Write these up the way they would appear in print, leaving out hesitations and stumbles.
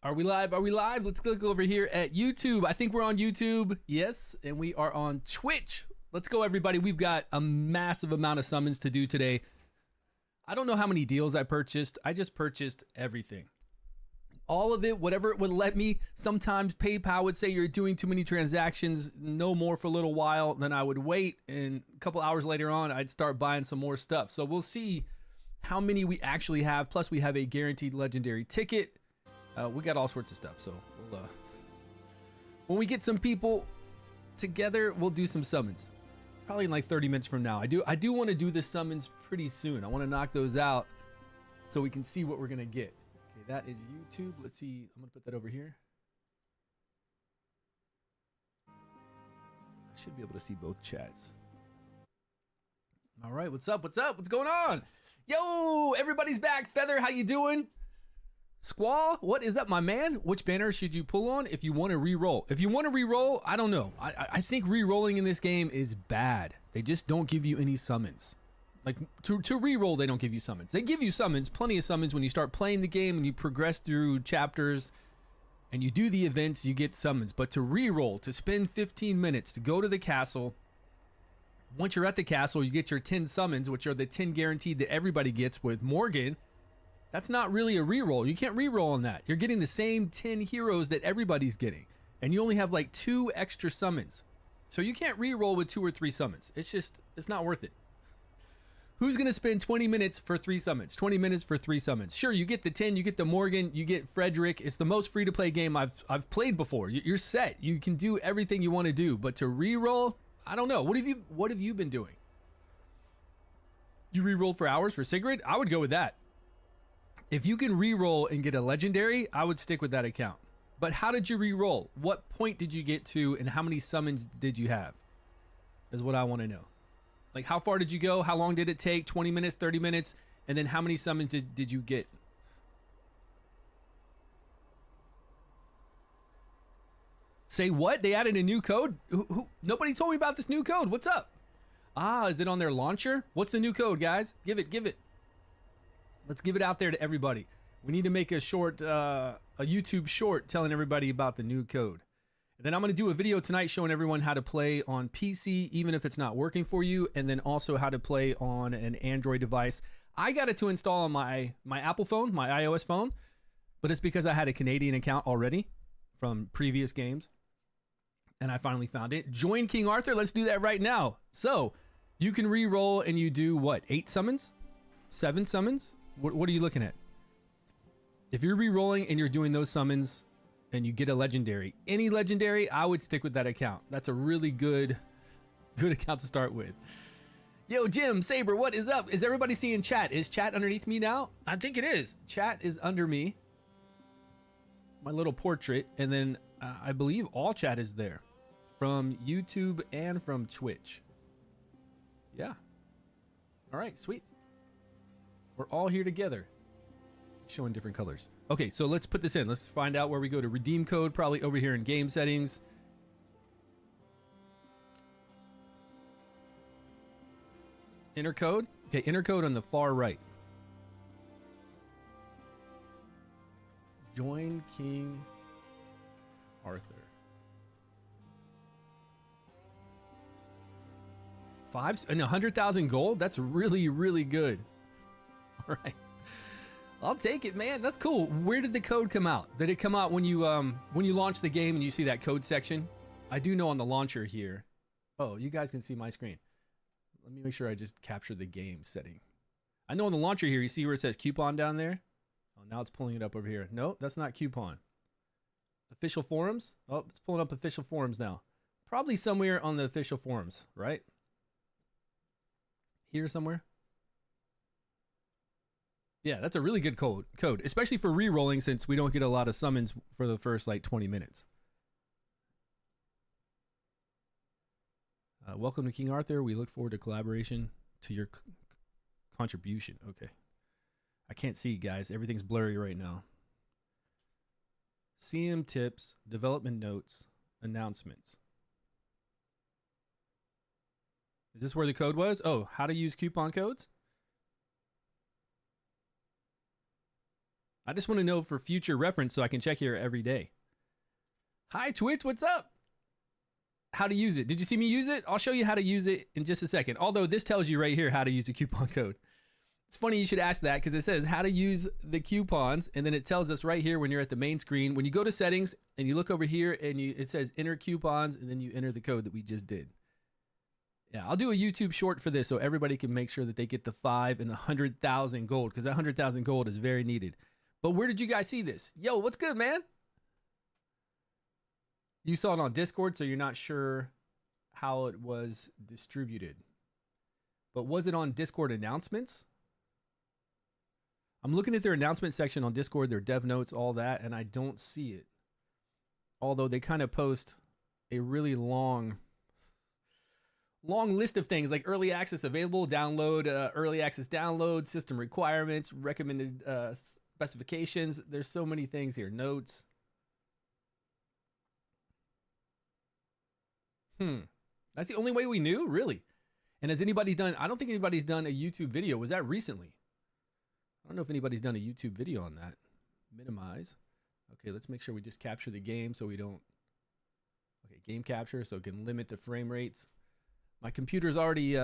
Are we live? Are we live? Let's click over here at YouTube. I think we're on YouTube. Yes, and we are on Twitch. Let's go, everybody. We've got a massive amount of summons to do today. I don't know how many deals I purchased. I just purchased everything. All of it, whatever it would let me. Sometimes PayPal would say you're doing too many transactions, no more for a little while. Then I would wait, and a couple hours later on, I'd start buying some more stuff. So we'll see how many we actually have. Plus, we have a guaranteed legendary ticket. We got all sorts of stuff. So we'll, when we get some people together, we'll do some summons. Probably in like 30 minutes from now. I do want to do the summons pretty soon. I want to knock those out so we can see what we're gonna get. Okay, that is YouTube. Let's see. I'm gonna put that over here. I should be able to see both chats. All right, what's up? What's up? What's going on? Yo, everybody's back. Feather, how you doing? Squall, what is up, my man? Which banner should you pull on if you want to re-roll? If you want to re-roll, I don't know. I think re-rolling in this game is bad. They just don't give you any summons. Like, to re-roll, they don't give you summons. They give you summons, plenty of summons when you start playing the game and you progress through chapters and you do the events, you get summons. But to re-roll, to spend 15 minutes to go to the castle, once you're at the castle, you get your 10 summons, which are the 10 guaranteed that everybody gets with Morgan. That's not really a reroll. You can't reroll on that. You're getting the same 10 heroes that everybody's getting. And you only have like 2 extra summons. So you can't reroll with 2 or 3 summons. It's not worth it. Who's going to spend 20 minutes for 3 summons? 20 minutes for 3 summons. Sure, you get the 10, you get the Morgan, you get Frederick. It's the most free-to-play game I've played before. You're set. You can do everything you want to do. But to reroll, I don't know. What have you been doing? You rerolled for hours for Sigrid? I would go with that. If you can re-roll and get a legendary, I would stick with that account. But how did you re-roll? What point did you get to and how many summons did you have? Is what I want to know. Like, how far did you go? How long did it take? 20 minutes, 30 minutes? And then how many summons did you get? Say what? They added a new code? Nobody told me about this new code. What's up? Ah, is it on their launcher? What's the new code, guys? Give it. Let's give it out there to everybody. We need to make a short, a YouTube short telling everybody about the new code. And then I'm going to do a video tonight showing everyone how to play on PC, even if it's not working for you, and then also how to play on an Android device. I got it to install on my Apple phone, my iOS phone, but it's because I had a Canadian account already from previous games, and I finally found it. Join King Arthur. Let's do that right now. So you can re-roll and you do what? 8 summons? 7 summons? What are you looking at? If you're re-rolling and you're doing those summons and you get a legendary, any legendary, I would stick with that account. That's a really good account to start with. Yo, Jim, Saber, what is up? Is everybody seeing chat? Is chat underneath me now? I think it is. Chat is under me. My little portrait. And then I believe all chat is there. From YouTube and from Twitch. Yeah. All right, sweet. We're all here together. Showing different colors. Okay, so let's put this in. Let's find out where we go to redeem code. Probably over here in game settings. Enter code. Okay, enter code on the far right. Join King Arthur. 5 and 100,000 gold. That's really, really good. All right, I'll take it, man. That's cool. Where did the code come out? Did it come out when you launch the game and you see that code section? I do know on the launcher here. Oh, you guys can see my screen. Let me make sure I just capture the game setting. I know on the launcher here, you see where it says coupon down there? Oh, now it's pulling it up over here. No, that's not coupon. Official forums? Oh, it's pulling up official forums now. Probably somewhere on the official forums, right? Here somewhere? Yeah, that's a really good code, especially for re-rolling since we don't get a lot of summons for the first like 20 minutes. Welcome to King Arthur. We look forward to collaboration to your contribution. Okay. I can't see, guys. Everything's blurry right now. CM tips, development notes, announcements. Is this where the code was? Oh, how to use coupon codes? I just want to know for future reference so I can check here every day. Hi, Twitch. What's up? How to use it. Did you see me use it? I'll show you how to use it in just a second. Although this tells you right here how to use the coupon code. It's funny you should ask that because it says how to use the coupons, and then it tells us right here when you're at the main screen. When you go to settings and you look over here and it says enter coupons, and then you enter the code that we just did. Yeah, I'll do a YouTube short for this so everybody can make sure that they get the 5 and the 100,000 gold, because that 100,000 gold is very needed. But where did you guys see this? Yo, what's good, man? You saw it on Discord, so you're not sure how it was distributed. But was it on Discord announcements? I'm looking at their announcement section on Discord, their dev notes, all that, and I don't see it. Although they kind of post a really long list of things like early access available, download, early access download, system requirements, recommended specifications. There's so many things here. Notes. That's the only way we knew? Really? And has anybody done, I don't think anybody's done a YouTube video. Was that recently? I don't know if anybody's done a YouTube video on that. Minimize. Okay, let's make sure we just capture the game so we don't, okay, game capture so it can limit the frame rates. My computer's already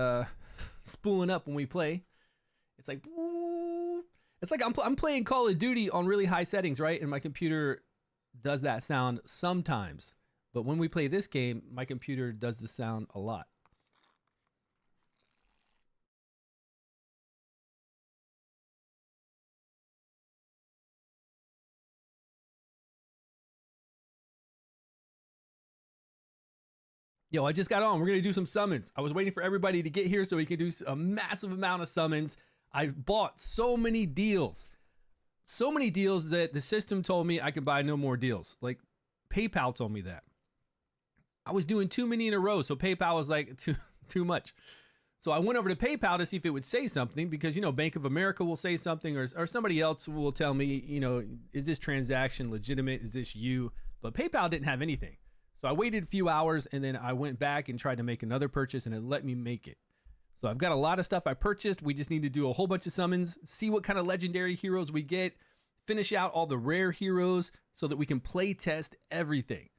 spooling up when we play. It's like, woo. It's like I'm playing Call of Duty on really high settings, right? And my computer does that sound sometimes. But when we play this game, my computer does the sound a lot. Yo, I just got on. We're going to do some summons. I was waiting for everybody to get here so we could do a massive amount of summons. I bought so many deals. So many deals that the system told me I could buy no more deals. Like, PayPal told me that. I was doing too many in a row, so PayPal was like, too much. So I went over to PayPal to see if it would say something because, you know, Bank of America will say something or somebody else will tell me, you know, is this transaction legitimate? Is this you? But PayPal didn't have anything. So I waited a few hours and then I went back and tried to make another purchase and it let me make it. So I've got a lot of stuff I purchased. We just need to do a whole bunch of summons, see what kind of legendary heroes we get, finish out all the rare heroes so that we can play test everything.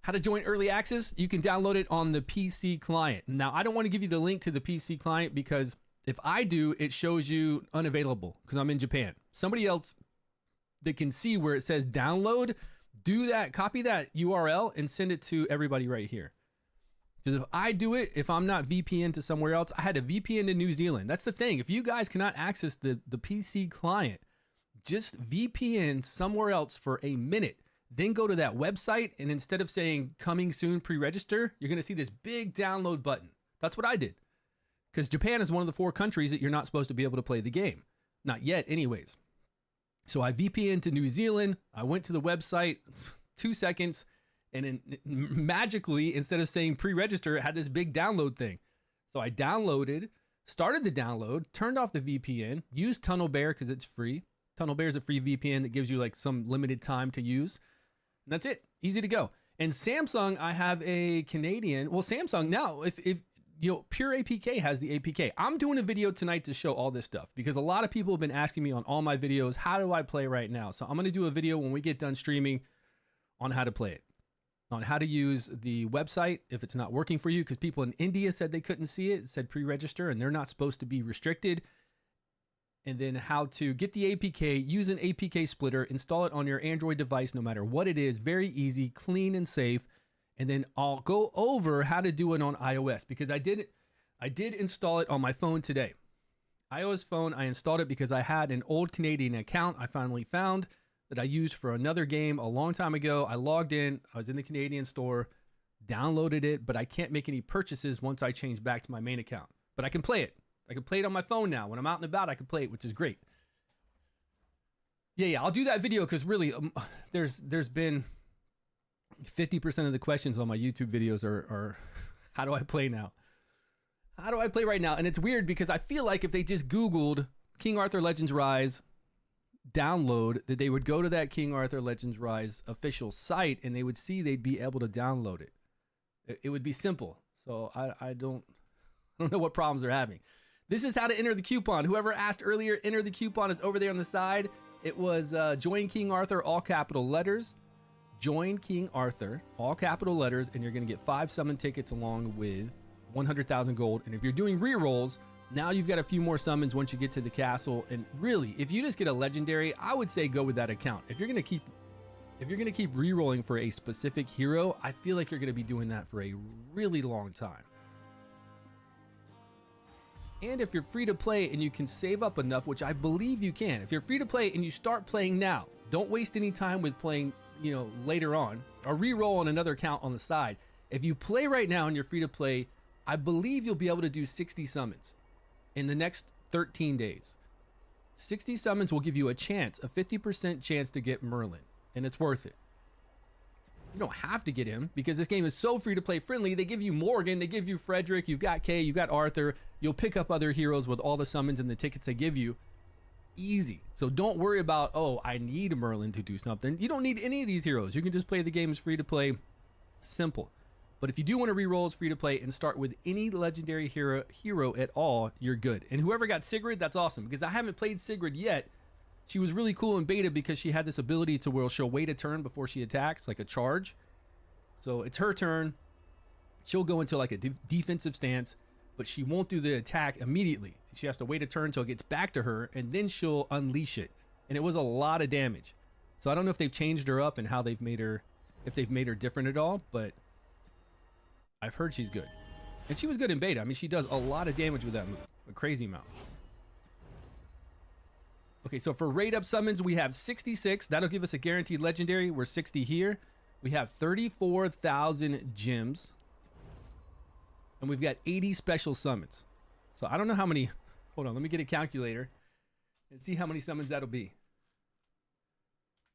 How to join early access? You can download it on the PC client. Now, I don't want to give you the link to the PC client because if I do, it shows you unavailable because I'm in Japan. Somebody else that can see where it says download, do that, copy that URL and send it to everybody right here. Because if I do it, if I'm not VPN to somewhere else, I had to VPN to New Zealand. That's the thing. If you guys cannot access the PC client, just VPN somewhere else for a minute. Then go to that website, and instead of saying coming soon pre-register, you're going to see this big download button. That's what I did. Because Japan is one of the 4 countries that you're not supposed to be able to play the game. Not yet, anyways. So I VPN'd to New Zealand. I went to the website, 2 seconds, and then magically, instead of saying pre-register, it had this big download thing. So I downloaded, started the download, turned off the VPN, used TunnelBear because it's free. TunnelBear is a free VPN that gives you like some limited time to use. And that's it. Easy to go. And Samsung, I have a Canadian. Well, Samsung now, if you know, Pure APK has the APK. I'm doing a video tonight to show all this stuff because a lot of people have been asking me on all my videos, how do I play right now? So I'm going to do a video when we get done streaming on how to play it, on how to use the website if it's not working for you, because people in India said they couldn't see it. It said pre-register and they're not supposed to be restricted. And then how to get the APK, use an APK splitter, install it on your Android device, no matter what it is. Very easy, clean and safe. And then I'll go over how to do it on iOS because I did install it on my phone today. iOS phone, I installed it because I had an old Canadian account I finally found that I used for another game a long time ago. I logged in, I was in the Canadian store, downloaded it, but I can't make any purchases once I change back to my main account. But I can play it. I can play it on my phone now. When I'm out and about, I can play it, which is great. Yeah, I'll do that video because really, there's been 50% of the questions on my YouTube videos are how do I play now? How do I play right now? And it's weird because I feel like if they just Googled King Arthur Legends Rise download, that they would go to that King Arthur Legends Rise official site and they would see they'd be able to download it. It would be simple. So I don't know what problems they're having. This is how to enter the coupon. Whoever asked earlier, enter the coupon is over there on the side. It was join King Arthur, all capital letters. Join King Arthur, all capital letters, and you're going to get 5 summon tickets along with 100,000 gold. And if you're doing rerolls, now you've got a few more summons once you get to the castle. And really, if you just get a legendary, I would say go with that account. If you're going to keep rerolling for a specific hero, I feel like you're going to be doing that for a really long time. And if you're free to play and you can save up enough, which I believe you can, if you're free to play and you start playing now, don't waste any time with playing, you know, later on, or reroll on another account on the side. If you play right now and you're free to play, I believe you'll be able to do 60 summons in the next 13 days. 60 summons will give you a chance, a 50% chance to get Merlin, and it's worth it. You don't have to get him because this game is so free to play friendly. They give you Morgan, they give you Frederick, you've got Kay, you've got Arthur. You'll pick up other heroes with all the summons and the tickets they give you. Easy. So don't worry about, oh, I need Merlin to do something. You don't need any of these heroes. You can just play the game as free to play. Simple. But if you do want to reroll, it's free to play and start with any legendary hero at all, you're good. And whoever got Sigrid, that's awesome because I haven't played Sigrid yet. She was really cool in beta because she had this ability to where she'll wait a turn before she attacks, like a charge. So it's her turn. She'll go into like a defensive stance, but she won't do the attack immediately. She has to wait a turn until it gets back to her, and then she'll unleash it. And it was a lot of damage. So I don't know if they've changed her up and how they've made her, if they've made her different at all, but I've heard she's good. And she was good in beta. I mean, she does a lot of damage with that move, a crazy amount. Okay, so for raid up summons, we have 66. That'll give us a guaranteed legendary. We're 60 here. We have 34,000 gems. And we've got 80 special summons. So I don't know how many. Hold on, let me get a calculator and see how many summons that'll be.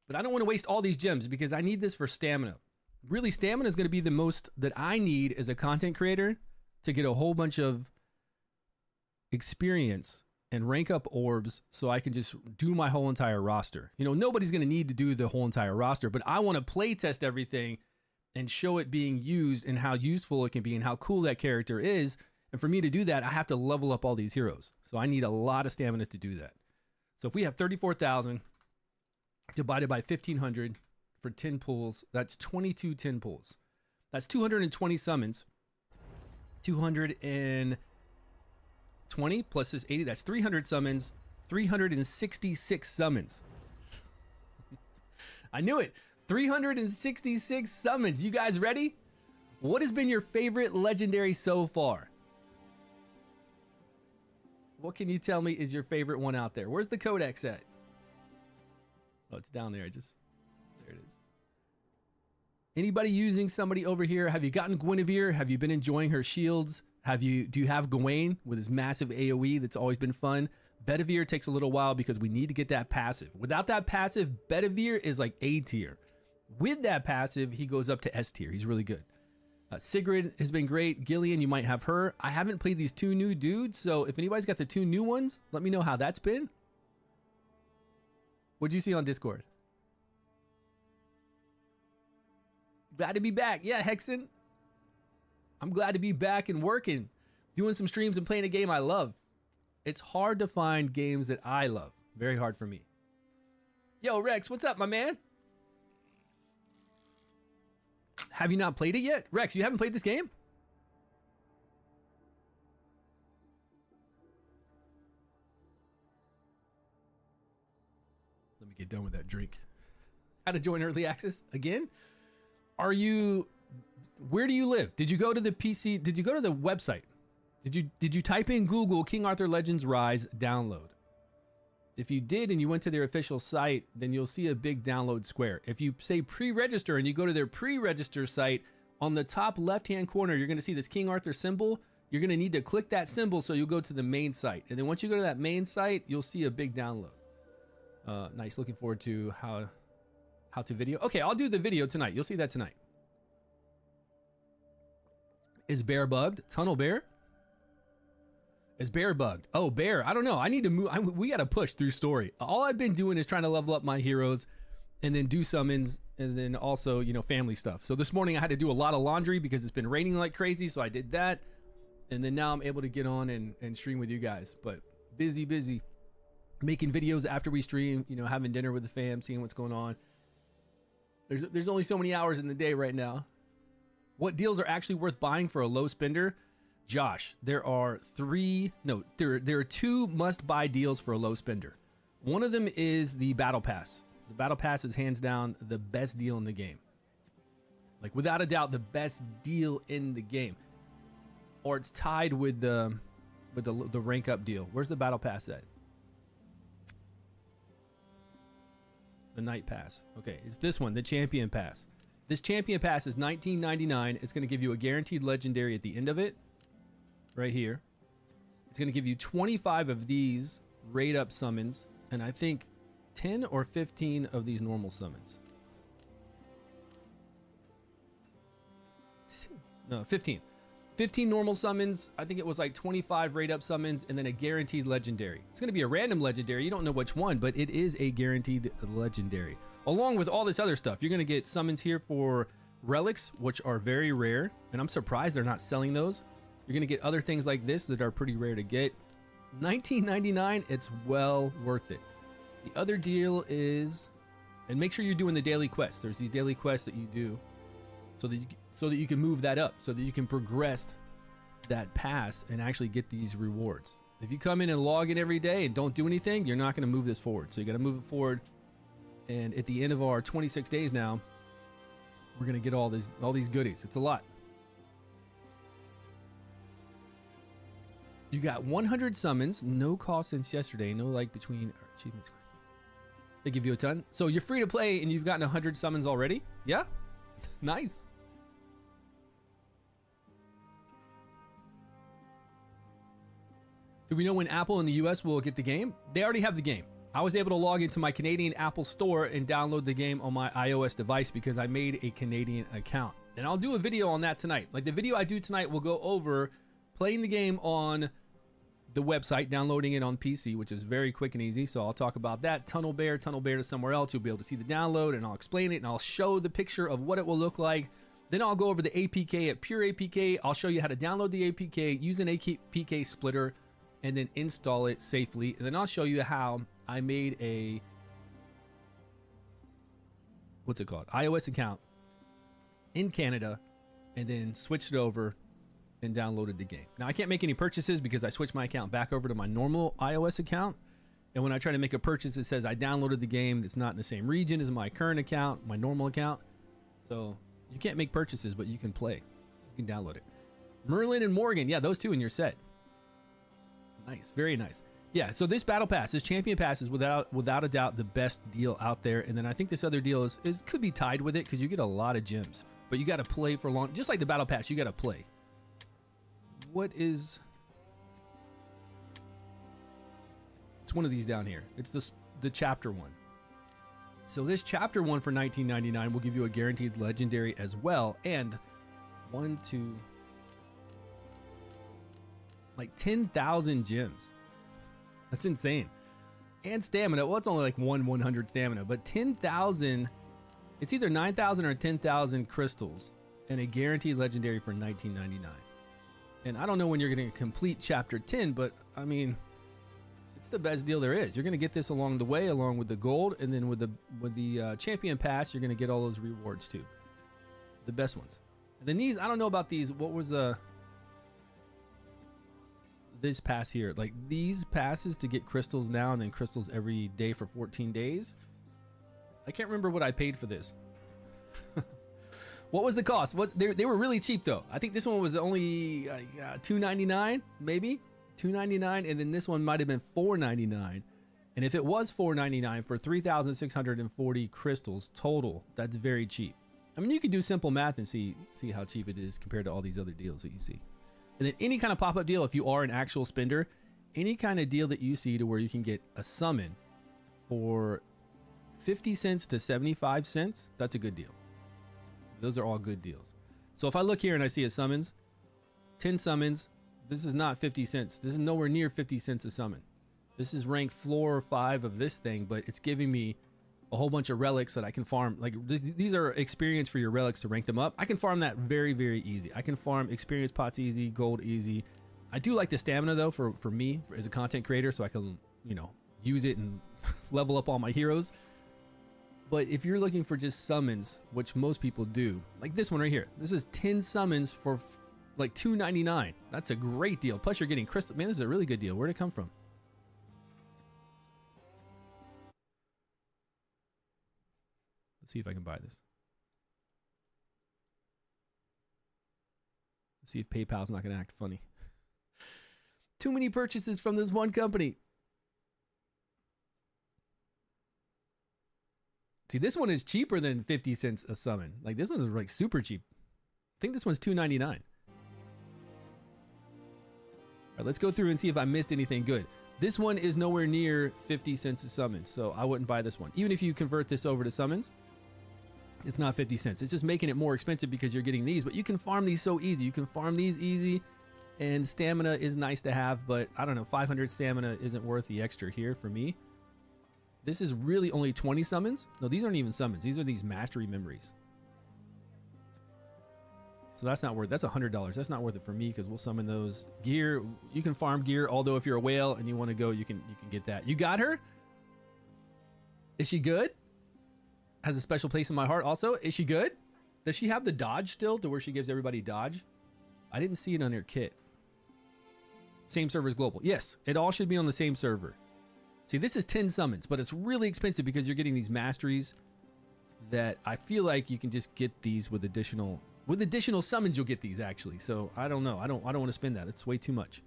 But I don't want to waste all these gems because I need this for stamina. Really, stamina is going to be the most that I need as a content creator to get a whole bunch of experience and rank up orbs so I can just do my whole entire roster. You know, nobody's going to need to do the whole entire roster, but I want to play test everything and show it being used and how useful it can be and how cool that character is. And for me to do that, I have to level up all these heroes. So I need a lot of stamina to do that. So if we have 34,000 divided by 1,500 for 10 pulls, that's 22 10 pulls. That's 220 summons. 220 plus this 80, that's 300 summons, 366 summons. I knew it. 366 summons. You guys ready? What has been your favorite legendary so far? What can you tell me is your favorite one out there? Where's the codex at? Oh, it's down there. There it is. Anybody using somebody over here? Have you gotten Guinevere? Have you been enjoying her shields? Do you have Gawain with his massive AoE that's always been fun? Bedivere takes a little while because we need to get that passive. Without that passive, Bedivere is like A tier. With that passive, he goes up to S tier. He's really good. Sigrid has been great. Gillian, you might have her. I haven't played these 2 new dudes, so if anybody's got the 2 new ones, let me know how that's been. What'd you see on Discord? Glad to be back. Yeah, Hexen. I'm glad to be back and working, doing some streams and playing a game I love. It's hard to find games that I love. Very hard for me. Yo, Rex, what's up, my man? Have you not played it yet? Rex, you haven't played this game? Let me get done with that drink. How to join early access again? Where do you live? Did you go to the PC? Did you go to the website? Did you type in Google King Arthur Legends Rise download? If you did and you went to their official site, then you'll see a big download square. If you say pre-register and you go to their pre-register site, on the top left-hand corner, you're going to see this King Arthur symbol. You're going to need to click that symbol so you'll go to the main site. And then once you go to that main site, you'll see a big download. Nice. Looking forward to how to video. Okay, I'll do the video tonight. You'll see that tonight. Is Bear bugged? Tunnel Bear? Is Bear bugged? Oh, Bear. I don't know. I need to move. We got to push through story. All I've been doing is trying to level up my heroes and then do summons and then also, you know, family stuff. So this morning I had to do a lot of laundry because it's been raining like crazy. So I did that. And then now I'm able to get on and stream with you guys. But busy. making videos after we stream, you know, having dinner with the fam, seeing what's going on. There's only so many hours in the day right now. What deals are actually worth buying for a low spender? Josh, there are two must-buy deals for a low spender. One of them is the Battle Pass. The Battle Pass is hands down the best deal in the game. Like, without a doubt, the best deal in the game. Or it's tied with the rank up deal. Where's the Battle Pass at? The Night Pass. Okay, it's this one, the Champion Pass. This Champion Pass is $19.99. It's going to give you a guaranteed legendary at the end of it. Right here. It's going to give you 25 of these raid up summons. And I think 10 or 15 of these normal summons. No, 15. 15 normal summons. I think it was like 25 raid up summons and then a guaranteed legendary. It's going to be a random legendary. You don't know which one, but it is a guaranteed legendary. Along with all this other stuff, you're going to get summons here for relics, which are very rare. And I'm surprised they're not selling those. You're going to get other things like this that are pretty rare to get. $19.99, it's well worth it. The other deal is, and make sure you're doing the daily quests. There's these daily quests that you do so that you can move that up, so that you can progress that pass and actually get these rewards. If you come in and log in every day and don't do anything, you're not going to move this forward. So you got to move it forward. And at the end of our 26 days now, we're going to get all these goodies. It's a lot. You got 100 summons, no cost since yesterday, no like between achievements. They give you a ton. So you're free to play and you've gotten 100 summons already? Yeah? Nice. Do we know when Apple in the US will get the game? They already have the game. I was able to log into my Canadian Apple store and download the game on my iOS device because I made a Canadian account. And I'll do a video on that tonight. Like the video I do tonight will go over playing the game on the website, downloading it on PC, which is very quick and easy. So I'll talk about that. Tunnel Bear to somewhere else. You'll be able to see the download and I'll explain it and I'll show the picture of what it will look like. Then I'll go over the APK at Pure APK. I'll show you how to download the APK, use an APK splitter, and then install it safely. And then I'll show you how I made a, what's it called? iOS account in Canada and then switched it over and downloaded the game. Now I can't make any purchases because I switched my account back over to my normal iOS account. And when I try to make a purchase, it says I downloaded the game. It's not in the same region as my current account, my normal account. So you can't make purchases, but you can play. You can download it. Merlin and Morgan. Yeah, those two in your set. Nice. Very nice. Yeah, so this Battle Pass, this Champion Pass is without a doubt the best deal out there. And then I think this other deal is could be tied with it because you get a lot of gems. But you got to play for long. Just like the Battle Pass, you got to play. What is... It's one of these down here. It's the chapter one. So this chapter one for $19.99 will give you a guaranteed legendary as well. And 10,000 gems. That's insane. And stamina. Well, it's only like 100 stamina, but 10,000. It's either 9,000 or 10,000 crystals and a guaranteed legendary for $19.99. And I don't know when you're going to complete chapter 10, but I mean, it's the best deal there is. You're going to get this along the way, along with the gold, and then with the Champion Pass, you're going to get all those rewards too. The best ones. And then these, I don't know about these. What was this pass here? Like these passes to get crystals now and then crystals every day for 14 days. I can't remember what I paid for this. What was the cost? They were really cheap though. I think this one was only $2.99, maybe $2.99, and then this one might have been $4.99. And if it was $4.99 for 3,640 crystals total, that's very cheap. I mean, you could do simple math and see how cheap it is compared to all these other deals that you see. And then any kind of pop-up deal, if you are an actual spender, any kind of deal that you see to where you can get a summon for 50 cents to 75 cents, that's a good deal. Those are all good deals. So if I look here and I see a summons, 10 summons, this is not 50 cents. This is nowhere near 50 cents a summon. This is rank floor 5 of this thing, but it's giving me a whole bunch of relics that I can farm. Like these are experience for your relics to rank them up. I can farm that very, very easy. I can farm experience pots easy, gold easy. I do like the stamina though for me as a content creator, so I can, use it and level up all my heroes. But if you're looking for just summons, which most people do, like this one right here, this is 10 summons for like $2.99. That's a great deal. Plus you're getting crystal. Man, this is a really good deal. Where'd it come from? Let's see if I can buy this. Let's see if PayPal's not going to act funny. Too many purchases from this one company. See, this one is cheaper than 50 cents a summon. Like this one is like super cheap. I think this one's $2.99. All right, let's go through and see if I missed anything good. This one is nowhere near 50 cents a summon, so I wouldn't buy this one. Even if you convert this over to summons, it's not 50 cents. It's just making it more expensive because you're getting these, but you can farm these so easy. You can farm these easy, and stamina is nice to have, but I don't know, 500 stamina isn't worth the extra here for me. This is really only 20 summons. No, these aren't even summons. These are these mastery memories. So that's not worth, that's $100. That's not worth it for me because we'll summon those. Gear, you can farm gear, although if you're a whale and you want to go, you can get that. You got her? Is she good? Has a special place in my heart also. Is she good? Does she have the dodge still to where she gives everybody dodge? I didn't see it on her kit. Same server as global. Yes, it all should be on the same server. See, this is 10 summons, but it's really expensive because you're getting these masteries that I feel like you can just get these with additional summons. You'll get these actually. So I don't know. I don't want to spend that. It's way too much.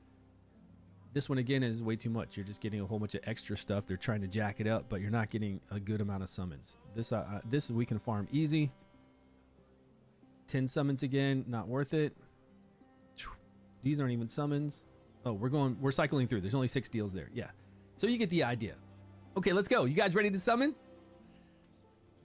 This one again is way too much. You're just getting a whole bunch of extra stuff. They're trying to jack it up, but you're not getting a good amount of summons. This we can farm easy. 10 summons again, not worth it. These aren't even summons. Oh, we're cycling through. There's only 6 deals there. Yeah. So you get the idea. Okay, let's go. You guys ready to summon?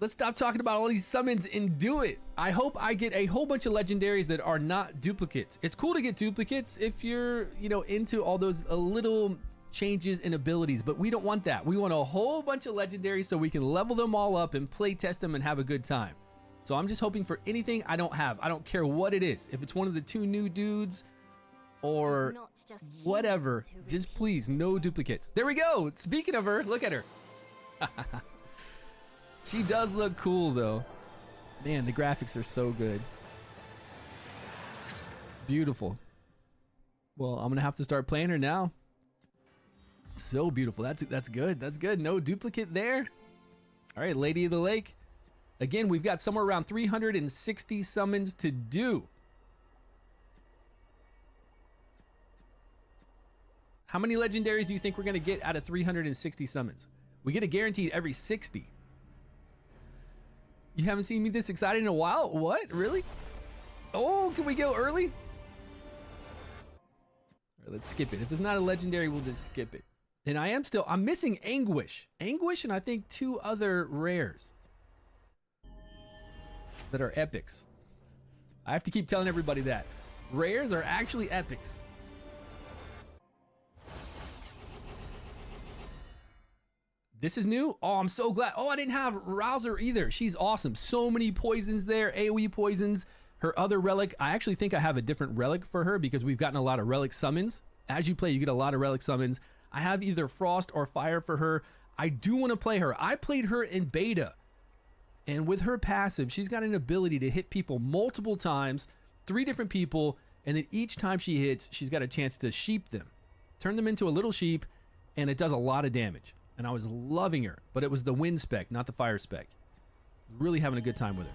Let's stop talking about all these summons and do it. I hope I get a whole bunch of legendaries that are not duplicates. It's cool to get duplicates if you're, into all those little changes in abilities, but we don't want that. We want a whole bunch of legendaries so we can level them all up and play test them and have a good time. So I'm just hoping for anything I don't have. I don't care what it is. If it's one of the 2 new dudes or whatever, just please no duplicates. There we go. Speaking of her, look at her. She does look cool though. Man, the graphics are so good. Beautiful. Well, I'm gonna have to start playing her now. So beautiful. That's good. That's good. No duplicate there. All right, Lady of the Lake. Again, we've got somewhere around 360 summons to do. How many legendaries do you think we're going to get out of 360 summons? We get a guaranteed every 60. You haven't seen me this excited in a while? What? Really? Oh, can we go early? All right, let's skip it. If it's not a legendary, we'll just skip it. And I'm missing Anguish. Anguish and I think 2 other rares that are epics. I have to keep telling everybody that. Rares are actually epics. This is new. Oh, I'm so glad. Oh, I didn't have Rouser either. She's awesome. So many poisons there. AoE poisons. Her other relic. I actually think I have a different relic for her because we've gotten a lot of relic summons. As you play, you get a lot of relic summons. I have either frost or fire for her. I do want to play her. I played her in beta. And with her passive, she's got an ability to hit people multiple times, 3 different people, and then each time she hits, she's got a chance to sheep them. Turn them into a little sheep, and it does a lot of damage. And I was loving her, but it was the wind spec, not the fire spec. Really having a good time with her.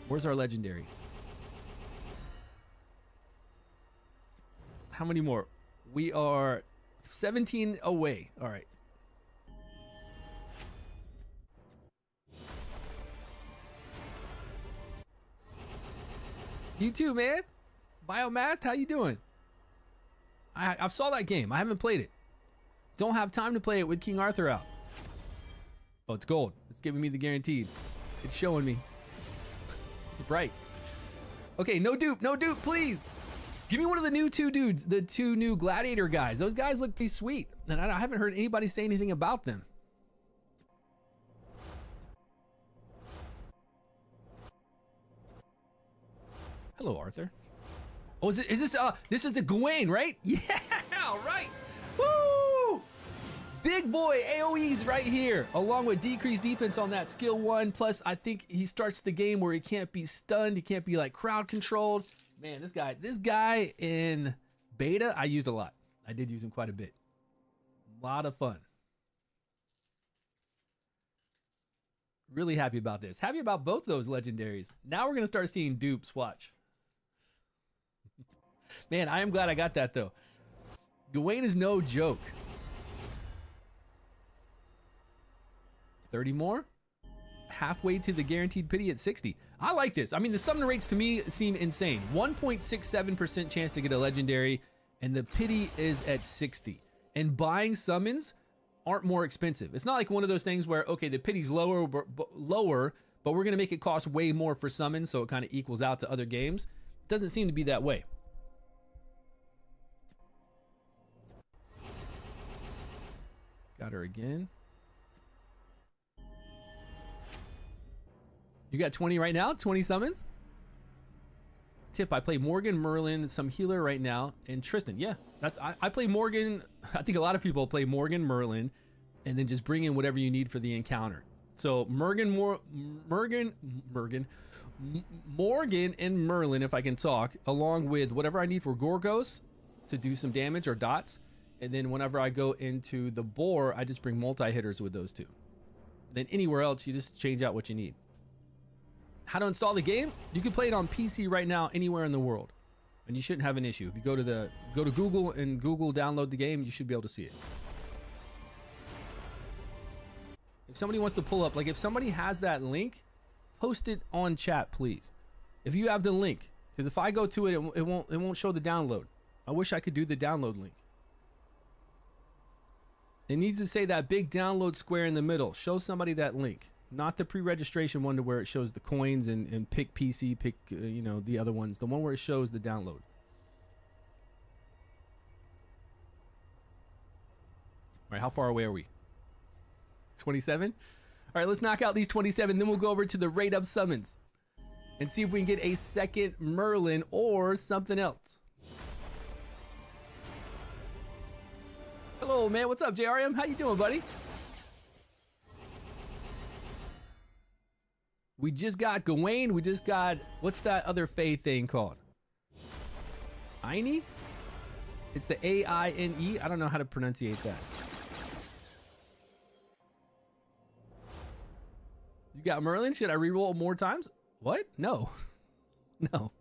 Where's our legendary? How many more? We are 17 away. All right. You too, man. Biomast, how you doing? I saw that game. I haven't played it. Don't have time to play it with King Arthur out. Oh, it's gold. It's giving me the guaranteed. It's showing me. It's bright. Okay, no dupe, please. Give me one of the new 2 dudes, the 2 new gladiator guys. Those guys look pretty sweet, and I haven't heard anybody say anything about them. Hello, Arthur. Oh, is this is the Gawain, right? Yeah, right. Woo! Big boy AoEs right here, along with decreased defense on that skill 1. Plus, I think he starts the game where he can't be stunned. He can't be like crowd controlled. Man, this guy in beta, I used a lot. I did use him quite a bit. A lot of fun. Really happy about this. Happy about both those legendaries. Now we're going to start seeing dupes. Watch. Man, I am glad I got that, though. Gawain is no joke. 30 more? Halfway to the guaranteed pity at 60. I like this. I mean, the summon rates to me seem insane. 1.67% chance to get a legendary, and the pity is at 60. And buying summons aren't more expensive. It's not like one of those things where, okay, the pity's lower, but we're going to make it cost way more for summons, so it kind of equals out to other games. It doesn't seem to be that way. Got her again. You got 20 right now? 20 summons? Tip, I play Morgan, Merlin, some healer right now, and Tristan. Yeah, I play Morgan. I think a lot of people play Morgan, Merlin, and then just bring in whatever you need for the encounter. So Morgan and Merlin, if I can talk, along with whatever I need for Gorgos to do some damage or dots. And then whenever I go into the boar, I just bring multi-hitters with those two. Then anywhere else, you just change out what you need. How to install the game? You can play it on PC right now, anywhere in the world, and you shouldn't have an issue. If you go to Google and Google download the game, you should be able to see it. If somebody wants to pull up, like if somebody has that link, post it on chat, please. If you have the link, because if I go to it, it won't show the download. I wish I could do the download link. It needs to say that big download square in the middle. Show somebody that link. Not the pre-registration one to where it shows the coins and pick PC, pick, you know, the other ones. The one where it shows the download. All right, how far away are we? 27? All right, let's knock out these 27. Then we'll go over to the rate up summons and see if we can get a second Merlin or something else. Hello, man. What's up, JRM? How you doing, buddy? We just got Gawain. We just got, what's that other Fae thing called? Aine? It's the A-I-N-E. I don't know how to pronunciate that. You got Merlin? Should I reroll more times? What? No. No.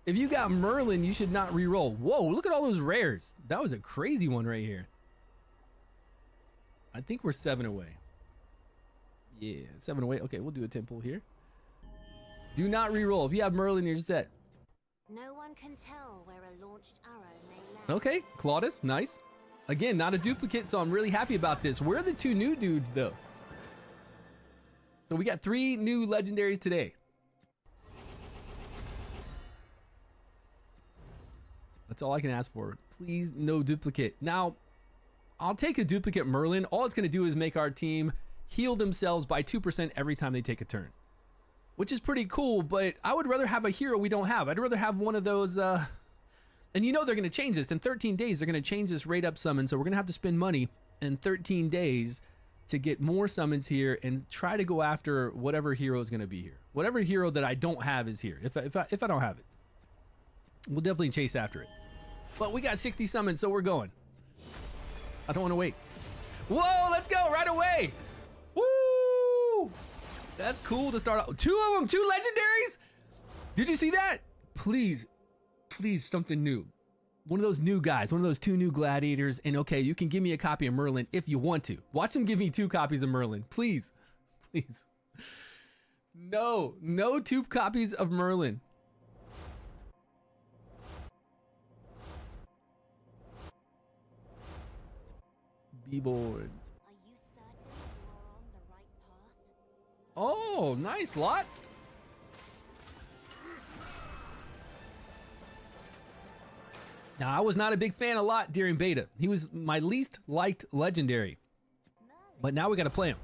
If you got Merlin, you should not reroll. Whoa, look at all those rares. That was a crazy one right here. I think we're 7 away. Yeah, 7 away. Okay, we'll do a 10 pull here. Do not reroll. If you have Merlin, you're set. No one can tell where a launched arrow may land. Okay, Claudius, nice. Again, not a duplicate, so I'm really happy about this. Where are the 2 new dudes, though? So we got 3 new legendaries today. That's all I can ask for. Please, no duplicate. Now, I'll take a duplicate Merlin. All it's going to do is make our team heal themselves by 2% every time they take a turn, which is pretty cool, but I would rather have a hero we don't have. I'd rather have one of those, and you know they're going to change this. In 13 days, they're going to change this rate up summon, so we're going to have to spend money in 13 days to get more summons here and try to go after whatever hero is going to be here. Whatever hero that I don't have is here. If I don't have it, we'll definitely chase after it. But we got 60 summons, so we're going. I don't want to wait. Whoa, let's go right away. Woo! That's cool to start out. 2 of them, 2 legendaries. Did you see that? Please, please, something new. One of those new guys, one of those 2 new gladiators. And okay, you can give me a copy of Merlin if you want to. Watch them give me 2 copies of Merlin, please, please. No 2 copies of Merlin. B-board. Are you certain you are on the right path? Oh, nice, Lot. Now, I was not a big fan of Lot during beta. He was my least liked legendary. Merlin. But now we got to play him.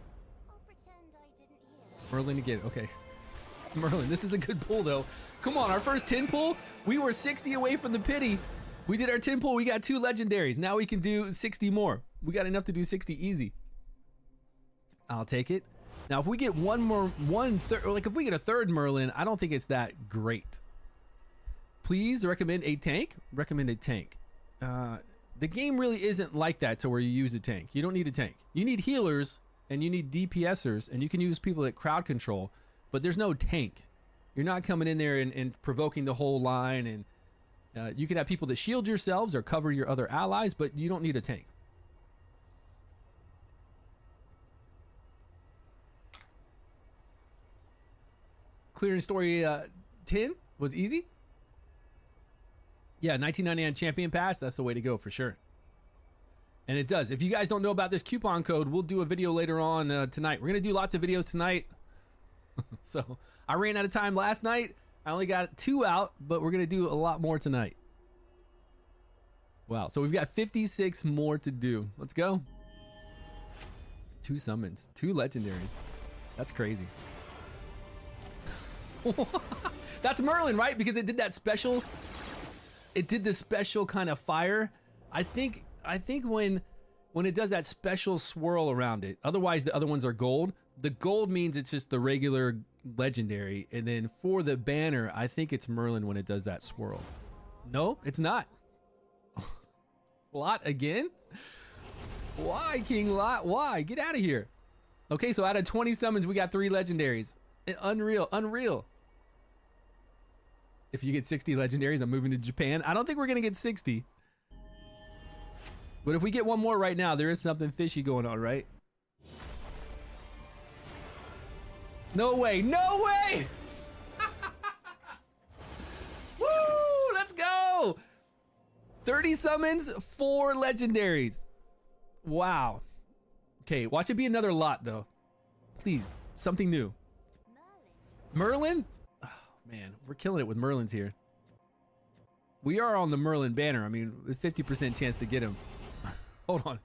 I'll pretend I didn't hear. Merlin again, okay. Merlin, this is a good pull though. Come on, our first 10 pull. We were 60 away from the pity. We did our 10 pull. We got 2 legendaries. Now we can do 60 more. We got enough to do 60 easy. I'll take it. Now, if we get like if we get a third Merlin, I don't think it's that great. Please recommend a tank. Recommend a tank. The game really isn't like that to where you use a tank. You don't need a tank. You need healers and you need DPSers, and you can use people that crowd control, but there's no tank. You're not coming in there and provoking the whole line, and you can have people that shield yourselves or cover your other allies, but you don't need a tank. Clearing story 10 was easy. Yeah, 1999 champion pass, that's the way to go for sure. And it does. If you guys don't know about this coupon code, we'll do a video later on tonight. We're going to do lots of videos tonight. So I ran out of time last night. I only got 2 out, but we're going to do a lot more tonight. Wow. So we've got 56 more to do. Let's go. 2 summons, 2 legendaries. That's crazy. That's Merlin, right? Because it did that special. It did the special kind of fire. I think when it does that special swirl around it, otherwise the other ones are gold. The gold means it's just the regular legendary, and then for the banner, I think it's Merlin when it does that swirl. No, it's not. Lot again? Why, King Lot? Why? Get out of here. Okay, so out of 20 summons, we got 3 legendaries. Unreal, unreal. If you get 60 legendaries, I'm moving to Japan. I don't think we're gonna get 60. But if we get one more right now, there is something fishy going on, right? No way, no way! Woo, let's go! 30 summons, 4 legendaries. Wow. Okay, watch it be another lot though. Please, something new. Merlin? Oh man, we're killing it with Merlins here. We are on the Merlin banner. I mean, with 50% chance to get him. Hold on.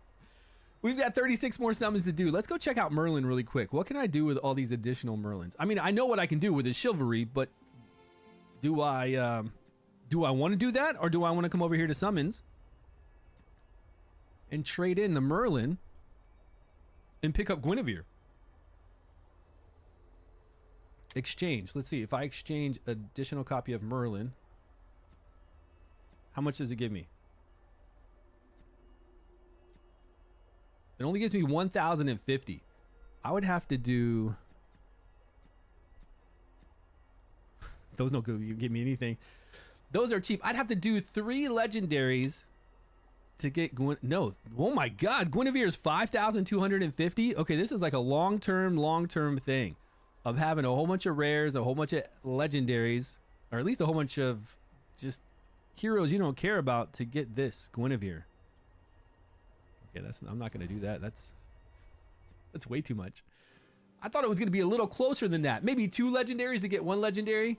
We've got 36 more summons to do. Let's go check out Merlin really quick. What can I do with all these additional Merlins? I mean, I know what I can do with his Shivalry, but do I want to do that, or do I want to come over here to summons and trade in the Merlin and pick up Guinevere? Exchange. Let's see if I exchange additional copy of Merlin. How much does it give me? It only gives me 1,050. I would have to do. Those no good. You give me anything. Those are cheap. I'd have to do 3 legendaries to get no. Oh my God, Guinevere is 5,250. Okay, this is like a long-term thing of having a whole bunch of rares, a whole bunch of legendaries, or at least a whole bunch of just heroes you don't care about to get this Guinevere. Okay, I'm not gonna do that. That's way too much. I thought it was gonna be a little closer than that. Maybe 2 legendaries to get 1 legendary,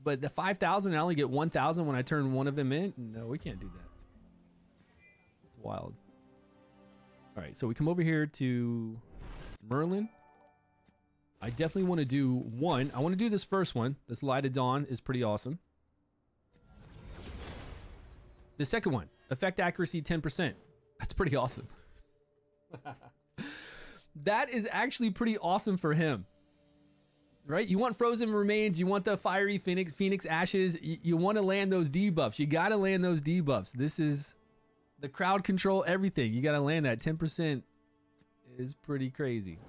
but the 5,000, I only get 1,000 when I turn one of them in. No, we can't do that. It's wild. All right, so we come over here to Merlin. I definitely want to do 1. I want to do this first one. This Light of Dawn is pretty awesome. The second one, effect accuracy 10%. That's pretty awesome. That is actually pretty awesome for him. Right? You want frozen remains, you want the fiery phoenix ashes, you want to land those debuffs. You got to land those debuffs. This is the crowd control, everything. You got to land that. 10% is pretty crazy.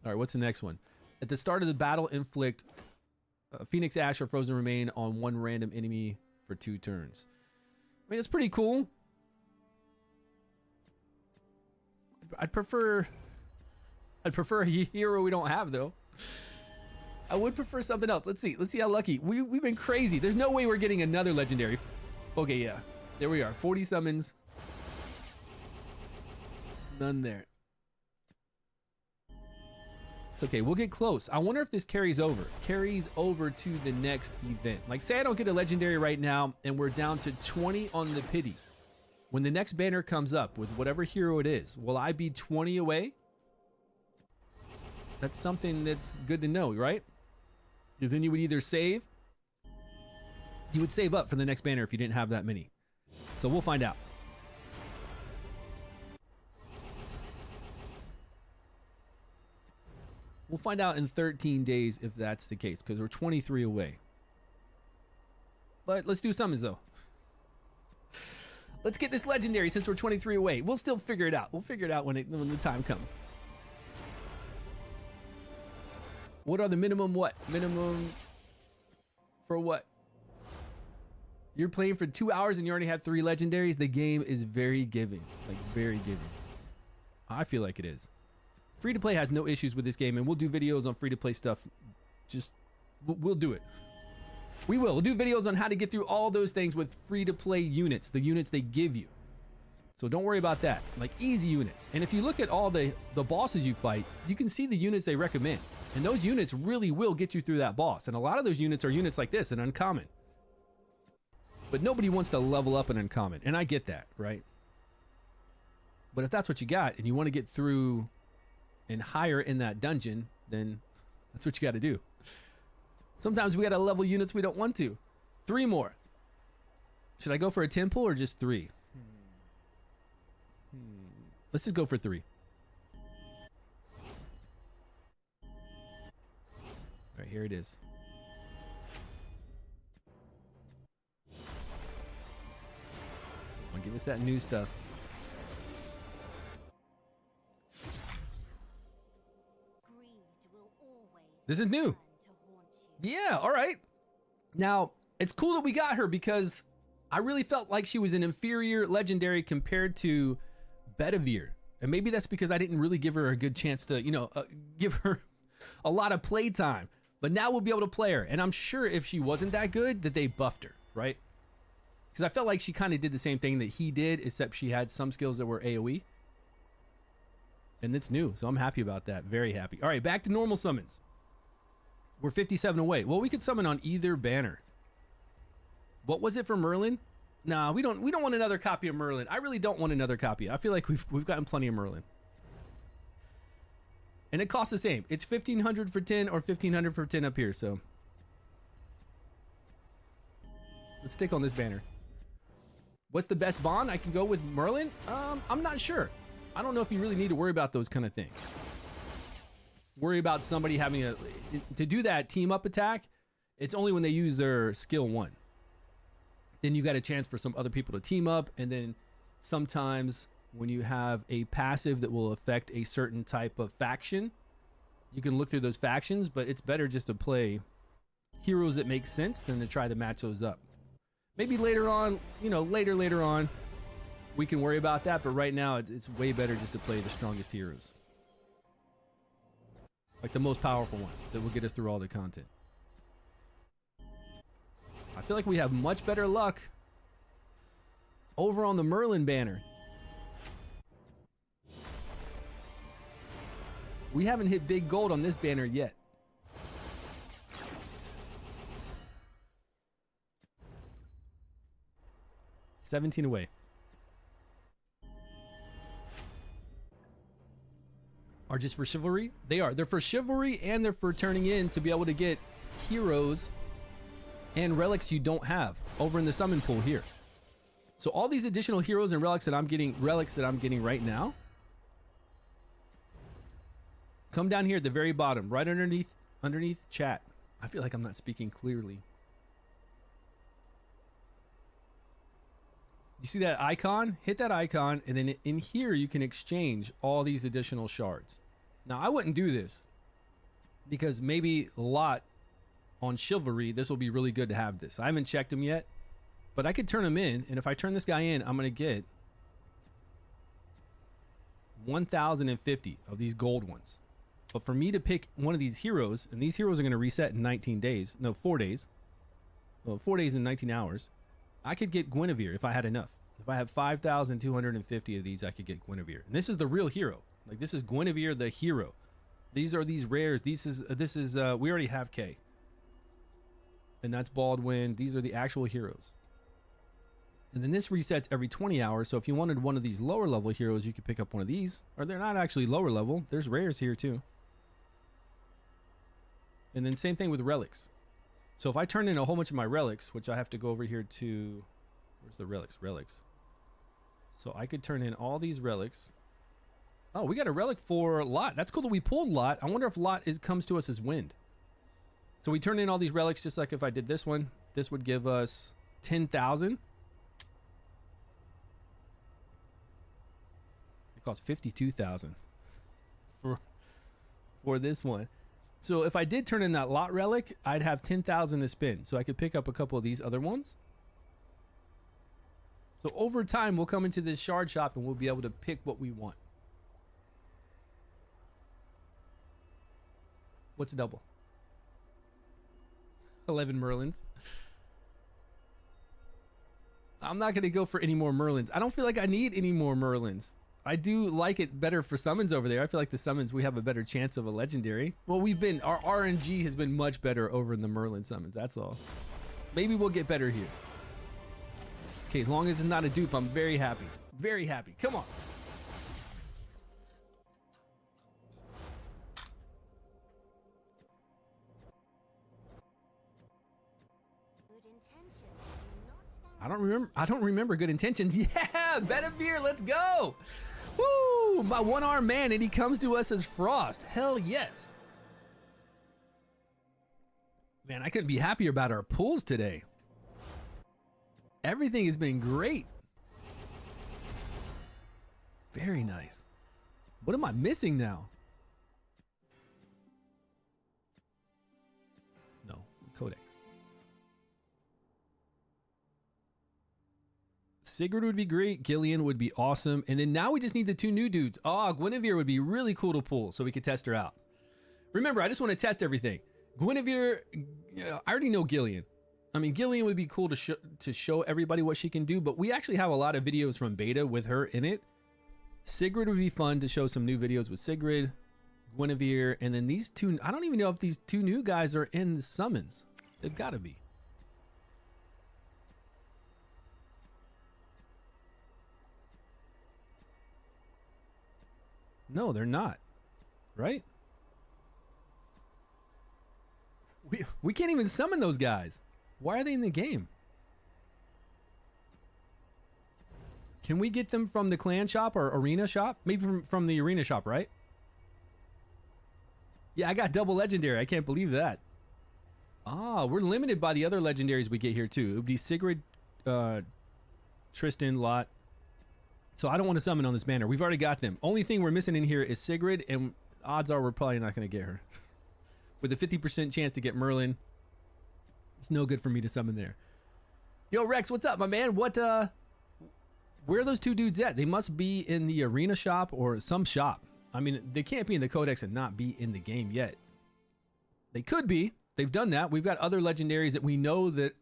All right, what's the next one? At the start of the battle, inflict Phoenix Ash or Frozen Remain on 1 random enemy for 2 turns. I mean, it's pretty cool. I'd prefer a hero we don't have, though. I would prefer something else. Let's see how lucky. We've been crazy. There's no way we're getting another legendary. Okay, yeah. There we are. 40 summons. None there. It's okay. We'll get close. I wonder if this carries over to the next event. Like, say I don't get a legendary right now and we're down to 20 on the pity. When the next banner comes up with whatever hero it is, will I be 20 away? That's something that's good to know, right? Because then you would either save, you would save up for the next banner if you didn't have that many. So we'll find out. We'll find out in 13 days if that's the case, because we're 23 away. But let's do summons though. Let's get this legendary since we're 23 away. We'll still figure it out. We'll figure it out when the time comes. What are the minimum what? Minimum for what? You're playing for 2 hours and you already have 3 legendaries. The game is very giving. Like very giving. I feel like it is. Free to play has no issues with this game, and we'll do videos on free to play stuff. Just we'll do it. We'll do videos on how to get through all those things with free to play units, the units they give you. So don't worry about that. Like easy units. And if you look at all the bosses you fight, you can see the units they recommend. And those units really will get you through that boss. And a lot of those units are units like this, an uncommon. But nobody wants to level up an uncommon. And I get that, right? But if that's what you got and you want to get through and higher in that dungeon, then that's what you got to do. Sometimes we got to level units we don't want to. 3 more. Should I go for a 10 pull or just 3? Let's just go for 3. All right, here it is. Come on, give us that new stuff. This is new. Yeah, all right. Now, it's cool that we got her because I really felt like she was an inferior legendary compared to Bedivere. And maybe that's because I didn't really give her a good chance to, give her a lot of play time. But now we'll be able to play her. And I'm sure if she wasn't that good, that they buffed her, right? Because I felt like she kind of did the same thing that he did, except she had some skills that were AoE. And it's new, so I'm happy about that. Very happy. All right, back to normal summons. We're 57 away. Well, we could summon on either banner. What was it for Merlin? Nah, we don't want another copy of Merlin. I really don't want another copy. I feel like we've gotten plenty of Merlin. And it costs the same. It's 1,500 for 10 or 1,500 for 10 up here, so. Let's stick on this banner. What's the best bond? I can go with Merlin? I'm not sure. I don't know if you really need to worry about those kind of things. Worry about somebody having to do that team up attack. It's only when they use their skill 1. Then you got a chance for some other people to team up. And then sometimes when you have a passive that will affect a certain type of faction, you can look through those factions, but it's better just to play heroes that make sense than to try to match those up. Maybe later on, later on, we can worry about that. But right now it's way better just to play the strongest heroes. Like the most powerful ones that will get us through all the content. I feel like we have much better luck over on the Merlin banner. We haven't hit big gold on this banner yet. $17 away. Are just for chivalry? They are. They're for chivalry and they're for turning in to be able to get heroes and relics you don't have over in the summon pool here. So all these additional heroes and relics that I'm getting right now, come down here at the very bottom, right underneath chat. I feel like I'm not speaking clearly. You see that icon? Hit that icon, and then in here you can exchange all these additional shards. Now, I wouldn't do this because maybe a lot on Chivalry, this will be really good to have this. I haven't checked them yet, but I could turn them in, and if I turn this guy in, I'm going to get 1,050 of these gold ones. But for me to pick one of these heroes, and these heroes are going to reset in 19 days, no, 4 days. Well, 4 days and 19 hours. I could get Guinevere if I had enough. If I have 5,250 of these, I could get Guinevere. And this is the real hero. Like, this is Guinevere, the hero. These are these rares. This is we already have K. And that's Baldwin. These are the actual heroes. And then this resets every 20 hours. So if you wanted one of these lower level heroes, you could pick up one of these. Or they're not actually lower level. There's rares here too. And then same thing with relics. So if I turn in a whole bunch of my relics, which I have to go over here to, where's the relics? Relics. So I could turn in all these relics. Oh, we got a relic for Lot. That's cool that we pulled Lot. I wonder if Lot comes to us as wind. So we turn in all these relics just like if I did this one. This would give us 10,000. It costs 52,000 for this one. So if I did turn in that Lot relic, I'd have 10,000 to spend. So I could pick up a couple of these other ones. So over time, we'll come into this shard shop and we'll be able to pick what we want. What's double? 11 Merlins. I'm not going to go for any more Merlins. I don't feel like I need any more Merlins. I do like it better for summons over there. I feel like the summons, we have a better chance of a legendary. Well, our RNG has been much better over in the Merlin summons. That's all. Maybe we'll get better here. Okay, as long as it's not a dupe, I'm very happy. Very happy. Come on. Good intentions, not I don't remember good intentions. Yeah, Bedivere, let's go. Woo! My one-armed man, and he comes to us as Frost. Hell yes. Man, I couldn't be happier about our pulls today. Everything has been great. Very nice. What am I missing now? No, Codex. Sigurd would be great. Gillian would be awesome. And then now we just need the two new dudes. Oh, Guinevere would be really cool to pull so we could test her out. Remember, I just want to test everything. Guinevere, I already know Gillian. I mean, Gillian would be cool to show everybody what she can do, but we actually have a lot of videos from beta with her in it. Sigrid would be fun to show some new videos with Sigrid, Guinevere, and then these two. I don't even know if these two new guys are in the summons. They've got to be. No, they're not. Right? We can't even summon those guys. Why are they in the game? Can we get them from the clan shop or arena shop? Maybe from the arena shop, right? Yeah, I got double legendary. I can't believe that. Ah, we're limited by the other legendaries we get here too. It would be Sigrid, Tristan, Lot. So I don't want to summon on this banner. We've already got them. Only thing we're missing in here is Sigrid, and odds are we're probably not going to get her. With a 50% chance to get Merlin, it's no good for me to summon there. Yo, Rex, what's up, my man? Where are those two dudes at? They must be in the arena shop or some shop. I mean, they can't be in the Codex and not be in the game yet. They could be. They've done that. We've got other legendaries that we know that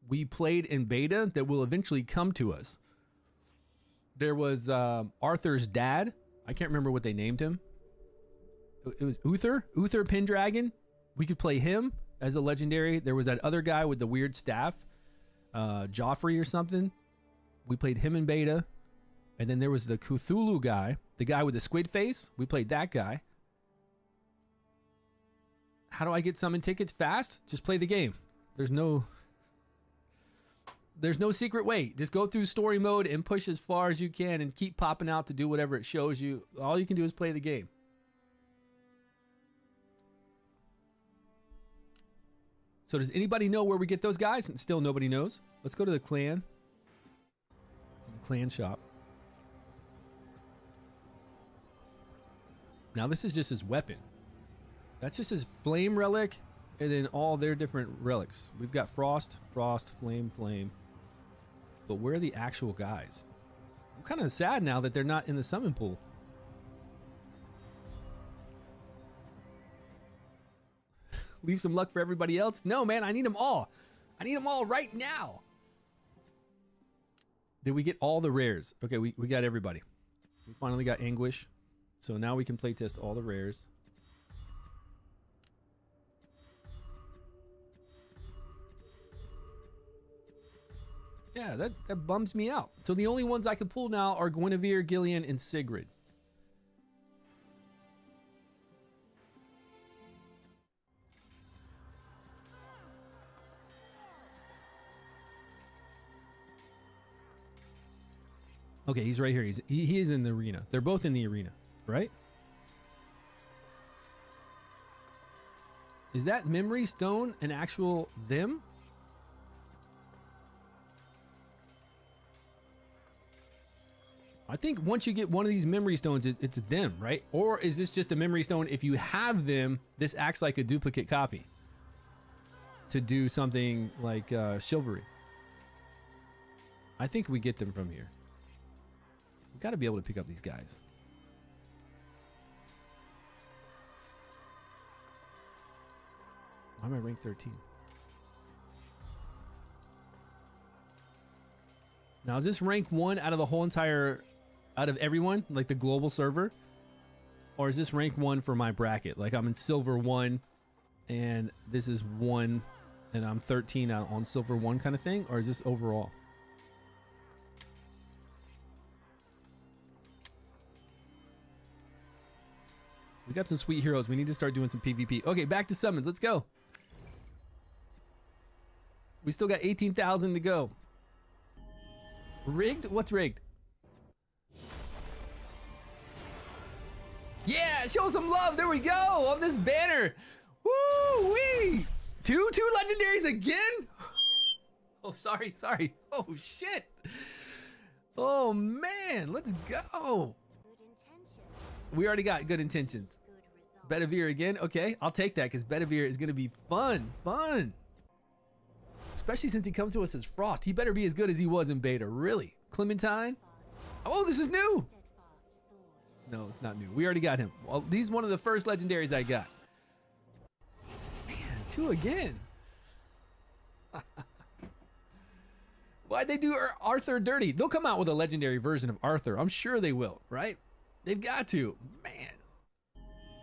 we played in beta that will eventually come to us. There was Arthur's dad. I can't remember what they named him. It was Uther Pendragon. We could play him as a legendary. There was that other guy with the weird staff, Joffrey or something. We played him in beta. And then there was the Cthulhu guy, the guy with the squid face. We played that guy. How do I get summon tickets fast? Just play the game. There's no secret way. Just go through story mode and push as far as you can and keep popping out to do whatever it shows you. All you can do is play the game. So does anybody know where we get those guys? And still nobody knows. Let's go to the clan. The clan shop. Now this is just his weapon. That's just his flame relic and then all their different relics. We've got frost, flame. But where are the actual guys? I'm kind of sad now that they're not in the summon pool. Leave some luck for everybody else. No, man, I need them all. I need them all right now. Did we get all the rares? Okay, we got everybody. We finally got Anguish. So now we can playtest all the rares. Yeah, that bums me out. So the only ones I can pull now are Guinevere, Gillian, and Sigrid. Okay, he's right here. He is in the arena. They're both in the arena, right? Is that memory stone an actual them? I think once you get one of these memory stones, it's them, right? Or is this just a memory stone? If you have them, this acts like a duplicate copy to do something like Shivalry. I think we get them from here. We got to be able to pick up these guys. Why am I ranked 13? Now, is this rank 1 out of the whole entire, out of everyone, like the global server? Or is this rank 1 for my bracket? Like I'm in silver 1 and this is 1 and I'm 13 on silver 1 kind of thing? Or is this overall? We got some sweet heroes. We need to start doing some PvP. Okay, back to summons. Let's go. We still got 18,000 to go. Rigged? What's rigged? Yeah, show some love. There we go on this banner. Woo wee! Two legendaries again? Oh, sorry. Oh shit. Oh man, let's go. We already got good intentions. Bedivere again. Okay, I'll take that because Bedivere is gonna be fun. Especially since he comes to us as Frost. He better be as good as he was in beta. Really? Clementine? Oh, this is new. No, it's not new. We already got him. Well, he's one of the first legendaries I got. Man, 2 again. Why'd they do Arthur dirty? They'll come out with a legendary version of Arthur. I'm sure they will, right? They've got to. Man.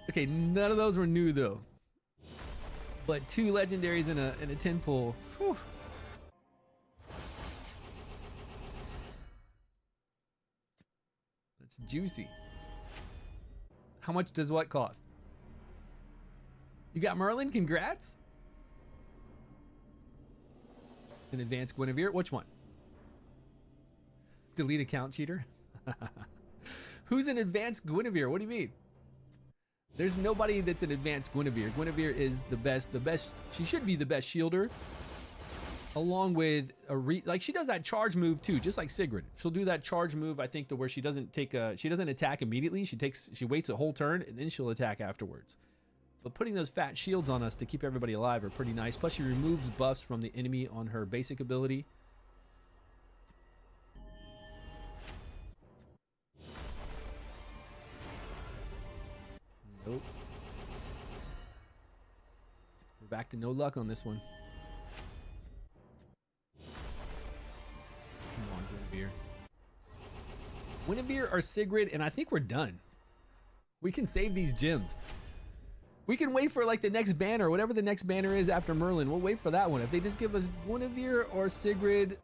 Okay, none of those were new though. But 2 legendaries in a 10 pull. Whew. That's juicy. How much does what cost? You got Merlin? Congrats. An advanced Guinevere? Which one? Delete account cheater? Who's an advanced Guinevere? What do you mean? There's nobody that's an advanced Guinevere. Guinevere is the best. She should be the best shielder. Along with like she does that charge move too, just like Sigrid. She'll do that charge move, I think, to where she doesn't attack immediately. She waits a whole turn and then she'll attack afterwards. But putting those fat shields on us to keep everybody alive are pretty nice. Plus she removes buffs from the enemy on her basic ability. Nope. We're back to no luck on this one. Come on, Guinevere. Guinevere or Sigrid, and I think we're done. We can save these gems. We can wait for like the next banner, whatever the next banner is after Merlin. We'll wait for that one. If they just give us Guinevere or Sigrid,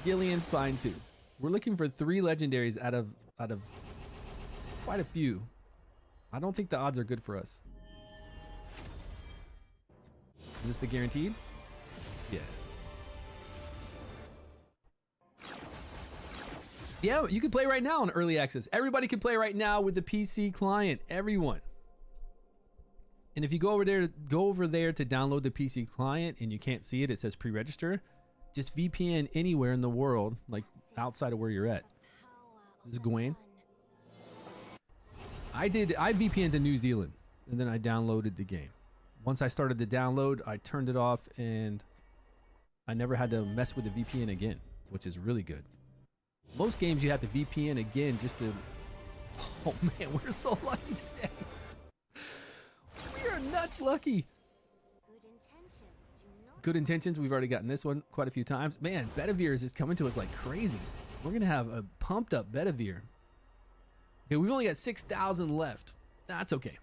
Gillian's fine too. We're looking for 3 legendaries out of quite a few. I don't think the odds are good for us. Is this the guaranteed? Yeah. Yeah, you can play right now on early access. Everybody can play right now with the PC client. Everyone. And if you go over there to download the PC client and you can't see it, it says pre-register. Just VPN anywhere in the world, like outside of where you're at. This is Gwen. I VPN'd to New Zealand and then I downloaded the game. Once I started the download, I turned it off and I never had to mess with the VPN again, which is really good. Most games you have to VPN again just to... Oh man, we're so lucky today. We are nuts lucky. Good intentions. We've already gotten this one quite a few times. Man, Bedivere is just coming to us like crazy. We're going to have a pumped up Bedivere. Okay, we've only got 6,000 left. That's okay.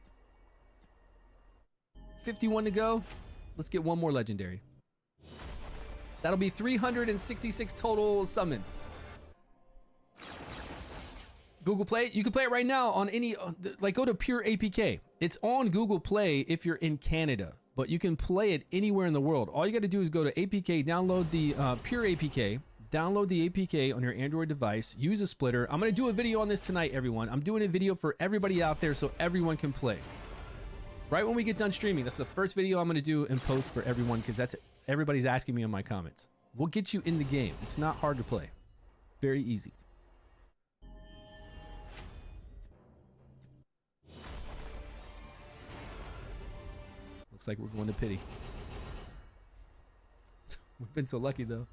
51 to go. Let's get one more legendary. That'll be 366 total summons. Google Play, you can play it right now on any, like go to Pure APK. It's on Google Play if you're in Canada, but you can play it anywhere in the world. All you got to do is go to APK, download the Pure APK, download the APK on your Android device, use a splitter. I'm going to do a video on this tonight, everyone. I'm doing a video for everybody out there so everyone can play. Right when we get done streaming, that's the first video I'm going to do and post for everyone because that's everybody's asking me in my comments. We'll get you in the game. It's not hard to play. Very easy. Looks like we're going to pity. We've been so lucky, though.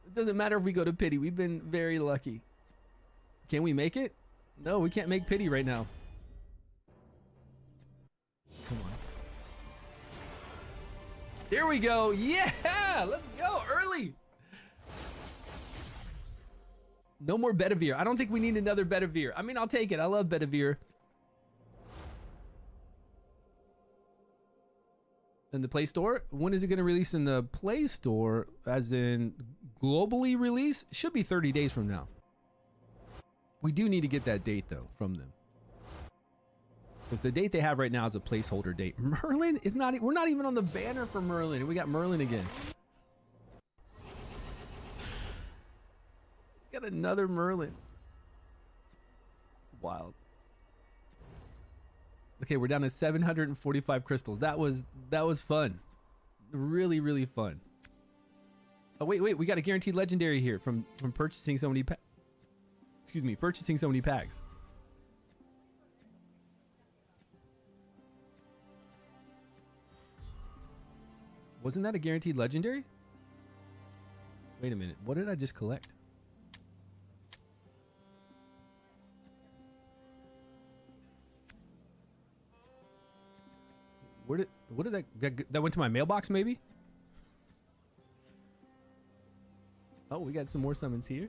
It doesn't matter if we go to pity. We've been very lucky. Can we make it? No, we can't make pity right now. Come on. There we go. Yeah! Let's go early. No more Bedivere. I don't think we need another Bedivere. I mean, I'll take it. I love Bedivere. In the Play Store? When is it going to release in the Play Store? As in globally release? Should be 30 days from now. We do need to get that date though from them. Because the date they have right now is a placeholder date. Merlin is not, we're not even on the banner for Merlin. And we got Merlin again. Got another Merlin. It's wild. Okay, we're down to 745 crystals. That was fun. Really, really fun. Oh, wait. We got a guaranteed legendary here from purchasing so many purchasing so many packs. Wasn't that a guaranteed legendary? Wait a minute. What did I just collect? What did that went to my mailbox maybe? Oh, we got some more summons here.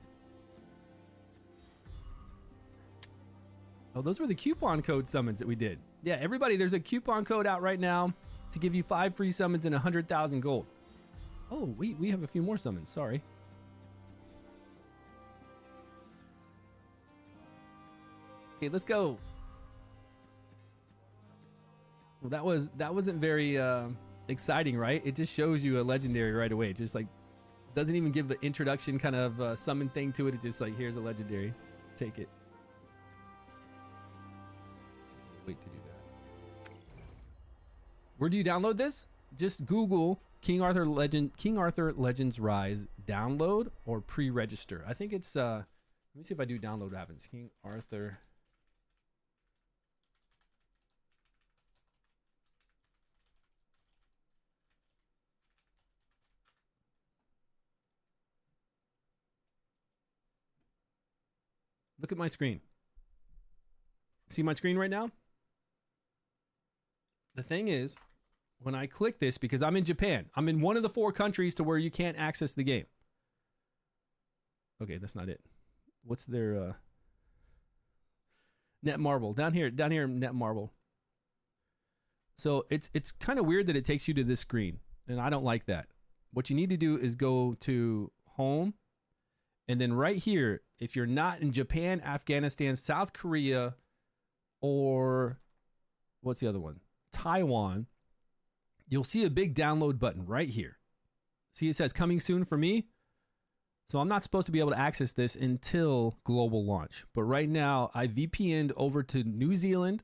Oh, those were the coupon code summons that we did. Yeah, everybody, there's a coupon code out right now to give you 5 free summons and 100,000 gold. Oh, we have a few more summons. Sorry. Okay, let's go. Well, that wasn't very exciting, right? It just shows you a legendary right away. It just like doesn't even give the introduction kind of summon thing to it. It's just like, here's a legendary. Take it. Wait to do that. Where do you download this? Just Google King Arthur Legends Rise download or pre-register. I think it's let me see if I do download what happens. King Arthur. Look at my screen. See my screen right now? The thing is, when I click this, because I'm in Japan, I'm in one of the 4 countries to where you can't access the game. Okay, that's not it. What's their Net Marble? Down here Net Marble. So it's kind of weird that it takes you to this screen, and I don't like that. What you need to do is go to home, and then right here, if you're not in Japan, Afghanistan, South Korea, or what's the other one? Taiwan, you'll see a big download button right here. See, it says coming soon for me. So I'm not supposed to be able to access this until global launch. But right now, I VPN'd over to New Zealand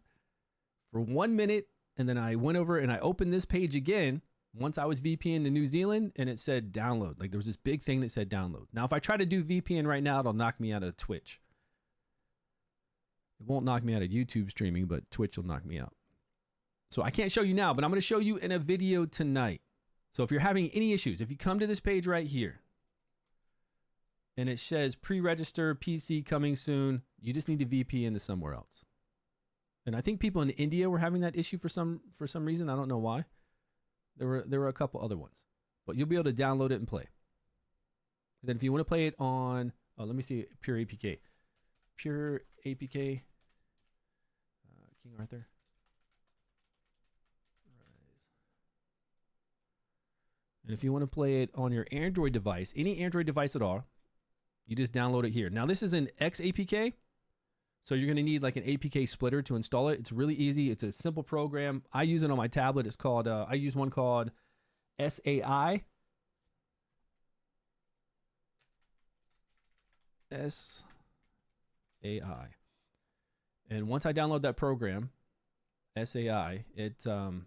for 1 minute, and then I went over and I opened this page again once I was VPN to New Zealand, and it said download. Like there was this big thing that said download. Now, if I try to do VPN right now, it'll knock me out of Twitch. It won't knock me out of YouTube streaming, but Twitch will knock me out. So I can't show you now, but I'm going to show you in a video tonight. So if you're having any issues, if you come to this page right here, and it says pre-register PC coming soon, you just need to VPN to somewhere else. And I think people in India were having that issue for some reason. I don't know why. There were a couple other ones, but you'll be able to download it and play. And then if you want to play it on, oh, let me see, Pure APK, King Arthur. And if you want to play it on your Android device, any Android device at all, you just download it here. Now this is an XAPK, so you're going to need like an APK splitter to install it. It's really easy. It's a simple program. I use it on my tablet. It's called, I use one called SAI. SAI. And once I download that program, SAI, it oh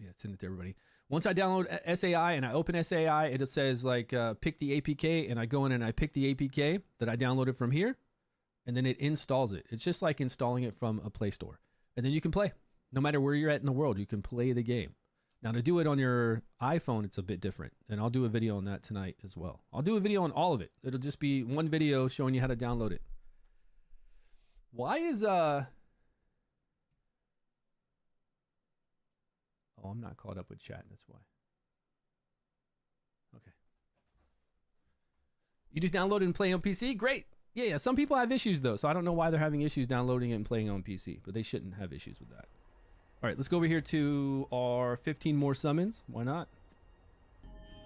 yeah, send it to everybody. Once I download SAI and I open SAI, it says like pick the APK, and I go in and I pick the APK that I downloaded from here, and then it installs it. It's just like installing it from a Play Store, and then you can play. No matter where you're at in the world, you can play the game. Now to do it on your iPhone, it's a bit different, and I'll do a video on that tonight as well. I'll do a video on all of it. It'll just be one video showing you how to download it. Why is Oh, I'm not caught up with chat, that's why. Okay. You just download it and play on PC? Great. Yeah, some people have issues though, so I don't know why they're having issues downloading it and playing on PC, but they shouldn't have issues with that. All right, let's go over here to our 15 more summons. Why not?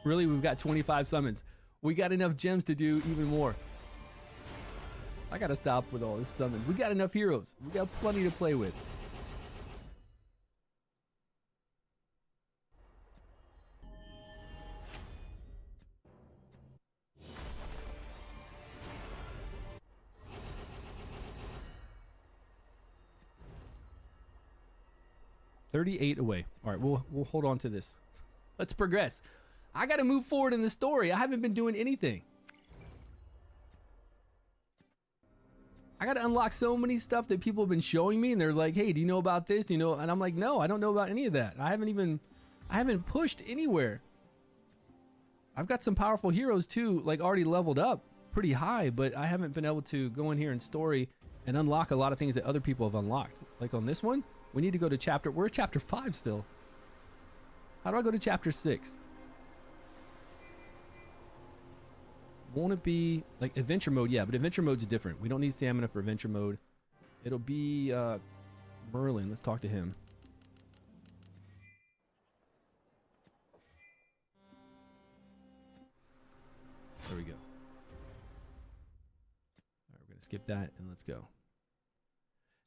Really, we've got 25 summons. We got enough gems to do even more. I gotta stop with all this summons. We got enough heroes. We got plenty to play with. $38 away. All right, we'll hold on to this. Let's progress. I got to move forward in the story. I haven't been doing anything. I got to unlock so many stuff that people have been showing me, and they're like, "Hey, do you know about this? Do you know?" And I'm like, "No, I don't know about any of that. I haven't pushed anywhere." I've got some powerful heroes too, like already leveled up pretty high, but I haven't been able to go in here in story and unlock a lot of things that other people have unlocked. Like on this one, we need to go to chapter, we're chapter 5 still. How do I go to chapter 6? Won't it be like adventure mode? Yeah, but adventure mode's different. We don't need stamina for adventure mode. It'll be Merlin. Let's talk to him. There we go. All right, we're gonna skip that and let's go.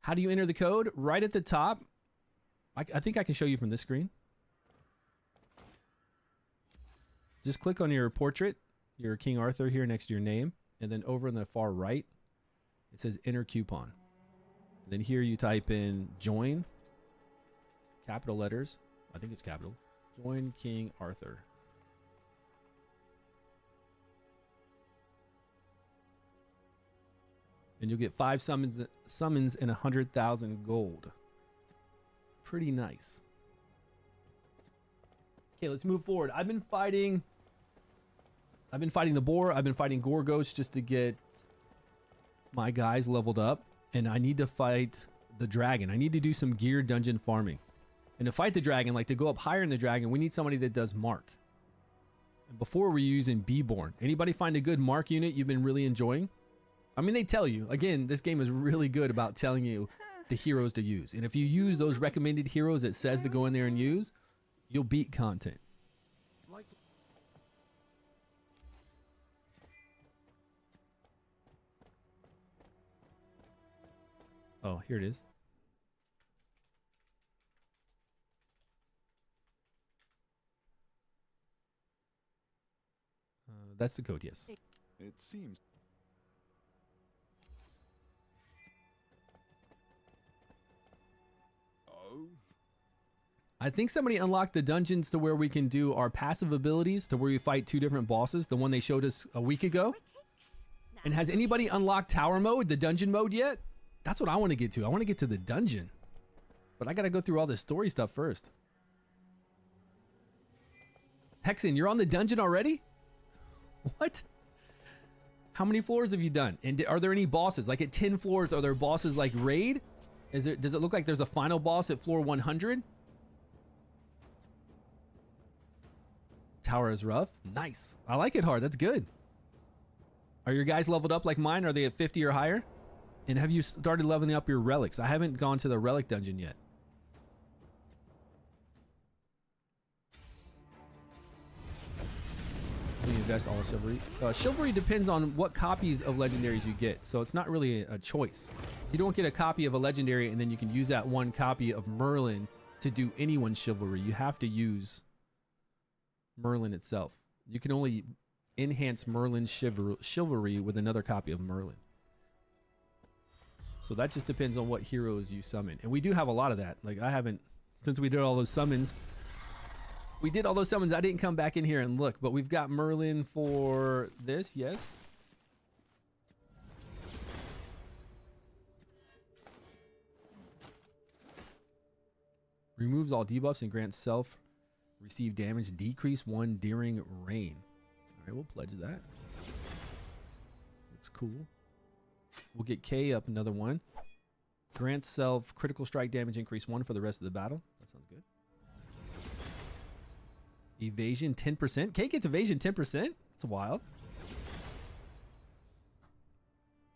How do you enter the code? Right at the top. I think I can show you from this screen. Just click on your portrait, your King Arthur here next to your name, and then over in the far right, it says enter coupon. And then here you type in join, capital letters. I think it's capital. Join King Arthur. And you'll get 5 summons and 100,000 gold. Pretty nice. Okay, let's move forward. I've been fighting the boar. I've been fighting Gorgos just to get my guys leveled up. And I need to fight the dragon. I need to do some gear dungeon farming. And to fight the dragon, like to go up higher in the dragon, we need somebody that does mark. And before we're using Beborn. Anybody find a good mark unit you've been really enjoying? I mean, they tell you. Again, this game is really good about telling you the heroes to use. And if you use those recommended heroes it says to go in there and use, you'll beat content. Oh, here it is. That's the code, yes. It seems. Oh. I think somebody unlocked the dungeons to where we can do our passive abilities, to where we fight 2 different bosses, the one they showed us a week ago. And has anybody unlocked tower mode, the dungeon mode yet? That's what I want to get to. I want to get to the dungeon. But I got to go through all this story stuff first. Hexen, you're on the dungeon already? What? How many floors have you done? And are there any bosses? Like at 10 floors, are there bosses like raid? Does it look like there's a final boss at floor 100? Tower is rough. Nice. I like it hard. That's good. Are your guys leveled up like mine? Are they at 50 or higher? And have you started leveling up your relics? I haven't gone to the relic dungeon yet. We invest all Shivalry. Shivalry depends on what copies of legendaries you get, so it's not really a choice. You don't get a copy of a legendary and then you can use that one copy of Merlin to do anyone's Shivalry. You have to use Merlin itself. You can only enhance Merlin Chivalry with another copy of Merlin. So that just depends on what heroes you summon. And we do have a lot of that. Like I haven't, since we did all those summons, I didn't come back in here and look, but we've got Merlin for this, yes. Removes all debuffs and grants self receive damage decrease 1 during rain. All right, we'll pledge that. That's cool. We'll get K up another one. Grants self critical strike damage increase 1 for the rest of the battle. That sounds good. Evasion 10%. K gets evasion 10%. That's wild.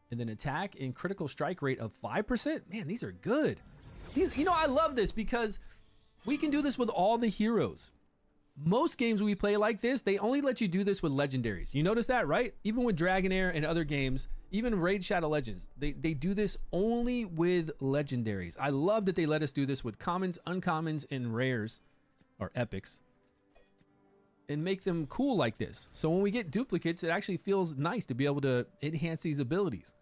And then attack and critical strike rate of 5%. Man, these are good. These, you know, I love this because we can do this with all the heroes. Most games we play like this, they only let you do this with legendaries. You notice that, right? Even with Dragonair and other games, even Raid Shadow Legends, they do this only with legendaries. I love that they let us do this with commons, uncommons, and rares, or epics, and make them cool like this. So when we get duplicates, it actually feels nice to be able to enhance these abilities.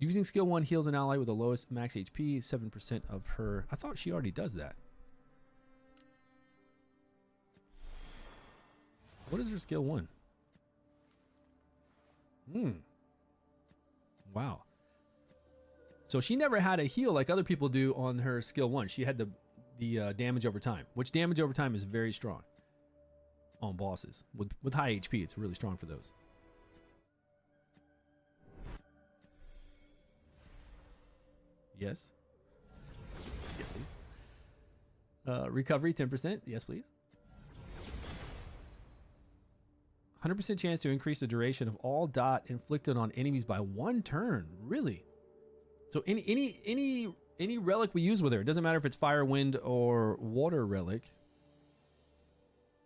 Using skill 1 heals an ally with the lowest max HP, 7% of her. I thought she already does that. What is her skill 1? Wow. So she never had a heal like other people do on her skill 1. She had the damage over time, which damage over time is very strong on bosses. With high HP, it's really strong for those. Yes. Yes, please. Recovery 10%. Yes, please. 100% chance to increase the duration of all dot inflicted on enemies by 1 turn. Really? So any relic we use with her, it doesn't matter if it's fire, wind, or water relic.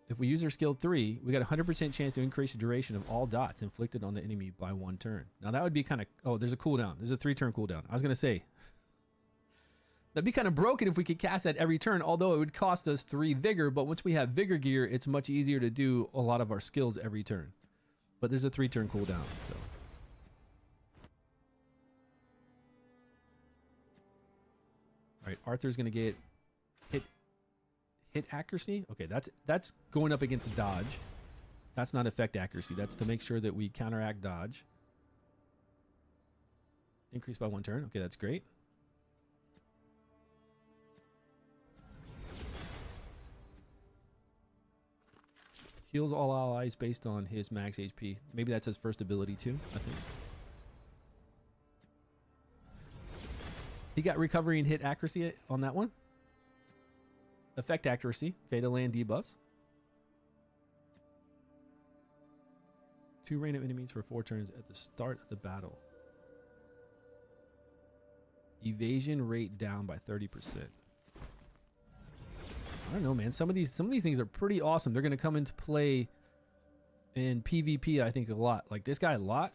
If we use her skill 3, we got a 100% chance to increase the duration of all dots inflicted on the enemy by 1 turn. Now that would be kind of, oh, there's a cooldown. There's a 3-turn cooldown. I was gonna say that'd be kind of broken if we could cast that every turn, although it would cost us 3 vigor, but once we have vigor gear, it's much easier to do a lot of our skills every turn. But there's a 3-turn cooldown, so. All right, Arthur's gonna get hit accuracy. Okay, that's going up against dodge. That's not effect accuracy. That's to make sure that we counteract dodge. Increase by 1 turn. Okay, that's great. Heals all allies based on his max HP. Maybe that's his first ability too, I think. He got recovery and hit accuracy on that one. Effect accuracy. Okay, to land debuffs. 2 random enemies for 4 turns at the start of the battle. Evasion rate down by 30%. I don't know, man. Some of these things are pretty awesome. They're gonna come into play in PvP, I think, a lot. Like this guy a lot.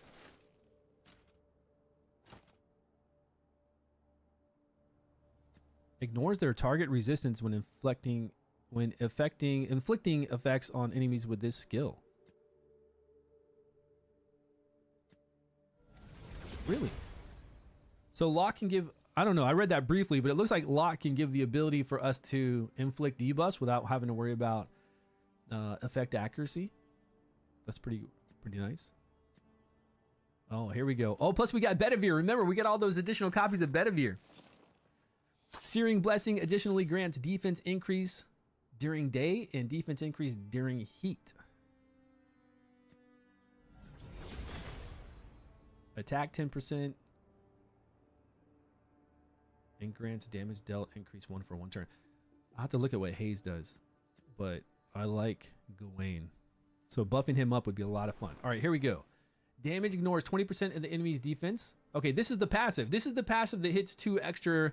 Ignores their target resistance when inflicting effects on enemies with this skill. Really? So lock can give, I don't know, I read that briefly, but it looks like lock can give the ability for us to inflict debuffs without having to worry about effect accuracy. That's pretty nice. Oh, here we go. Oh, plus we got Bedivere. Remember, we got all those additional copies of Bedivere. Searing Blessing additionally grants defense increase during day and defense increase during heat. Attack 10% and grants damage dealt increase 1 for 1 turn. I'll have to look at what Haze does, but I like Gawain. So buffing him up would be a lot of fun. All right, here we go. Damage ignores 20% of the enemy's defense. Okay, this is the passive. This is the passive that hits two extra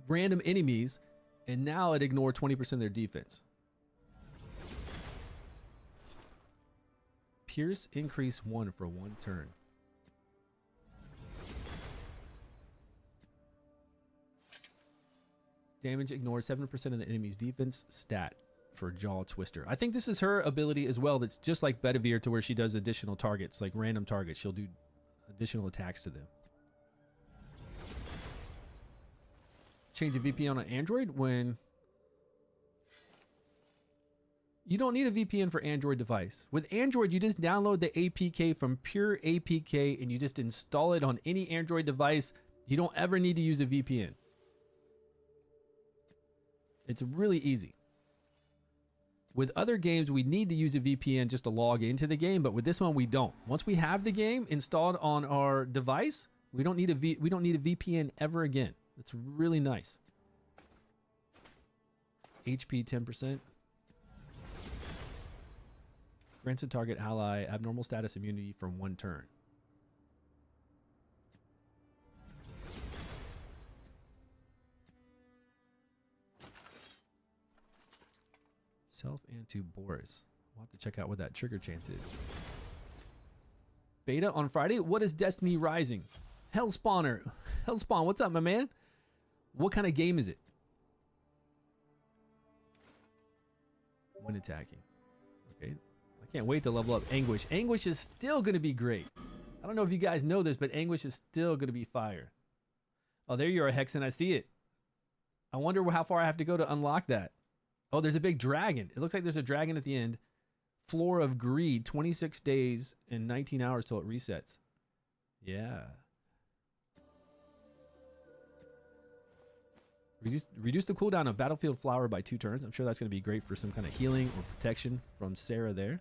random enemies, and now it ignores 20% of their defense. Pierce increase 1 for 1 turn. Damage ignores 7% of the enemy's defense stat. for Jaw Twister. I think this is her ability as well. That's just like Bedivere, to where she does additional targets, like random targets. She'll do additional attacks to them. Change a VPN on Android when you don't need a VPN for Android device. With Android, you just download the APK from Pure APK and you just install it on any Android device. You don't ever need to use a VPN. It's really easy. With other games, we need to use a VPN just to log into the game, but with this one, we don't. Once we have the game installed on our device, we don't need a VPN ever again. It's really nice. HP 10%. Grants a target ally abnormal status immunity for 1 turn. Self and to Boris. We'll have to check out what that trigger chance is. Beta on Friday. What is Destiny Rising? Hellspawner. Hellspawn, what's up, my man? What kind of game is it? When attacking. Okay. I can't wait to level up Anguish. Anguish is still going to be great. I don't know if you guys know this, but Anguish is still going to be fire. Oh, there you are, Hexen. I see it. I wonder how far I have to go to unlock that. Oh, there's a big dragon. It looks like there's a dragon at the end. Floor of Greed, 26 days and 19 hours till it resets. Yeah. Reduce the cooldown of Battlefield Flower by 2 turns. I'm sure that's going to be great for some kind of healing or protection from Sarah there.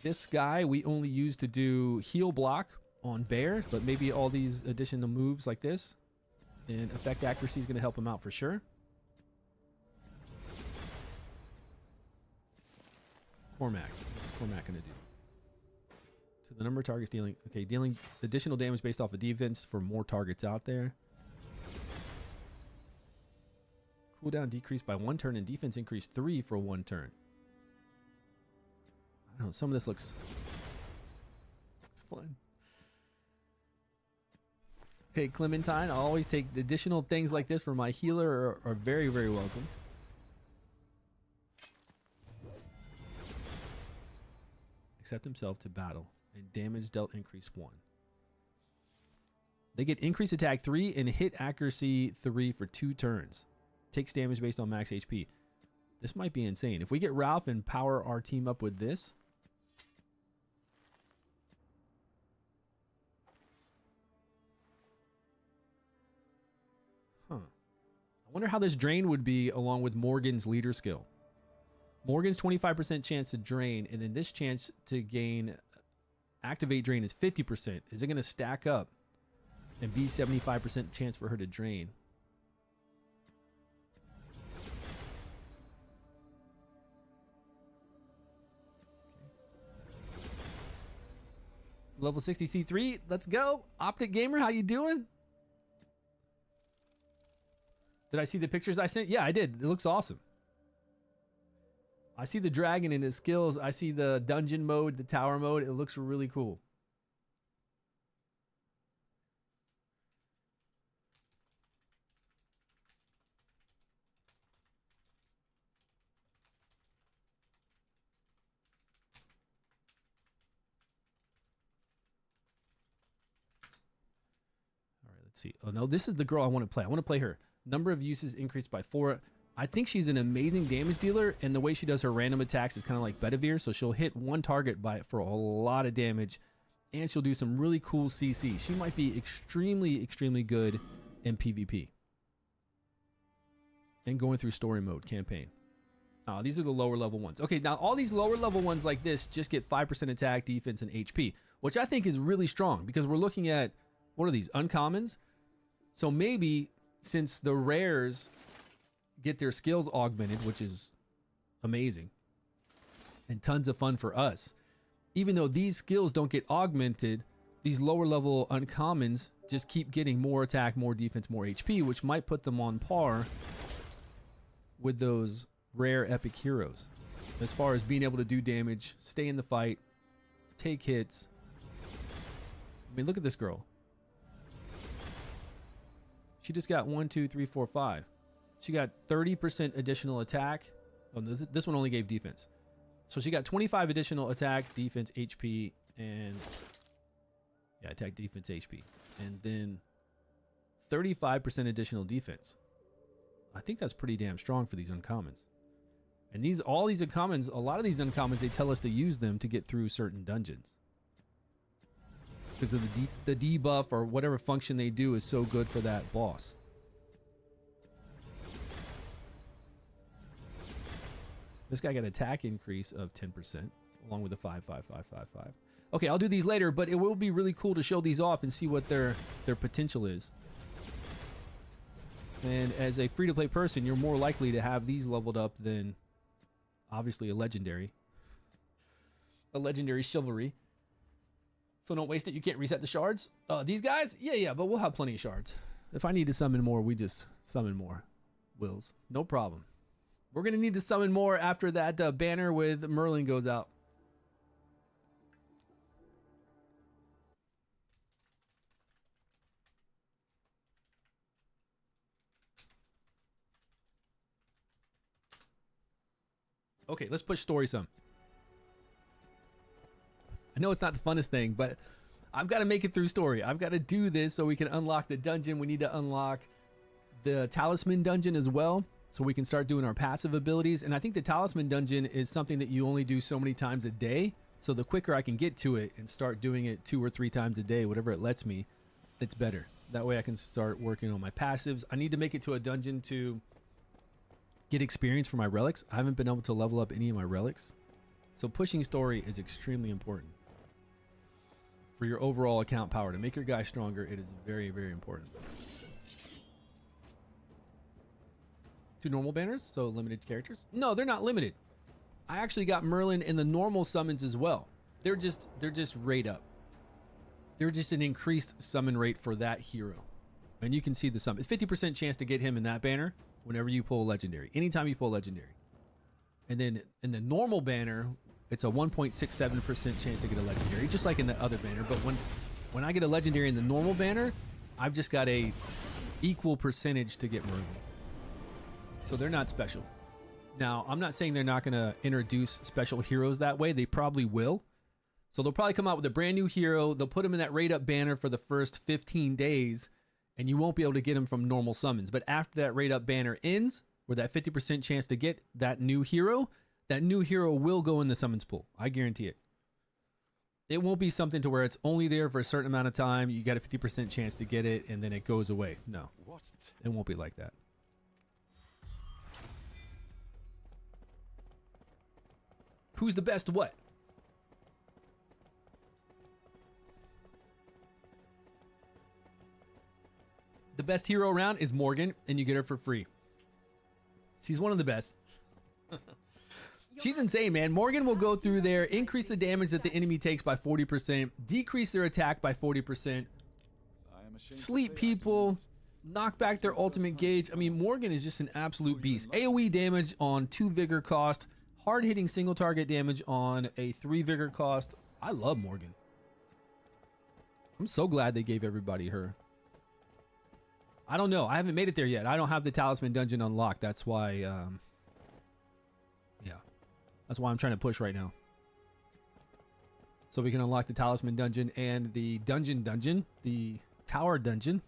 This guy we only use to do heal block on Bear, but maybe all these additional moves like this and effect accuracy is going to help him out for sure. Cormac. What's Cormac going to do? To the number of targets dealing. Okay, dealing additional damage based off of defense for more targets out there. Cooldown decreased by 1 turn and defense increased 3 for 1 turn. I don't know. Some of this looks fun. Okay, Clementine. I always take additional things like this for my healer are very, very welcome. Accept himself to battle and damage dealt increase 1. They get increased attack 3 and hit accuracy 3 for 2 turns. Takes damage based on max HP. This might be insane. If we get Ralph and power our team up with this. Huh. I wonder how this drain would be along with Morgan's leader skill. Morgan's 25% chance to drain, and then this chance to gain activate drain is 50%. Is it going to stack up and be 75% chance for her to drain? Level 60 C3, let's go. Optic Gamer, how you doing? Did I see the pictures I sent? Yeah, I did. It looks awesome. I see the dragon and his skills. I see the dungeon mode, the tower mode. It looks really cool. All right, let's see. Oh, no, this is the girl I want to play. I want to play her. Number of uses increased by 4. I think she's an amazing damage dealer, and the way she does her random attacks is kind of like Bedivere, so she'll hit 1 target for a lot of damage, and she'll do some really cool CC. She might be extremely, extremely good in PvP. And going through story mode campaign. These are the lower level ones. Okay, now all these lower level ones like this just get 5% attack, defense, and HP, which I think is really strong because we're looking at, what are these, uncommons? So maybe since the rares get their skills augmented, which is amazing and tons of fun for us, even though these skills don't get augmented, these lower level uncommons just keep getting more attack, more defense, more HP, which might put them on par with those rare epic heroes as far as being able to do damage, stay in the fight, take hits. I mean, look at this girl. She just got 1, 2, 3, 4, 5. She got 30% additional attack. Oh, this one only gave defense. So she got 25 additional attack, defense, HP, and yeah, attack, defense, HP, and then 35% additional defense. I think that's pretty damn strong for these uncommons. And all these uncommons, a lot of these uncommons, they tell us to use them to get through certain dungeons. Because of the debuff or whatever function they do is so good for that boss. This guy got attack increase of 10%, along with the 5, 5, 5, 5, 5. Okay, I'll do these later, but it will be really cool to show these off and see what their potential is. And as a free-to-play person, you're more likely to have these leveled up than, obviously, a legendary Shivalry. So don't waste it. You can't reset the shards. These guys? Yeah, but we'll have plenty of shards. If I need to summon more, we just summon more. Wills. No problem. We're going to need to summon more after that banner with Merlin goes out. Okay, let's push story some. I know it's not the funnest thing, but I've got to make it through story. I've got to do this so we can unlock the dungeon. We need to unlock the talisman dungeon as well, so we can start doing our passive abilities. And I think the talisman dungeon is something that you only do so many times a day. So the quicker I can get to it and start doing it 2 or 3 times a day, whatever it lets me, it's better. That way I can start working on my passives. I need to make it to a dungeon to get experience for my relics. I haven't been able to level up any of my relics. So pushing story is extremely important for your overall account power. To make your guy stronger, it is very, very important. 2 normal banners, so limited characters? No, they're not limited. I actually got Merlin in the normal summons as well. They're just rate up. They're just an increased summon rate for that hero. And you can see the summon. It's 50% chance to get him in that banner whenever you pull legendary. Anytime you pull legendary. And then in the normal banner, it's a 1.67% chance to get a legendary, just like in the other banner. But when I get a legendary in the normal banner, I've just got a equal percentage to get Merlin. So they're not special. Now, I'm not saying they're not going to introduce special heroes that way. They probably will. So they'll probably come out with a brand new hero. They'll put him in that rate up banner for the first 15 days, and you won't be able to get him from normal summons. But after that rate up banner ends, with that 50% chance to get that new hero will go in the summons pool. I guarantee it. It won't be something to where it's only there for a certain amount of time. You got a 50% chance to get it, and then it goes away. No, it won't be like that. Who's the best what? The best hero around is Morgan, and you get her for free. She's one of the best. She's insane, man. Morgan will go through there, increase the damage that the enemy takes by 40%, decrease their attack by 40%, sleep people, knock back their ultimate gauge. I mean, Morgan is just an absolute beast. AoE damage on 2 vigor cost, hard-hitting single target damage on a 3 vigor cost. I love Morgan. I'm so glad they gave everybody her. I don't know. I haven't made it there yet. I don't have the talisman dungeon unlocked. That's why, yeah. That's why I'm trying to push right now. So we can unlock the talisman dungeon and the dungeon, the tower dungeon.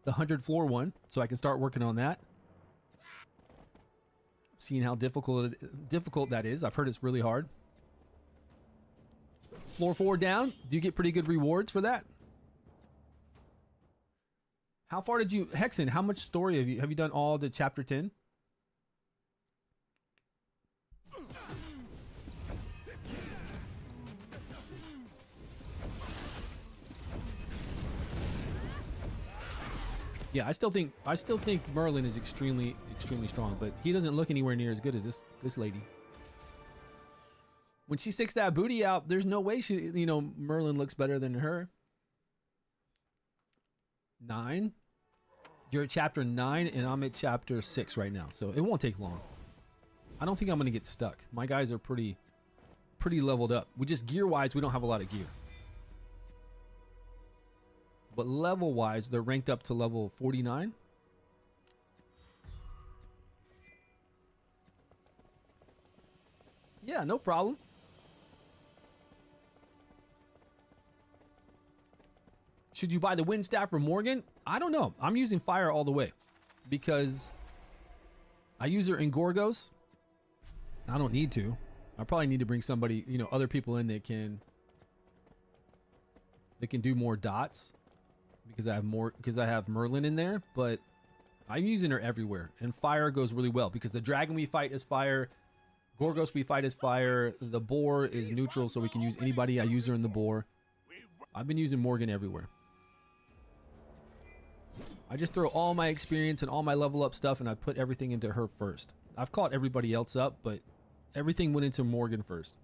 The 100 floor one. So I can start working on that. Seeing how difficult that is. I've heard it's really hard. Floor 4 down. Do you get pretty good rewards for that? How far did you, Hexen, how much story have you done all to chapter 10? Yeah, I still think Merlin is extremely strong, but he doesn't look anywhere near as good as this lady. When she sticks that booty out, there's no way Merlin looks better than her. 9. You're at chapter 9 and I'm at chapter 6 right now, so it won't take long. I don't think I'm gonna get stuck. My guys are pretty leveled up. We just gear wise, we don't have a lot of gear. But level wise, they're ranked up to level 49. Yeah, no problem. Should you buy the wind staff for Morgan? I don't know. I'm using fire all the way because I use her in Gorgos. I don't need to. I probably need to bring somebody, you know, other people in that can do more dots because I have Merlin in there, but I'm using her everywhere, and fire goes really well because the dragon we fight is fire, Gorgos we fight is fire, the boar is neutral, so we can use anybody. I use her in the boar. I've been using Morgan everywhere. I just throw all my experience and all my level up stuff, and I put everything into her first. I've caught everybody else up, but everything went into Morgan first.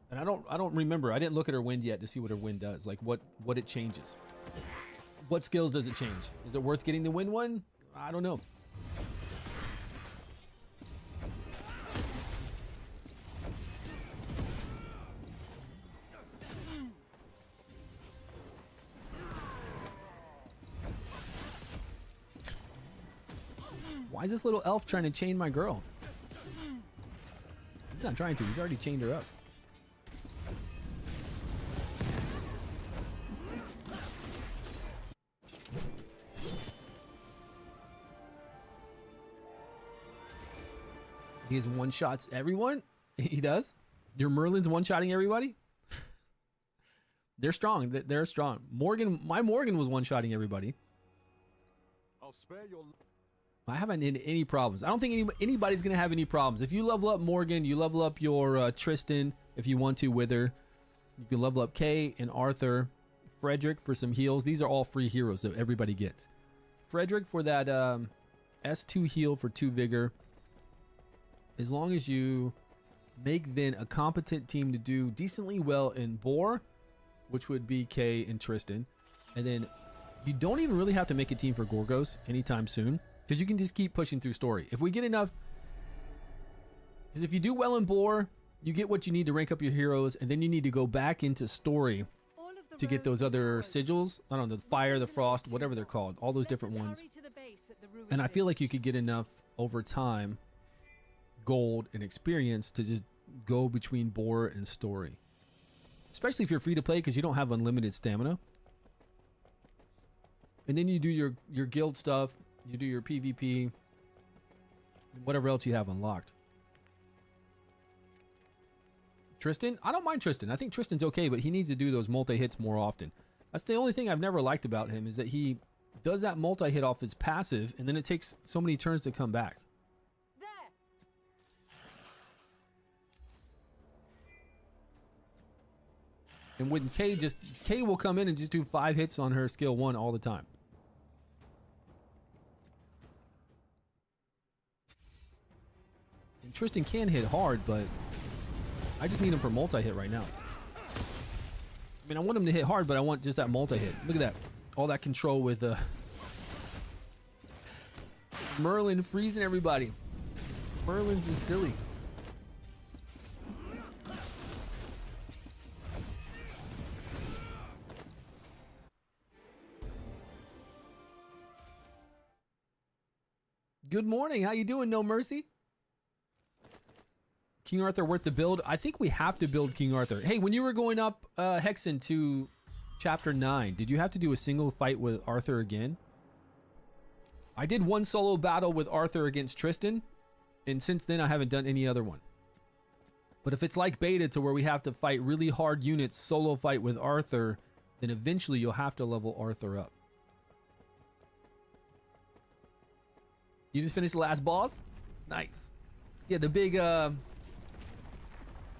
And I don't remember. I didn't look at her wind yet to see what her wind does, like what it changes. What skills does it change? Is it worth getting the wind one? I don't know. Why is this little elf trying to chain my girl? He's not trying to. He's already chained her up. He has one-shots everyone? He does? Your Merlin's one-shotting everybody? They're strong. They're strong. My Morgan was one-shotting everybody. I'll spare your... I haven't had any problems. I don't think anybody's going to have any problems. If you level up Morgan, you level up your Tristan if you want to with her. You can level up Kay and Arthur. Frederick for some heals. These are all free heroes that everybody gets. Frederick for that S2 heal for 2 vigor. As long as you make then a competent team to do decently well in Boar, which would be Kay and Tristan. And then you don't even really have to make a team for Gorgos anytime soon, because you can just keep pushing through story. If we get enough, because if you do well in Boar, you get what you need to rank up your heroes, and then you need to go back into story to get those other sigils. I don't know, the fire, the frost, whatever they're called, all those different ones. And I feel like you could get enough over time, gold and experience, to just go between Boar and story. Especially if you're free to play, because you don't have unlimited stamina. And then you do your guild stuff, you do your PvP, whatever else you have unlocked. Tristan? I don't mind Tristan. I think Tristan's okay, but he needs to do those multi-hits more often. That's the only thing I've never liked about him, is that he does that multi-hit off his passive, and then it takes so many turns to come back. And when Kay will come in and just do 5 hits on her skill 1 all the time. And Tristan can hit hard, but I just need him for multi-hit right now. I mean, I want him to hit hard, but I want just that multi-hit. Look at that. All that control with Merlin freezing everybody. Merlin's is silly. Good morning. How you doing, No Mercy? King Arthur worth the build? I think we have to build King Arthur. Hey, when you were going up Hexen to chapter 9, did you have to do a single fight with Arthur again? I did one solo battle with Arthur against Tristan, and since then I haven't done any other one. But if it's like beta to where we have to fight really hard units, solo fight with Arthur, then eventually you'll have to level Arthur up. You just finished the last boss? Nice. Yeah, the big, I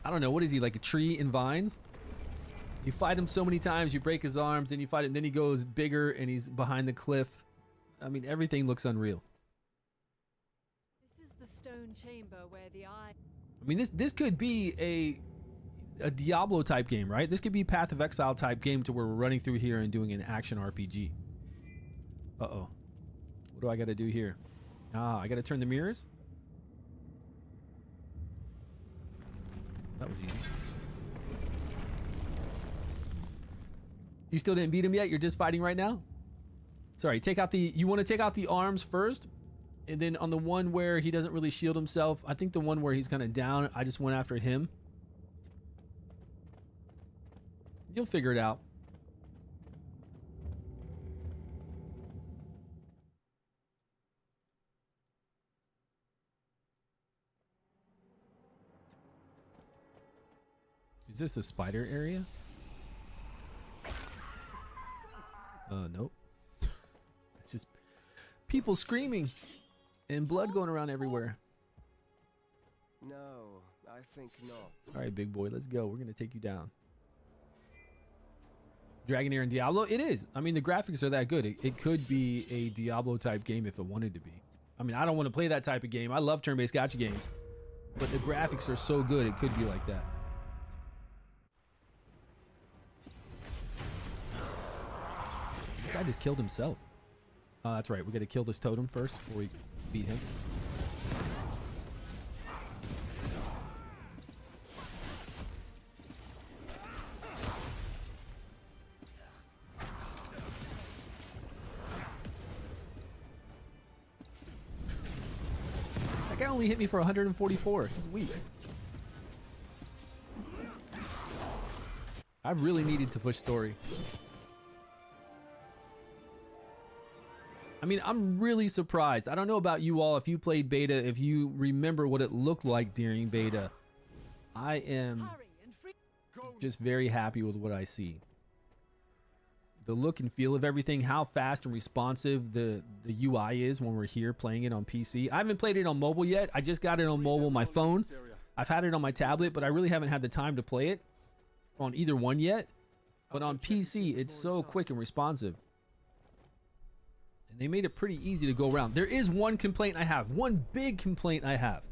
don't know, what is he, like a tree in vines? You fight him so many times, you break his arms, then you fight him, then he goes bigger and he's behind the cliff. I mean, everything looks unreal. This is the stone chamber where the eye... I mean, this could be a Diablo type game, right? This could be Path of Exile type game to where we're running through here and doing an action RPG. Uh-oh. What do I got to do here? Ah, I got to turn the mirrors? That was easy. You still didn't beat him yet? You're just fighting right now? Sorry, take out the... You want to take out the arms first? And then on the one where he doesn't really shield himself, I think the one where he's kind of down, I just went after him. You'll figure it out. Is this a spider area? Nope. It's just people screaming and blood going around everywhere. No, I think not. All right, big boy, let's go. We're going to take you down. Dragonair and Diablo? It is. I mean, the graphics are that good. It could be a Diablo type game if it wanted to be. I mean, I don't want to play that type of game. I love turn-based gacha games. But the graphics are so good, it could be like that. This guy just killed himself. Oh, that's right. We got to kill this totem first before we beat him. That guy only hit me for 144. He's weak. I've really needed to push story. I mean, I'm really surprised. I don't know about you all, if you played beta, if you remember what it looked like during beta. I am just very happy with what I see. The look and feel of everything, how fast and responsive the UI is when we're here playing it on PC. I haven't played it on mobile yet. I just got it on mobile, my phone. I've had it on my tablet, but I really haven't had the time to play it on either one yet. But on PC, it's so quick and responsive. And they made it pretty easy to go around. There is one complaint I have, one big complaint I have.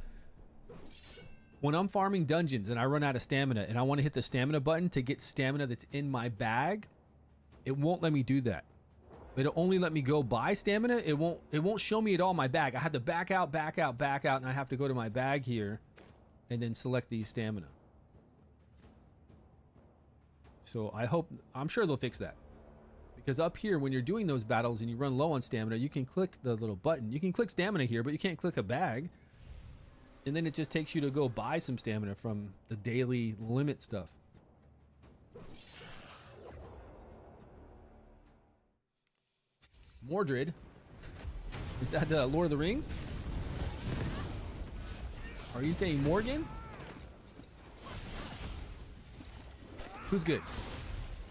When I'm farming dungeons and I run out of stamina and I want to hit the stamina button to get stamina that's in my bag, it won't let me do that. It'll only let me go buy stamina. It won't show me it all in my bag. I have to back out, and I have to go to my bag here and then select these stamina. So I'm sure they'll fix that. Because up here, when you're doing those battles and you run low on stamina, you can click the little button. You can click stamina here, but you can't click a bag. And then it just takes you to go buy some stamina from the daily limit stuff. Mordred? Is that Lord of the Rings? Are you saying Morgan? Who's good?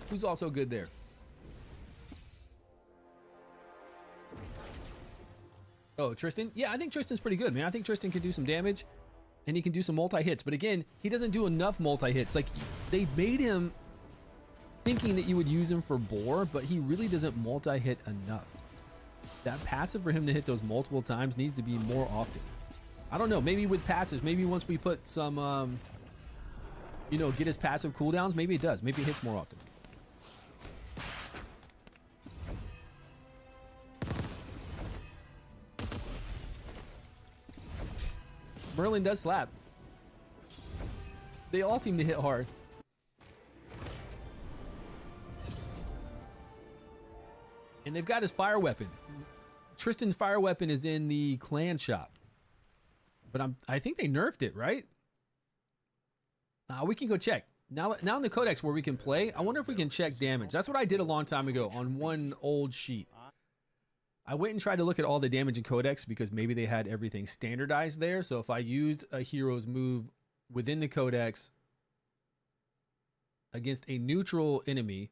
Who's also good there? Oh, Tristan? Yeah, I think Tristan's pretty good, man. I think Tristan can do some damage, and he can do some multi-hits. But again, he doesn't do enough multi-hits. Like, they made him thinking that you would use him for boar, but he really doesn't multi-hit enough. That passive for him to hit those multiple times needs to be more often. I don't know. Maybe with passives, maybe once we put some, you know, get his passive cooldowns, maybe it does. Maybe it hits more often. Merlin does slap. They all seem to hit hard. And they've got his fire weapon. Tristan's fire weapon is in the clan shop. But I think they nerfed it, right? We can go check. Now in the codex where we can play, I wonder if we can check damage. That's what I did a long time ago on one old sheet. I went and tried to look at all the damage in codex because maybe they had everything standardized there. So if I used a hero's move within the codex against a neutral enemy,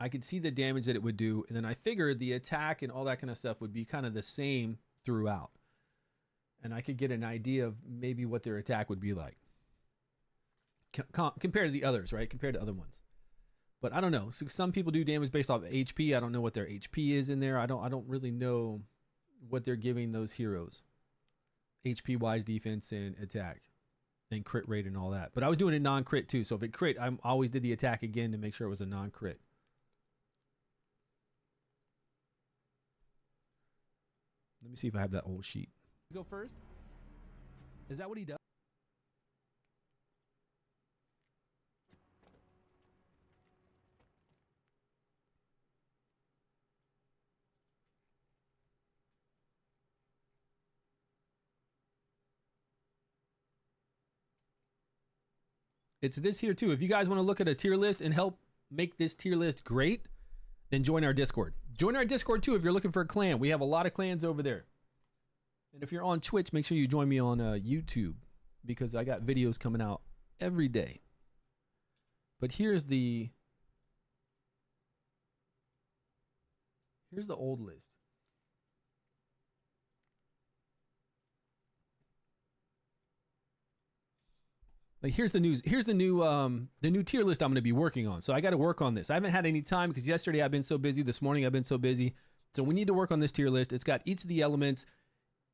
I could see the damage that it would do. And then I figured the attack and all that kind of stuff would be kind of the same throughout. And I could get an idea of maybe what their attack would be like. Compared to the others, right? Compared to other ones. But I don't know. So some people do damage based off of HP. I don't know what their HP is in there. I don't really know what they're giving those heroes. HP wise, defense and attack. And crit rate and all that. But I was doing it non-crit too. So if it crit, I always did the attack again to make sure it was a non-crit. Let me see if I have that old sheet. Go first? Is that what he does? It's this here too. If you guys want to look at a tier list and help make this tier list great, then join our Discord. Join our Discord too if you're looking for a clan. We have a lot of clans over there. And if you're on Twitch, make sure you join me on YouTube because I got videos coming out every day. But here's the old list. Like here's the new tier list I'm going to be working on. So I got to work on this. I haven't had any time because yesterday I've been so busy. This morning I've been so busy. So we need to work on this tier list. It's got each of the elements.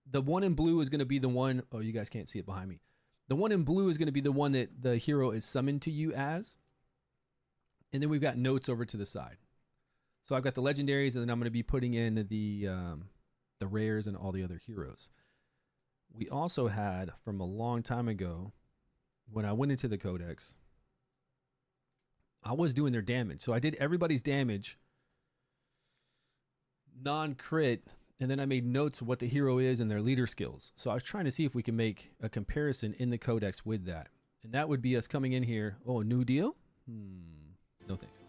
The one in blue is going to be the one. Oh, you guys can't see it behind me. The one in blue is going to be the one that the hero is summoned to you as. And then we've got notes over to the side. So I've got the legendaries, and then I'm going to be putting in the rares and all the other heroes. We also had from a long time ago, when I went into the codex, I was doing their damage. So I did everybody's damage, non-crit, and then I made notes of what the hero is and their leader skills. So I was trying to see if we can make a comparison in the codex with that. And that would be us coming in here. Oh, new deal? No thanks.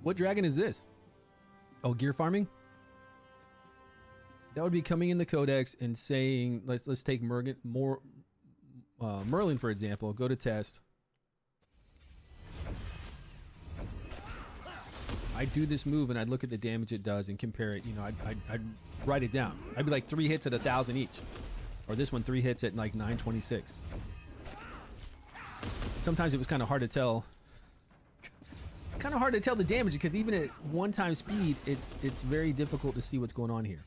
What dragon is this? Oh, gear farming? That would be coming in the codex and saying, let's take Merlin for example. Go to test. I'd do this move and I'd look at the damage it does and compare it. You know, I'd write it down. I'd be like 3 hits at 1,000 each, or this one 3 hits at like 926. Sometimes it was kind of hard to tell. Kind of hard to tell the damage because even at 1x speed, it's very difficult to see what's going on here.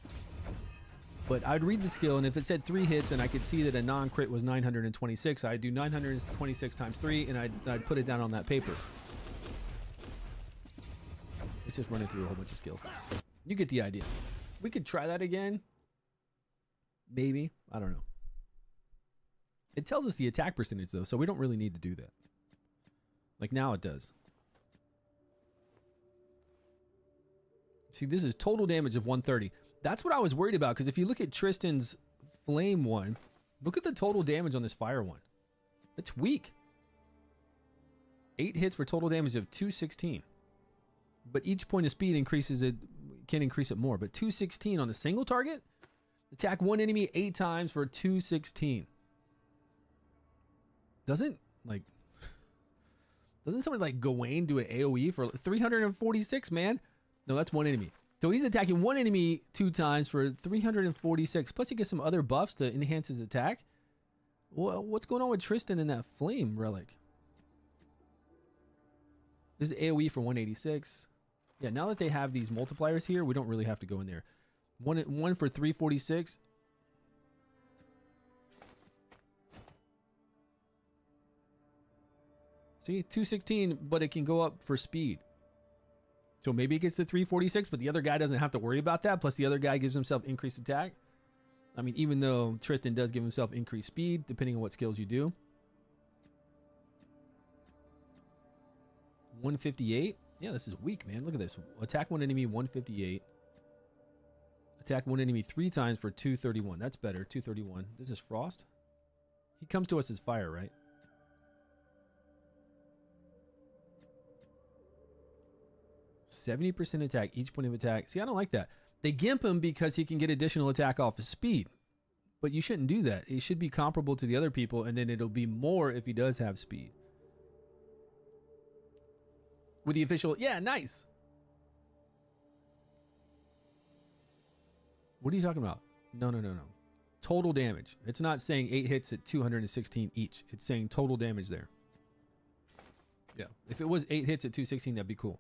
But I'd read the skill, and if it said 3 hits and I could see that a non-crit was 926, I'd do 926 times 3, and I'd put it down on that paper. It's just running through a whole bunch of skills. You get the idea. We could try that again. Maybe. I don't know. It tells us the attack percentage, though, so we don't really need to do that. Like now it does. See, this is total damage of 130. That's what I was worried about, because if you look at Tristan's flame one, look at the total damage on this fire one. It's weak. 8 hits for total damage of 216. But each point of speed increases it, can increase it more. But 216 on a single target? Attack one enemy 8 times for 216. Doesn't somebody like Gawain do an AoE for 346, man? No, that's one enemy. So he's attacking one enemy 2 times for 346. Plus he gets some other buffs to enhance his attack. Well, what's going on with Tristan in that flame relic? This is AoE for 186. Yeah, now that they have these multipliers here, we don't really have to go in there. One for 346. See, 216, but it can go up for speed. So maybe it gets to 346, but the other guy doesn't have to worry about that. Plus the other guy gives himself increased attack. I mean, even though Tristan does give himself increased speed, depending on what skills you do. 158. Yeah, this is weak, man. Look at this. Attack one enemy, 158. Attack one enemy 3 times for 231. That's better. 231. This is Frost. He comes to us as fire, right? %70 attack, each point of attack. See, I don't like that. They gimp him because he can get additional attack off his speed. But you shouldn't do that. He should be comparable to the other people, and then it'll be more if he does have speed. With the official, yeah, nice. What are you talking about? No. Total damage. It's not saying 8 hits at 216 each. It's saying total damage there. Yeah. If it was 8 hits at 216, that'd be cool.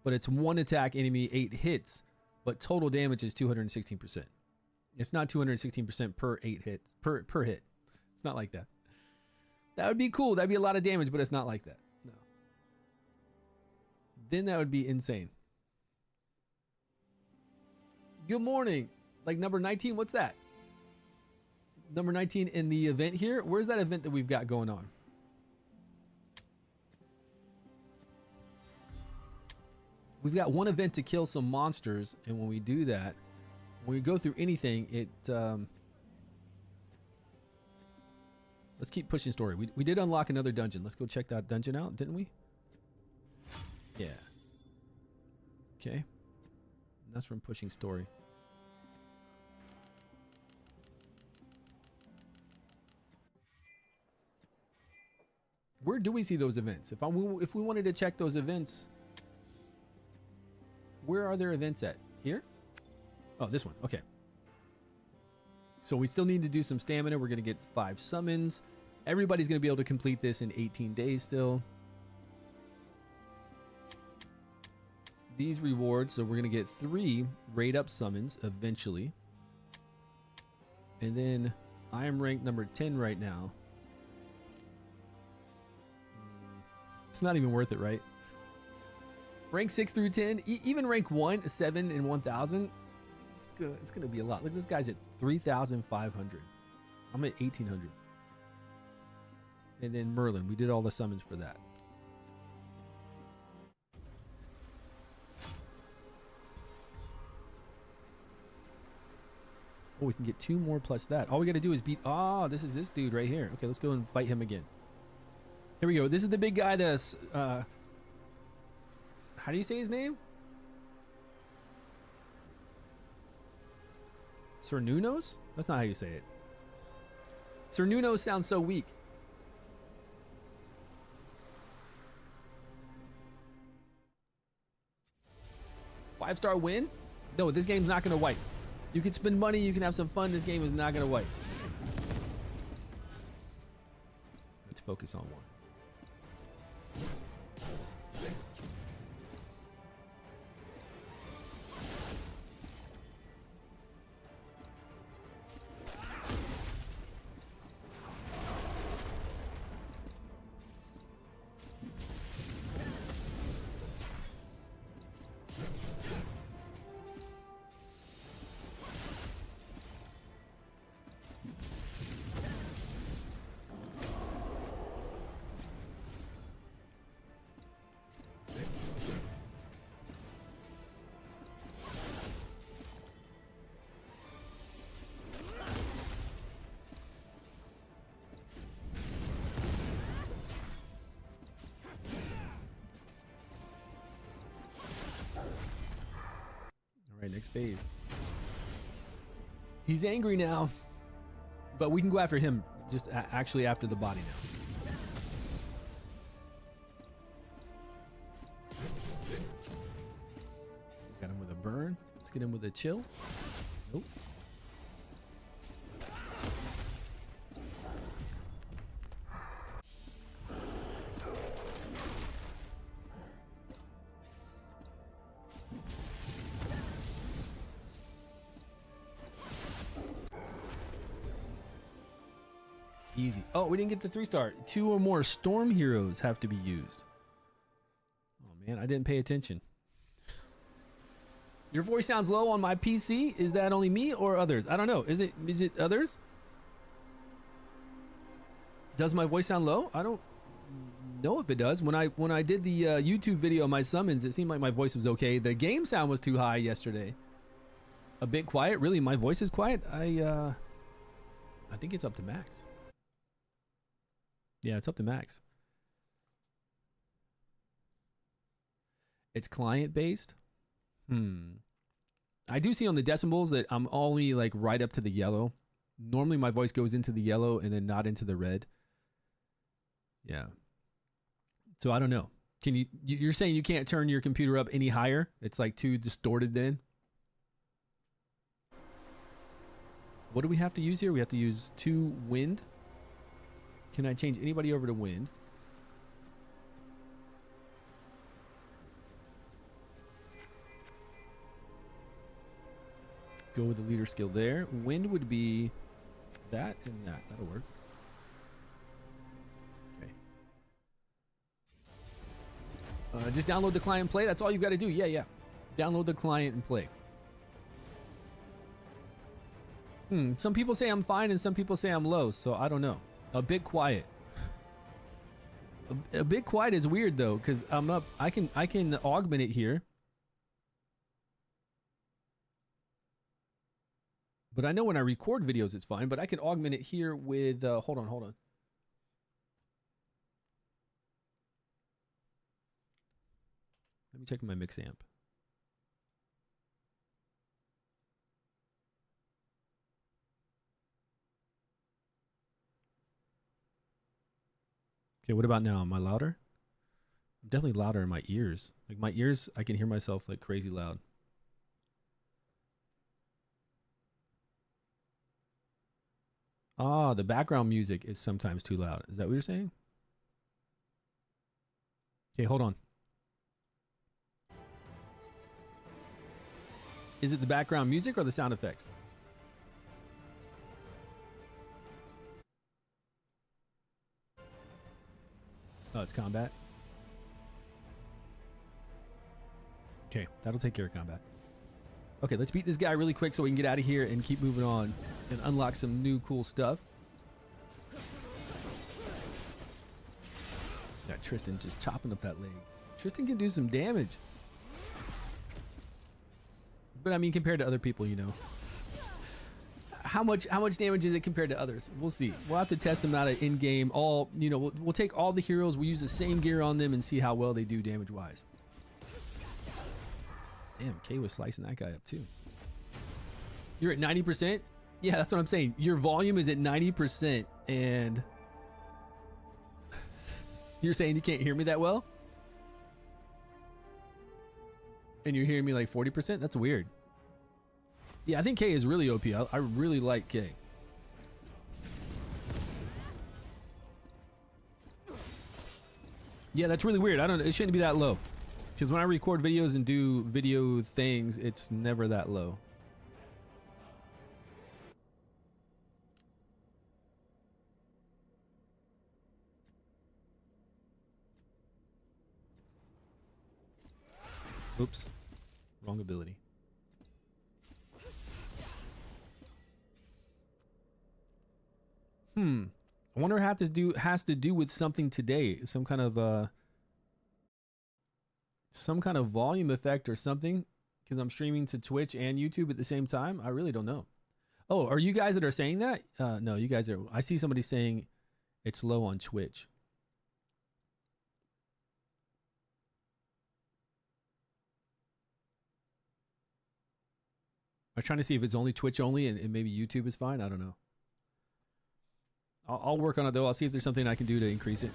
But it's one attack enemy, 8 hits, but total damage is 216%. It's not 216% per 8 hits, per hit. It's not like that. That would be cool. That'd be a lot of damage, but it's not like that. No. Then that would be insane. Good morning. Like number 19, what's that? Number 19 in the event here. Where's that event that we've got going on? We've got one event to kill some monsters, and when we do that, when we go through anything, it Let's keep pushing story. We did unlock another dungeon. Let's go check that dungeon out, didn't we? Yeah. Okay. That's from pushing story. Where do we see those events? If we wanted to check those events, where are their events at? Here? Oh, this one. Okay. So we still need to do some stamina. We're going to get 5 summons. Everybody's going to be able to complete this in 18 days still. These rewards, so we're going to get 3 raid up summons eventually. And then I am ranked number 10 right now. It's not even worth it, right? Rank 6 through 10, even rank 1, 7, and 1,000. It's gonna be a lot. Look, this guy's at 3,500. I'm at 1,800. And then Merlin, we did all the summons for that. Oh, we can get 2 more plus that. All we gotta do is beat. Oh, this is this dude right here. Okay, let's go and fight him again. Here we go. This is the big guy that's how do you say his name? Sir Nunos? That's not how you say it. Sir Nunos sounds so weak. Five-star win? No, this game's not gonna wipe. You can spend money, you can have some fun. This game is not gonna wipe. Let's focus on one. Next phase. He's angry now, but we can go after him just actually after the body now. Got him with a burn. Let's get him with a chill. Nope. Easy. Oh, we didn't get the 3-star. 2 or more storm heroes have to be used. Oh man, I didn't pay attention. Your voice sounds low on my PC. Is that only me or others? I don't know. Is it others? Does my voice sound low? I don't know if it does. When I did the YouTube video of my summons, it seemed like my voice was okay. The game sound was too high yesterday. A bit quiet. Really, my voice is quiet. I think it's up to max. Yeah, it's up to max. It's client based. I do see on the decibels that I'm only like right up to the yellow. Normally my voice goes into the yellow and then not into the red. Yeah. So I don't know. Can you're saying you can't turn your computer up any higher? It's like too distorted then? What do we have to use here? We have to use 2 wind. Can I change anybody over to wind? Go with the leader skill there. Wind would be that and that. That'll work. Okay. Just download the client and play. That's all you got to do. Yeah. Download the client and play. Some people say I'm fine and some people say I'm low, so I don't know. A bit quiet. A bit quiet is weird though, because I'm up. I can augment it here. But I know when I record videos it's fine, but I can augment it here with hold on. Let me check my mix amp. Okay, what about now? Am I louder? I'm definitely louder in my ears. Like my ears, I can hear myself like crazy loud. Ah, the background music is sometimes too loud. Is that what you're saying? Okay, hold on. Is it the background music or the sound effects? Oh, it's combat. Okay, that'll take care of combat. Okay, let's beat this guy really quick so we can get out of here and keep moving on and unlock some new cool stuff. Got Tristan just chopping up that leg. Tristan can do some damage. But I mean, compared to other people, you know. How much damage is it compared to others? We'll see. We'll have to test them out in game. All, you know, we'll take all the heroes, we'll use the same gear on them and see how well they do damage wise. Damn, Kay was slicing that guy up too. You're at 90%? Yeah, that's what I'm saying. Your volume is at 90% and you're saying you can't hear me that well? And you're hearing me like 40%? That's weird. Yeah, I think Kay is really OP. I really like Kay. Yeah, that's really weird. It shouldn't be that low. Because when I record videos and do video things, it's never that low. Oops. Wrong ability. I wonder how this has to do with something today. Some kind of volume effect or something. Because I'm streaming to Twitch and YouTube at the same time. I really don't know. Oh, are you guys that are saying that? No, you guys are. I see somebody saying it's low on Twitch. I was trying to see if it's only Twitch only and maybe YouTube is fine. I don't know. I'll work on it though. I'll see if there's something I can do to increase it.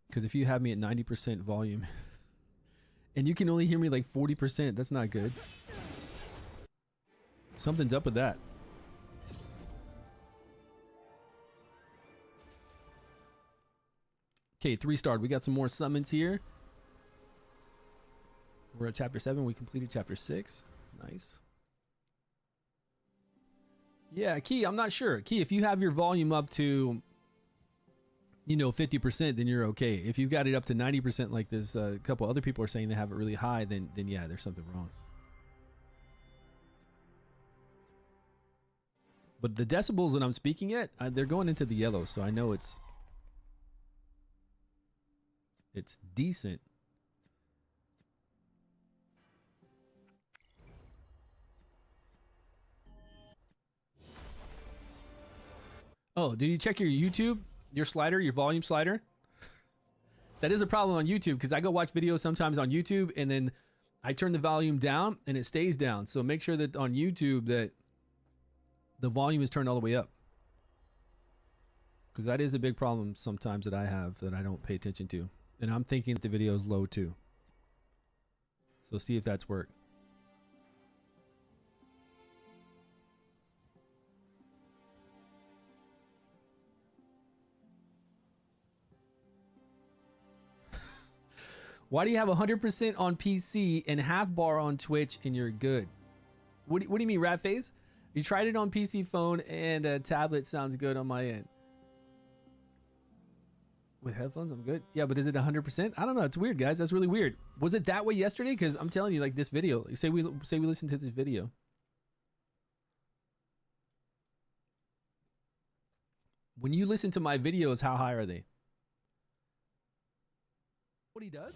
Because if you have me at 90% volume and you can only hear me like 40%, that's not good. Something's up with that. Okay, 3-starred. We got some more summons here. We're at chapter 7. We completed chapter 6. Nice. Yeah, Key, I'm not sure. Key, if you have your volume up to, you know, 50%, then you're okay. If you've got it up to 90% like this, a couple other people are saying they have it really high, then yeah, there's something wrong. But the decibels that I'm speaking at, they're going into the yellow, so I know it's decent. Oh, did you check your YouTube? Your slider, your volume slider? That is a problem on YouTube because I go watch videos sometimes on YouTube and then I turn the volume down and it stays down. So make sure that on YouTube that the volume is turned all the way up. Because that is a big problem sometimes that I have that I don't pay attention to. And I'm thinking that the video is low too. So see if that's worked. Why do you have 100% on PC and half bar on Twitch and you're good? What do you mean, Rat Face? You tried it on PC, phone, and a tablet. Sounds good on my end. With headphones, I'm good. Yeah, but is it 100%? I don't know. It's weird, guys. That's really weird. Was it that way yesterday? Because I'm telling you, like this video. Say we listen to this video. When you listen to my videos, how high are they? What he does?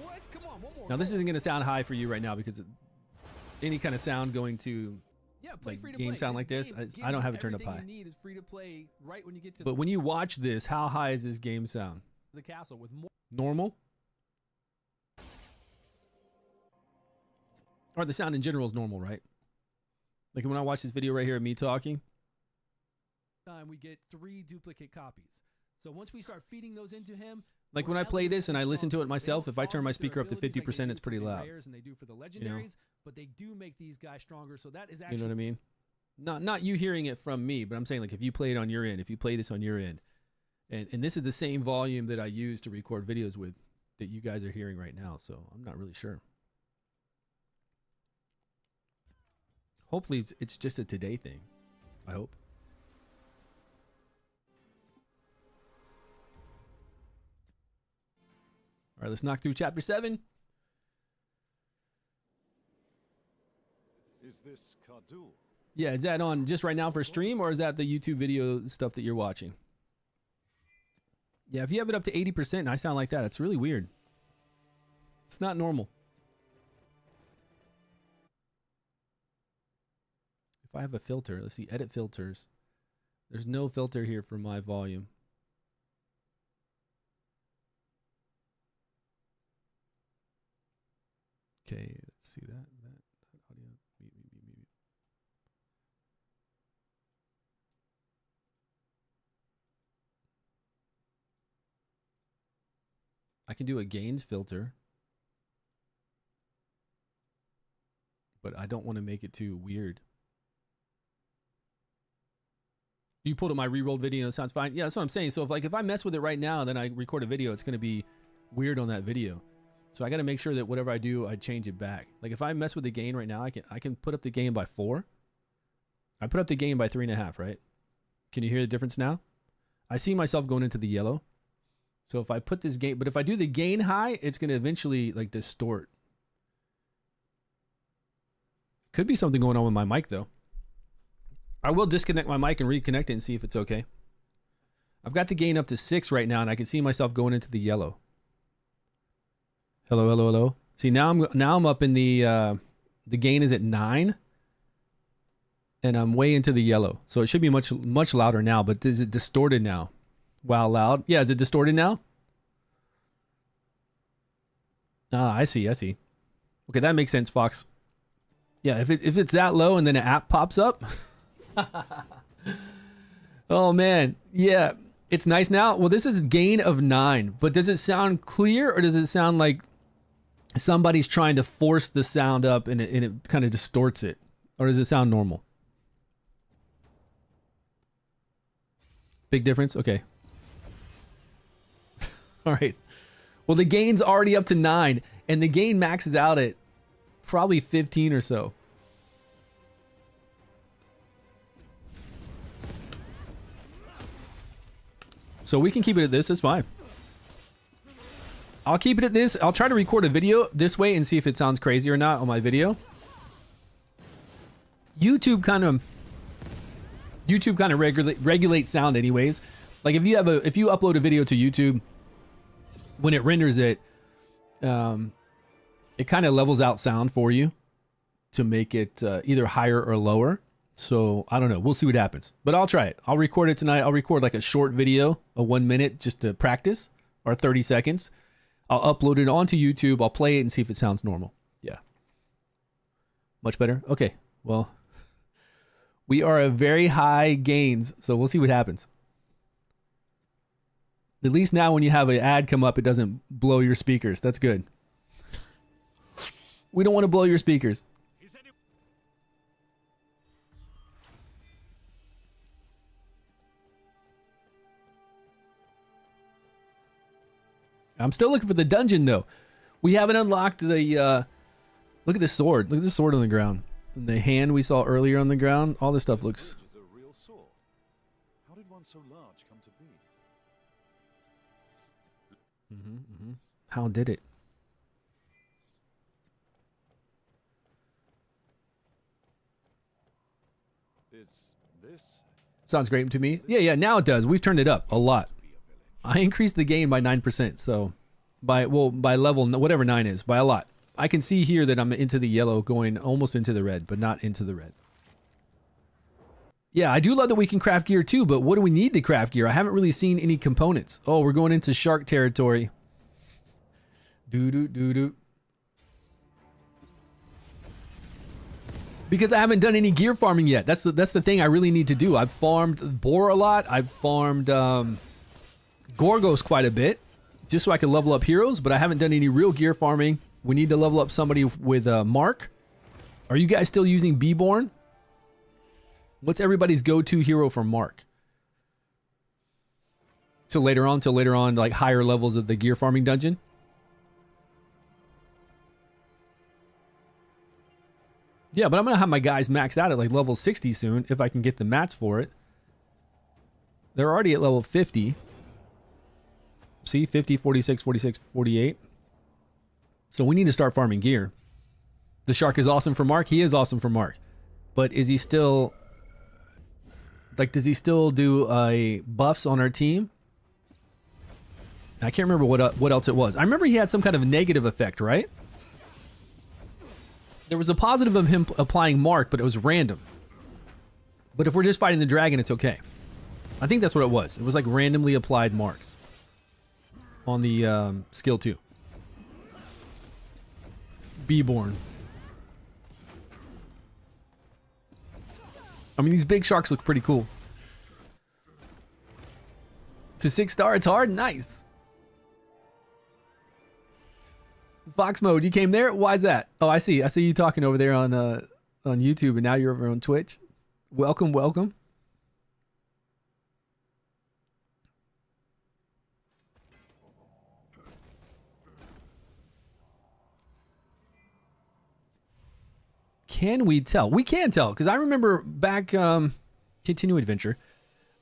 What? Come on, one more. Now this isn't going to sound high for you right now because any kind of sound going to like game sound like this, I don't have it turned up high. You need is free to play right when you get to but when you watch this, how high is this game sound? The castle with more Normal. Or the sound in general is normal, right? Like when I watch this video right here of me talking, time we get 3 duplicate copies. So once we start feeding those into him, like when I play this and I listen to it myself, if I turn my speaker up to 50%, it's pretty loud. And they do for the legendaries, You know? but they do make these guys stronger. So that is actually You know what I mean? Not you hearing it from me, but I'm saying like if you play it on your end, if you play this on your end, and this is the same volume that I use to record videos with that you guys are hearing right now, so I'm not really sure. Hopefully it's just a today thing. I hope. All right, let's knock through chapter 7. Is this Kardul? Yeah, is that on just right now for stream, or is that the YouTube video stuff that you're watching? Yeah, if you have it up to 80% and I sound like that, it's really weird. It's not normal. If I have a filter, let's see, edit filters. There's no filter here for my volume. Okay, let's see that audio. Mute. I can do a gains filter, but I don't want to make it too weird. You pulled up my rerolled video and it sounds fine. Yeah, that's what I'm saying. So if I mess with it right now, then I record a video, it's going to be weird on that video. So I got to make sure that whatever I do, I change it back. Like if I mess with the gain right now, I can put up the gain by 4. I put up the gain by 3.5, right? Can you hear the difference now? I see myself going into the yellow. So if I put this gain, but if I do the gain high, it's going to eventually like distort. Could be something going on with my mic though. I will disconnect my mic and reconnect it and see if it's okay. I've got the gain up to 6 right now and I can see myself going into the yellow. Hello, hello, hello. See, now I'm up in the gain is at 9 and I'm way into the yellow. So it should be much louder now, but is it distorted now? Wow, loud. Yeah, is it distorted now? Ah, I see. Okay, that makes sense, Fox. Yeah, if it's that low and then an app pops up. Oh man, yeah, it's nice now. Well, this is gain of 9, but does it sound clear or does it sound like somebody's trying to force the sound up and it kind of distorts it? Or does it sound normal? Big difference? Okay. All right. Well, the gain's already up to 9 and the gain maxes out at probably 15 or so. So we can keep it at this. It's fine. I'll keep it at this. I'll try to record a video this way and see if it sounds crazy or not on my video. YouTube kind of regulates sound anyways. Like if you upload a video to YouTube, when it renders it, it kind of levels out sound for you to make it either higher or lower. So I don't know. We'll see what happens. But I'll try it. I'll record it tonight. I'll record like a short video, a 1 minute, just to practice, or 30 seconds. I'll upload it onto YouTube. I'll play it and see if it sounds normal. Yeah. Much better? Okay. Well, we are at very high gains, so we'll see what happens. At least now when you have an ad come up, it doesn't blow your speakers. That's good. We don't want to blow your speakers. I'm still looking for the dungeon though. We haven't unlocked the look at this sword. Look at the sword on the ground. And the hand we saw earlier on the ground. All this stuff looks. Is a real sword. How did one so large come to be? How did it? Is this? Sounds great to me. Yeah, now it does. We've turned it up a lot. I increased the gain by 9%, so by level, whatever 9 is, by a lot. I can see here that I'm into the yellow going almost into the red, but not into the red. Yeah, I do love that we can craft gear too, but what do we need to craft gear? I haven't really seen any components. Oh, we're going into shark territory. Do. Because I haven't done any gear farming yet. That's the thing I really need to do. I've farmed Boar a lot. I've farmed Gorgos quite a bit, just so I can level up heroes, but I haven't done any real gear farming. We need to level up somebody with Mark. Are you guys still using Beborn? What's everybody's go-to hero for Mark? Till later on, like higher levels of the gear farming dungeon? Yeah, but I'm going to have my guys maxed out at like level 60 soon if I can get the mats for it. They're already at level 50. See, 50, 46, 46, 48. So we need to start farming gear. The Shark is awesome for Mark. He is awesome for Mark. But is he still... Like, does he still do buffs on our team? I can't remember what else it was. I remember he had some kind of negative effect, right? There was a positive of him applying Mark, but it was random. But if we're just fighting the dragon, it's okay. I think that's what it was. It was like randomly applied marks on the skill 2. Beborn. I mean, these big sharks look pretty cool. To 6-star, it's hard? Nice. Fox mode, you came there? Why is that? Oh, I see. I see you talking over there on YouTube, and now you're over on Twitch. Welcome, welcome. Can we tell? We can tell, because I remember back, continue adventure.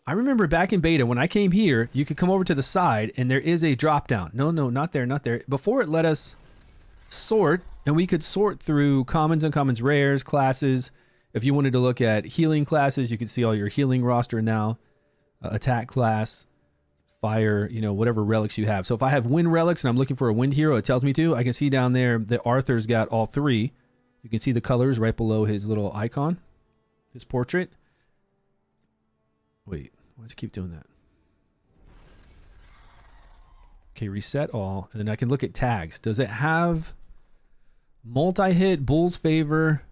I remember back in beta, when I came here, you could come over to the side, and there is a drop down. No, not there, not there. Before it let us sort, and we could sort through commons, uncommons, rares, classes. If you wanted to look at healing classes, you could see all your healing roster now. Attack class, fire, you know, whatever relics you have. So if I have wind relics and I'm looking for a wind hero, it tells me to. I can see down there that Arthur's got all 3. You can see the colors right below his little icon, his portrait. Wait, why does it keep doing that? Okay, reset all, and then I can look at tags. Does it have multi-hit, Bull's Favor?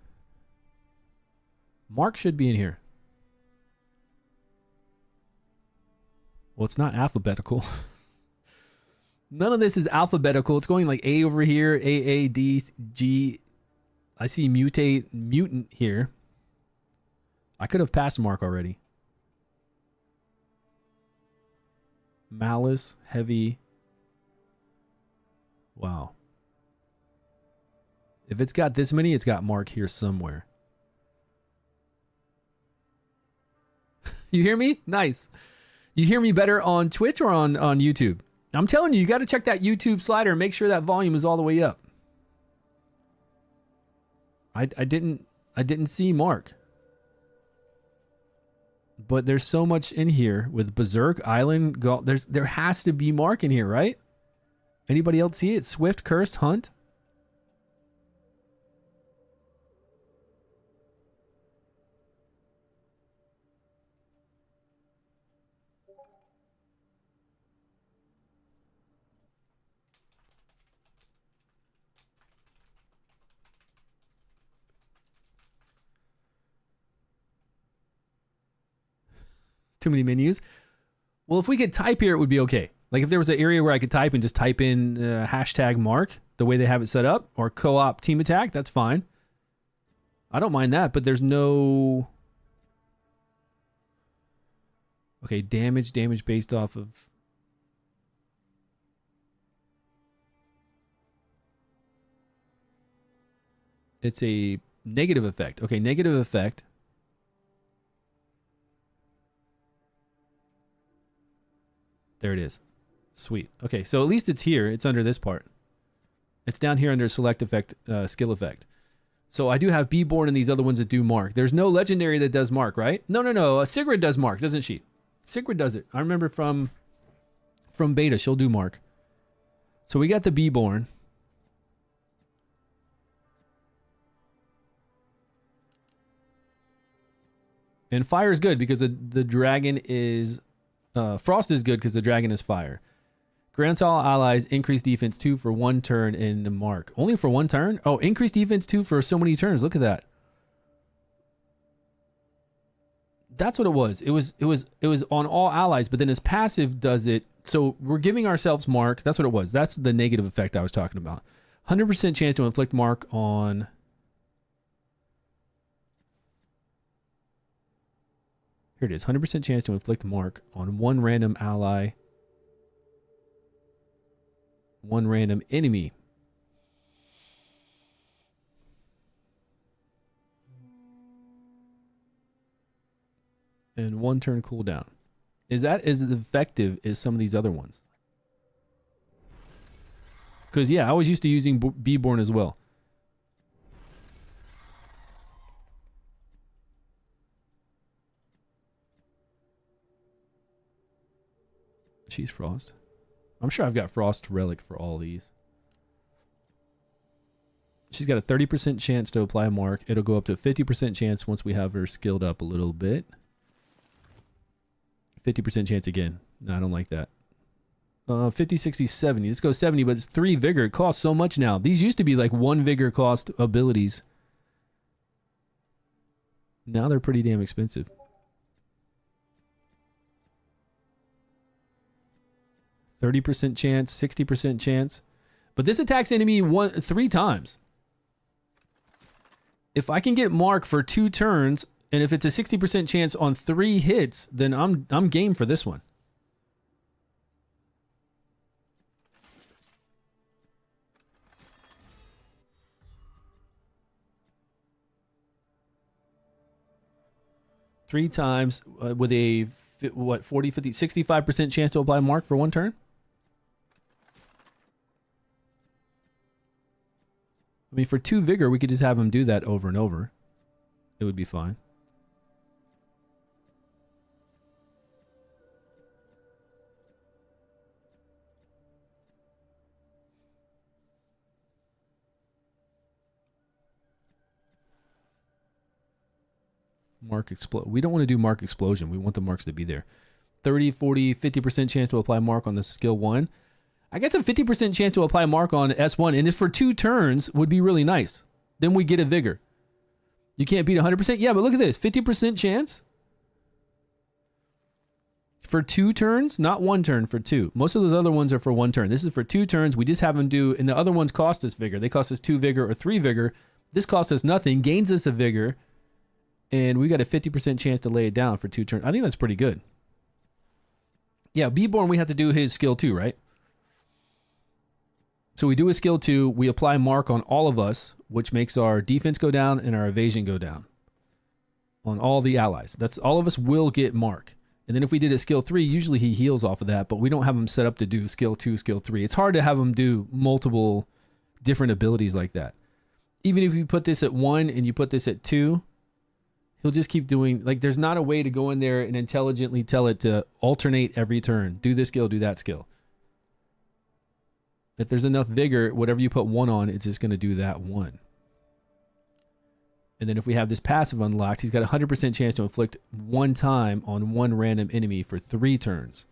Mark should be in here. Well, it's not alphabetical. None of this is alphabetical. It's going like A over here, A, D, G. I see mutant here. I could have passed Mark already. Malice, heavy. Wow. If it's got this many, it's got Mark here somewhere. You hear me? Nice. You hear me better on Twitch or on YouTube? I'm telling you, you got to check that YouTube slider and make sure that volume is all the way up. I didn't see Mark. But there's so much in here with Berserk, Island, there has to be Mark in here, right? Anybody else see it? Swift, Cursed, Hunt? Too many menus. Well, if we could type here, it would be okay. Like if there was an area where I could type and just type in hashtag Mark, the way they have it set up, or co-op team attack, that's fine. I don't mind that, but there's no... Okay, damage based off of... It's a negative effect. Okay, negative effect. There it is. Sweet. Okay, so at least it's here. It's under this part. It's down here under select effect, skill effect. So I do have Beborn and these other ones that do Mark. There's no legendary that does Mark, right? No. Sigrid does Mark, doesn't she? Sigrid does it. I remember from beta, she'll do Mark. So we got the Beborn. And fire is good because the dragon is... Frost is good because the dragon is fire. Grants all allies increase defense 2 for 1 turn in the mark. Only for 1 turn? Oh, increase defense 2 for so many turns. Look at that. That's what it was. It was on all allies, but then his passive does it. So we're giving ourselves mark. That's what it was. That's the negative effect I was talking about. 100% chance to inflict mark on... Here it is. 100% chance to inflict mark on 1 random ally, 1 random enemy. And 1 turn cooldown. Is that as effective as some of these other ones? Because, yeah, I was used to using Beborn as well. She's Frost. I'm sure I've got Frost Relic for all these. She's got a 30% chance to apply a mark. It'll go up to a 50% chance once we have her skilled up a little bit. 50% chance again. No, I don't like that. 50, 60, 70. Let's go 70, but it's 3 vigor. It costs so much now. These used to be like 1 vigor cost abilities. Now they're pretty damn expensive. %30 chance, 60% chance. But this attacks enemy 3 times. If I can get mark for 2 turns, and if it's a 60% chance on 3 hits, then I'm game for this one. Three times with a, what, 40, 50, 65% chance to apply mark for 1 turn? I mean, for 2 vigor, we could just have him do that over and over. It would be fine. Mark explode. We don't want to do mark explosion. We want the marks to be there. 30, 40, 50% chance to apply mark on the skill 1. I guess a 50% chance to apply mark on S1, and if for 2 turns would be really nice. Then we get a vigor. You can't beat 100%? Yeah, but look at this. 50% chance for 2 turns, not 1 turn, for 2. Most of those other ones are for 1 turn. This is for 2 turns. We just have them do, and the other ones cost us vigor. They cost us 2 vigor or 3 vigor. This costs us nothing, gains us a vigor, and we got a 50% chance to lay it down for 2 turns. I think that's pretty good. Yeah, Beborn, we have to do his skill 2, right? So we do a skill 2, we apply mark on all of us, which makes our defense go down and our evasion go down. On all the allies. That's all of us will get mark. And then if we did a skill 3, usually he heals off of that, but we don't have him set up to do skill 2, skill 3. It's hard to have him do multiple different abilities like that. Even if you put this at 1 and you put this at 2, he'll just keep doing, like, there's not a way to go in there and intelligently tell it to alternate every turn. Do this skill, do that skill. If there's enough vigor, whatever you put 1 on, it's just going to do that 1. And then if we have this passive unlocked, he's got a 100% chance to inflict 1 time on 1 random enemy for 3 turns.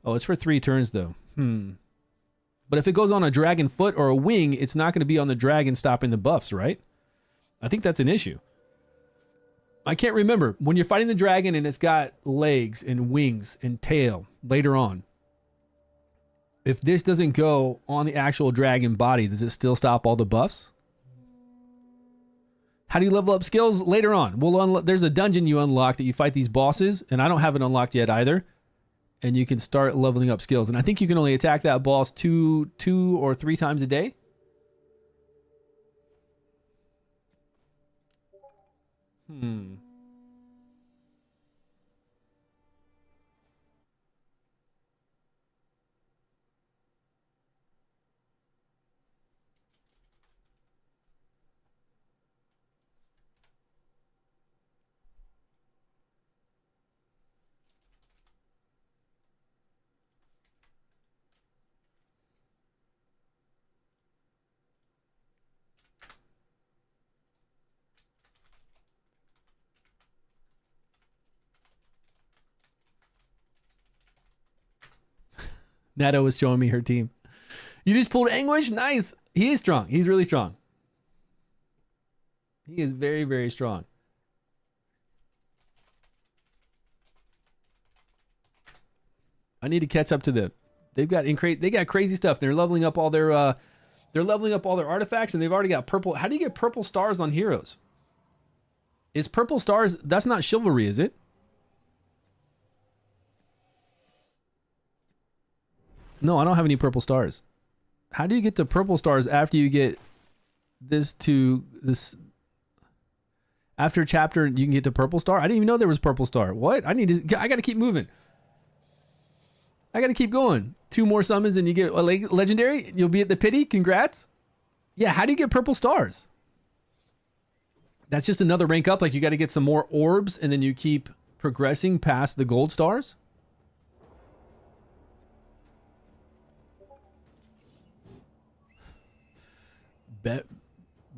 Oh, it's for 3 turns, though. But if it goes on a dragon foot or a wing, it's not going to be on the dragon stopping the buffs, right? I think that's an issue. I can't remember. When you're fighting the dragon and it's got legs and wings and tail later on, if this doesn't go on the actual dragon body, does it still stop all the buffs? How do you level up skills later on? Well, there's a dungeon you unlock that you fight these bosses, and I don't have it unlocked yet either. And you can start leveling up skills. And I think you can only attack that boss 2 or 3 times a day. Nato was showing me her team. You just pulled Anguish? Nice. He is strong. He's really strong. He is very, very strong. I need to catch up to them. They got crazy stuff. They're leveling up all their artifacts, and they've already got purple. How do you get purple stars on heroes? Is purple stars? That's not chivalry, is it? No, I don't have any purple stars. How do you get the purple stars after you get this to this? After chapter, you can get to purple star. I didn't even know there was purple star. What? I got to keep moving. I got to keep going. 2 more summons and you get a legendary. You'll be at the pity. Congrats. Yeah. How do you get purple stars? That's just another rank up. Like you got to get some more orbs and then you keep progressing past the gold stars.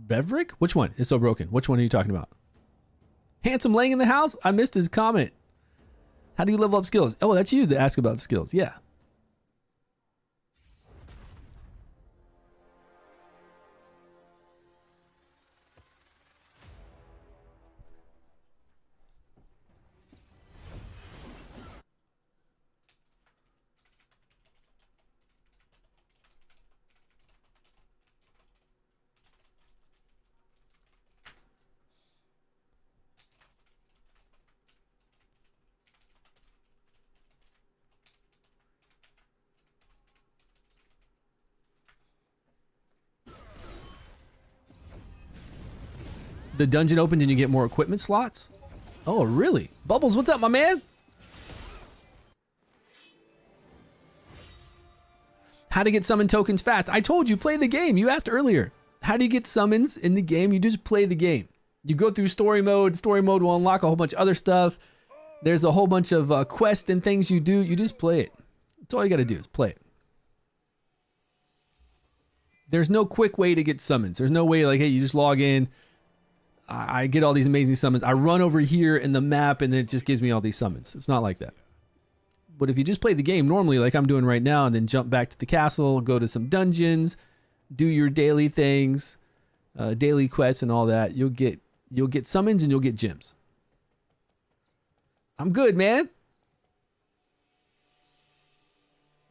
Beverick? Which one is so broken? Which one are you talking about? Handsome laying in the house? I missed his comment. How do you level up skills? Oh, that's you that ask about skills. Yeah. The dungeon opens and you get more equipment slots? Oh, really? Bubbles, what's up, my man? How to get summon tokens fast? I told you, play the game. You asked earlier. How do you get summons in the game? You just play the game. You go through story mode. Story mode will unlock a whole bunch of other stuff. There's a whole bunch of quests and things you do. You just play it. That's all you got to do is play it. There's no quick way to get summons. There's no way like, hey, you just log in. I get all these amazing summons. I run over here in the map and it just gives me all these summons. It's not like that. But if you just play the game normally like I'm doing right now and then jump back to the castle, go to some dungeons, do your daily things, daily quests and all that, you'll get summons and you'll get gems. I'm good, man.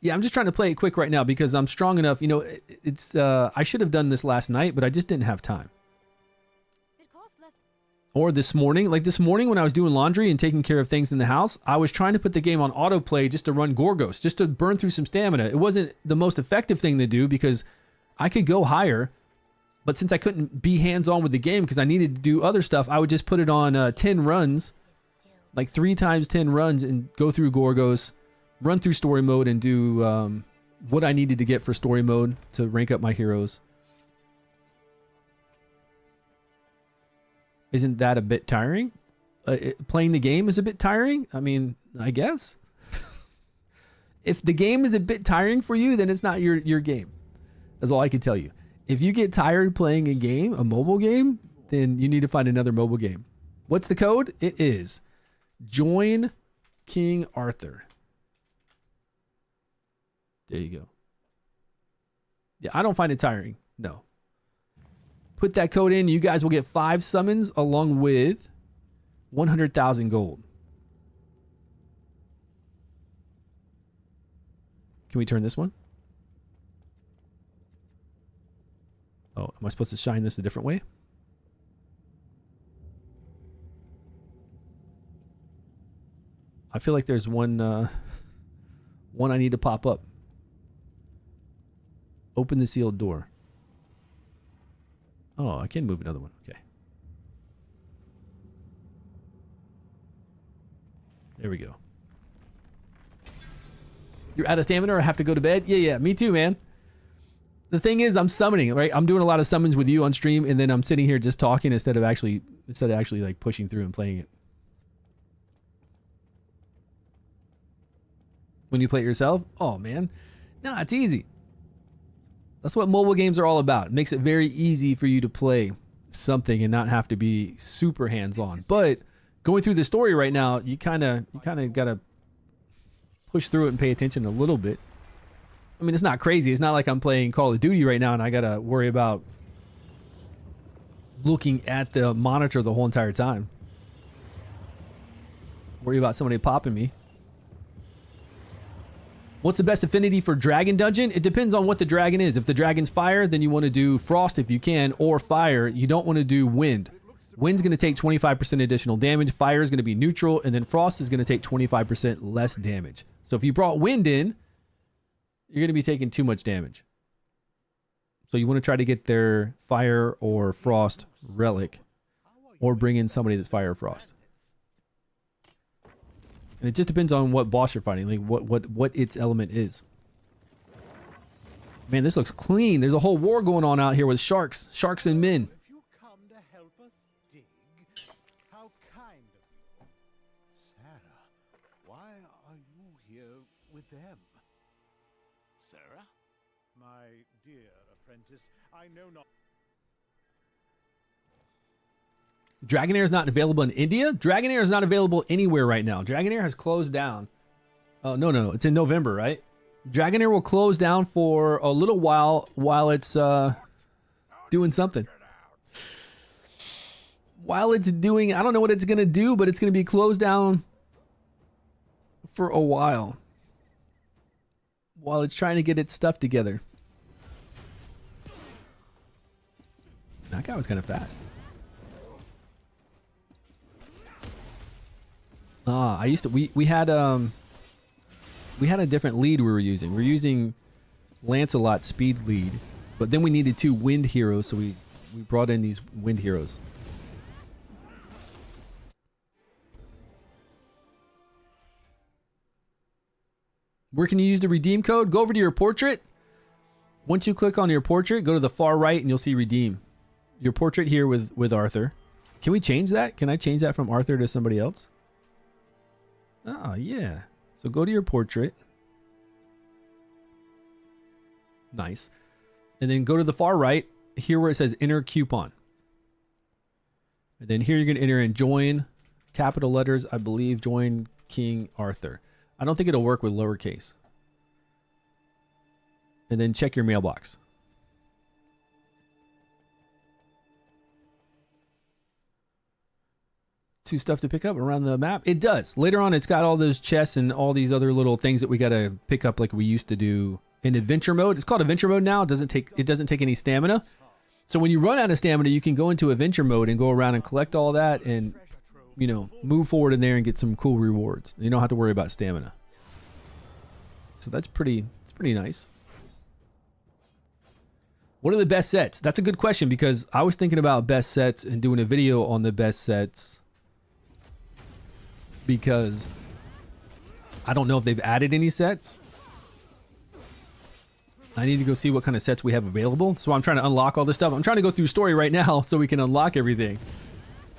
Yeah, I'm just trying to play it quick right now because I'm strong enough. You know, it's I should have done this last night, but I just didn't have time. Or this morning, like this morning when I was doing laundry and taking care of things in the house, I was trying to put the game on autoplay just to run Gorgos, just to burn through some stamina. It wasn't the most effective thing to do because I could go higher, but since I couldn't be hands-on with the game because I needed to do other stuff, I would just put it on 10 runs, like 3 times 10 runs and go through Gorgos, run through story mode and do what I needed to get for story mode to rank up my heroes. Isn't that a bit tiring? Playing the game is a bit tiring? I mean, I guess. If the game is a bit tiring for you, then it's not your game. That's all I can tell you. If you get tired playing a game, a mobile game, then you need to find another mobile game. What's the code? It is Join King Arthur. There you go. Yeah, I don't find it tiring. No. Put that code in. You guys will get 5 summons along with 100,000 gold. Can we turn this one? Oh, am I supposed to shine this a different way? I feel like there's one I need to pop up. Open the sealed door. Oh, I can move another one. Okay. There we go. You're out of stamina or have to go to bed? Yeah, me too, man. The thing is, I'm summoning, right? I'm doing a lot of summons with you on stream, and then I'm sitting here just talking instead of actually like pushing through and playing it. When you play it yourself? Oh, man. No, it's easy. That's what mobile games are all about. It makes it very easy for you to play something and not have to be super hands-on. But going through the story right now, you kind of got to push through it and pay attention a little bit. I mean, it's not crazy. It's not like I'm playing Call of Duty right now and I gotta worry about looking at the monitor the whole entire time. Worry about somebody popping me. What's the best affinity for dragon dungeon? It depends on what the dragon is. If the dragon's fire, then you want to do frost if you can, or fire. You don't want to do wind. Wind's going to take 25% additional damage. Fire is going to be neutral, and then frost is going to take 25% less damage. So if you brought wind in, you're going to be taking too much damage. So you want to try to get their fire or frost relic, or bring in somebody that's fire or frost. And it just depends on what boss you're fighting, like what its element is. Man, this looks clean. There's a whole war going on out here with sharks and men. If you come to help us dig, how kind of you. Sarah, why are you here with them? Sarah? My dear apprentice, I know not. Dragonair is not available in India? Dragonair is not available anywhere right now. Dragonair has closed down. Oh, no. It's in November, right? Dragonair will close down for a little while it's doing something. While it's doing, I don't know what it's going to do, but it's going to be closed down for a while. While it's trying to get its stuff together. That guy was kind of fast. I used to we had a different lead we were using. We were using Lancelot's speed lead, but then we needed 2 wind heroes, so we brought in these wind heroes. Where can you use the redeem code? Go over to your portrait. Once you click on your portrait, go to the far right and you'll see redeem. Your portrait here with Arthur. Can we change that? Can I change that from Arthur to somebody else? Oh, yeah. So go to your portrait. Nice. And then go to the far right, here where it says enter coupon. And then here you're going to enter in join, capital letters, I believe, join King Arthur. I don't think it'll work with lowercase. And then check your mailbox. Stuff to pick up around the map. It does. Later on, it's got all those chests and all these other little things that we got to pick up like we used to do in adventure mode. It's called adventure mode now. It doesn't take any stamina. So when you run out of stamina, you can go into adventure mode and go around and collect all that and, you know, move forward in there and get some cool rewards. You don't have to worry about stamina. So it's pretty nice. What are the best sets? That's a good question because I was thinking about best sets and doing a video on the best sets. Because I don't know if they've added any sets. I need to go see what kind of sets we have available. So I'm trying to unlock all this stuff. I'm trying to go through story right now so we can unlock everything.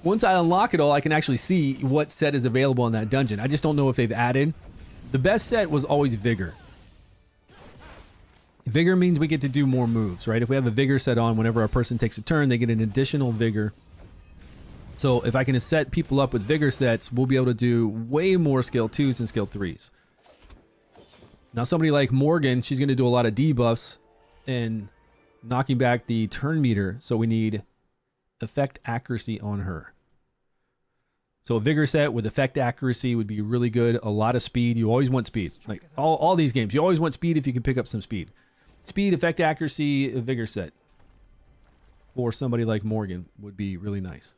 Once I unlock it all, I can actually see what set is available in that dungeon. I just don't know if they've added. The best set was always Vigor. Vigor means we get to do more moves, right? If we have a Vigor set on, whenever our person takes a turn, they get an additional Vigor. So if I can set people up with Vigor sets, we'll be able to do way more skill 2s and skill 3s. Now somebody like Morgan, she's going to do a lot of debuffs and knocking back the turn meter. So we need effect accuracy on her. So a Vigor set with effect accuracy would be really good. A lot of speed. You always want speed. Like all these games, you always want speed if you can pick up some speed. Speed, effect accuracy, a Vigor set for somebody like Morgan would be really nice.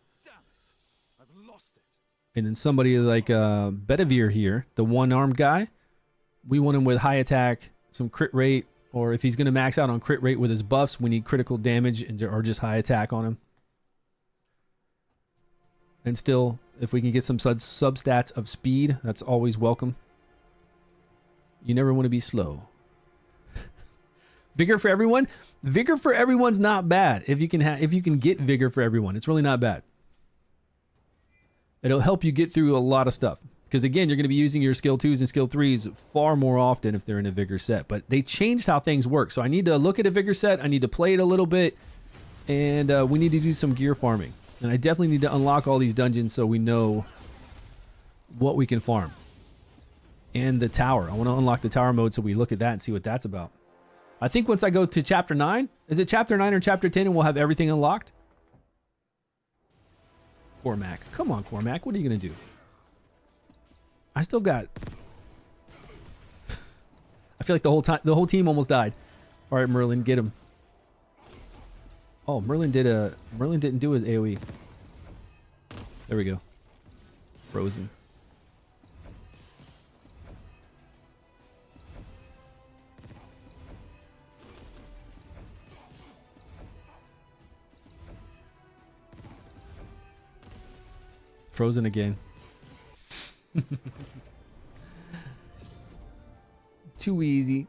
And then somebody like Bedivere here, the one-armed guy, we want him with high attack, some crit rate, or if he's going to max out on crit rate with his buffs, we need critical damage or just high attack on him. And still, if we can get some substats of speed, that's always welcome. You never want to be slow. Vigor for everyone? Vigor for everyone's not bad. If you can get Vigor for everyone, it's really not bad. It'll help you get through a lot of stuff. Because again, you're going to be using your skill 2s and skill 3s far more often if they're in a Vigor set. But they changed how things work. So I need to look at a Vigor set. I need to play it a little bit. And we need to do some gear farming. And I definitely need to unlock all these dungeons so we know what we can farm. And the tower. I want to unlock the tower mode so we look at that and see what that's about. I think once I go to chapter 9, is it chapter 9 or chapter 10 and we'll have everything unlocked? Cormac. Come on, Cormac. What are you going to do? I still got... I feel like the whole team almost died. All right, Merlin, get him. Oh, Merlin didn't do his AoE. There we go. Frozen. Frozen again. Too easy.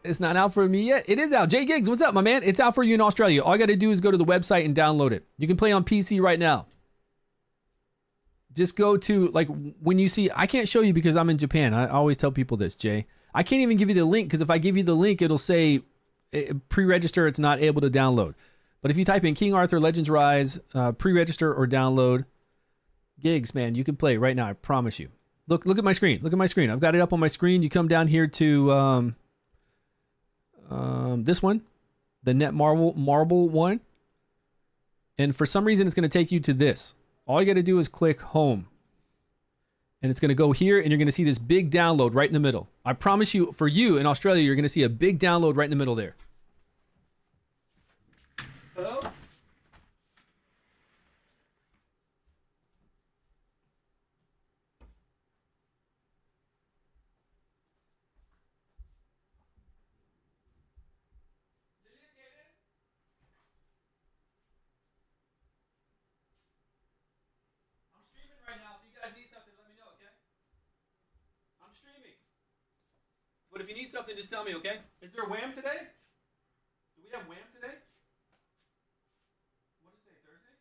It's not out for me yet. It is out. Jay Giggs, what's up, my man? It's out for you in Australia. All you got to do is go to the website and download it. You can play on PC right now. Just go to, like, when you see... I can't show you because I'm in Japan. I always tell people this, Jay. I can't even give you the link because if I give you the link, it'll say pre-register. It's not able to download. But if you type in King Arthur Legends Rise, pre-register or download, Gigs, man, you can play right now. I promise you. Look at my screen. Look at my screen. I've got it up on my screen. You come down here to this one, the Net Marble one. And for some reason, it's going to take you to this. All you got to do is click home. And it's going to go here, and you're going to see this big download right in the middle. I promise you, for you in Australia, you're going to see a big download right in the middle there. Hello? But if you need something, just tell me, okay? Is there wham today? Do we have wham today? What is it, Thursday?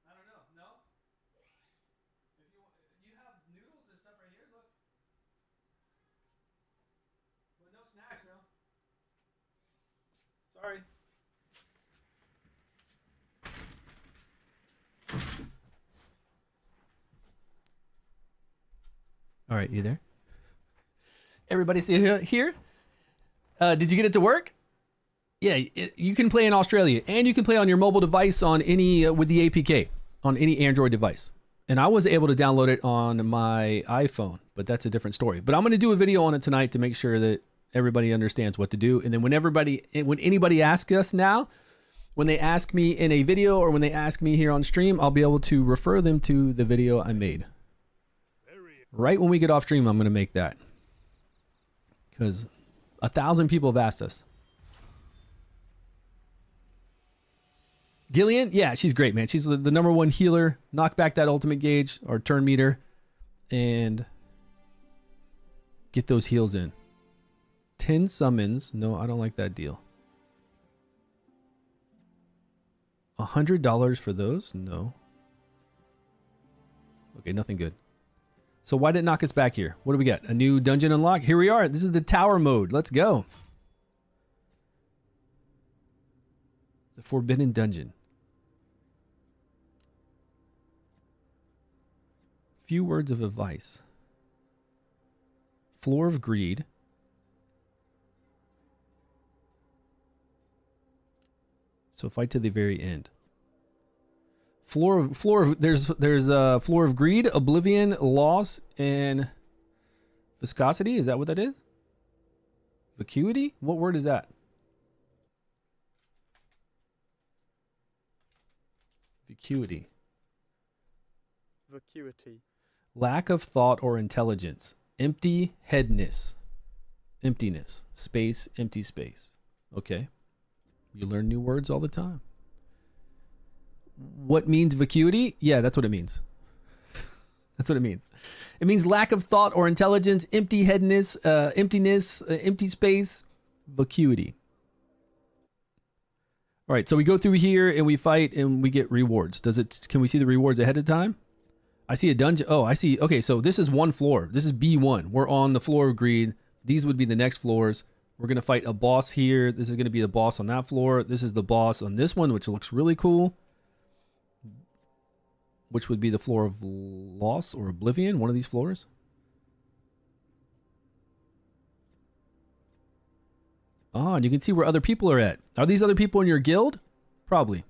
I don't know. No? If you have noodles and stuff right here, look. But no snacks, no. Sorry. All right, you there? Everybody see here? Did you get it to work? Yeah, you can play in Australia, and you can play on your mobile device on any with the APK on any Android device. And I was able to download it on my iPhone, but that's a different story. But I'm going to do a video on it tonight to make sure that everybody understands what to do. And then when anybody asks us now, when they ask me in a video or when they ask me here on stream, I'll be able to refer them to the video I made. Right when we get off stream, I'm going to make that. Because 1,000 people have asked us. Gillian? Yeah, she's great, man. She's the number one healer. Knock back that ultimate gauge or turn meter. And get those heals in. 10 summons. No, I don't like that deal. $100 for those? No. Okay, nothing good. So why did it knock us back here? What do we got? A new dungeon unlock? Here we are. This is the tower mode. Let's go. The Forbidden Dungeon. Few words of advice. Floor of Greed. So fight to the very end. There's Floor of Greed, Oblivion, Loss, and Viscosity. Is that what that is? Vacuity? What word is that? Vacuity. Vacuity. Lack of thought or intelligence. Empty headness. Emptiness. Space, empty space. Okay. You learn new words all the time. What means vacuity? Yeah, that's what it means. That's what it means. It means lack of thought or intelligence, empty headness, emptiness, empty space, vacuity. All right, so we go through here and we fight and we get rewards. Can we see the rewards ahead of time? I see a dungeon. Oh, I see. Okay, so this is one floor. This is B1. We're on the Floor of Greed. These would be the next floors. We're going to fight a boss here. This is going to be the boss on that floor. This is the boss on this one, which looks really cool. Which would be the Floor of Loss or Oblivion, one of these floors. Oh, and you can see where other people are at. Are these other people in your guild? Probably.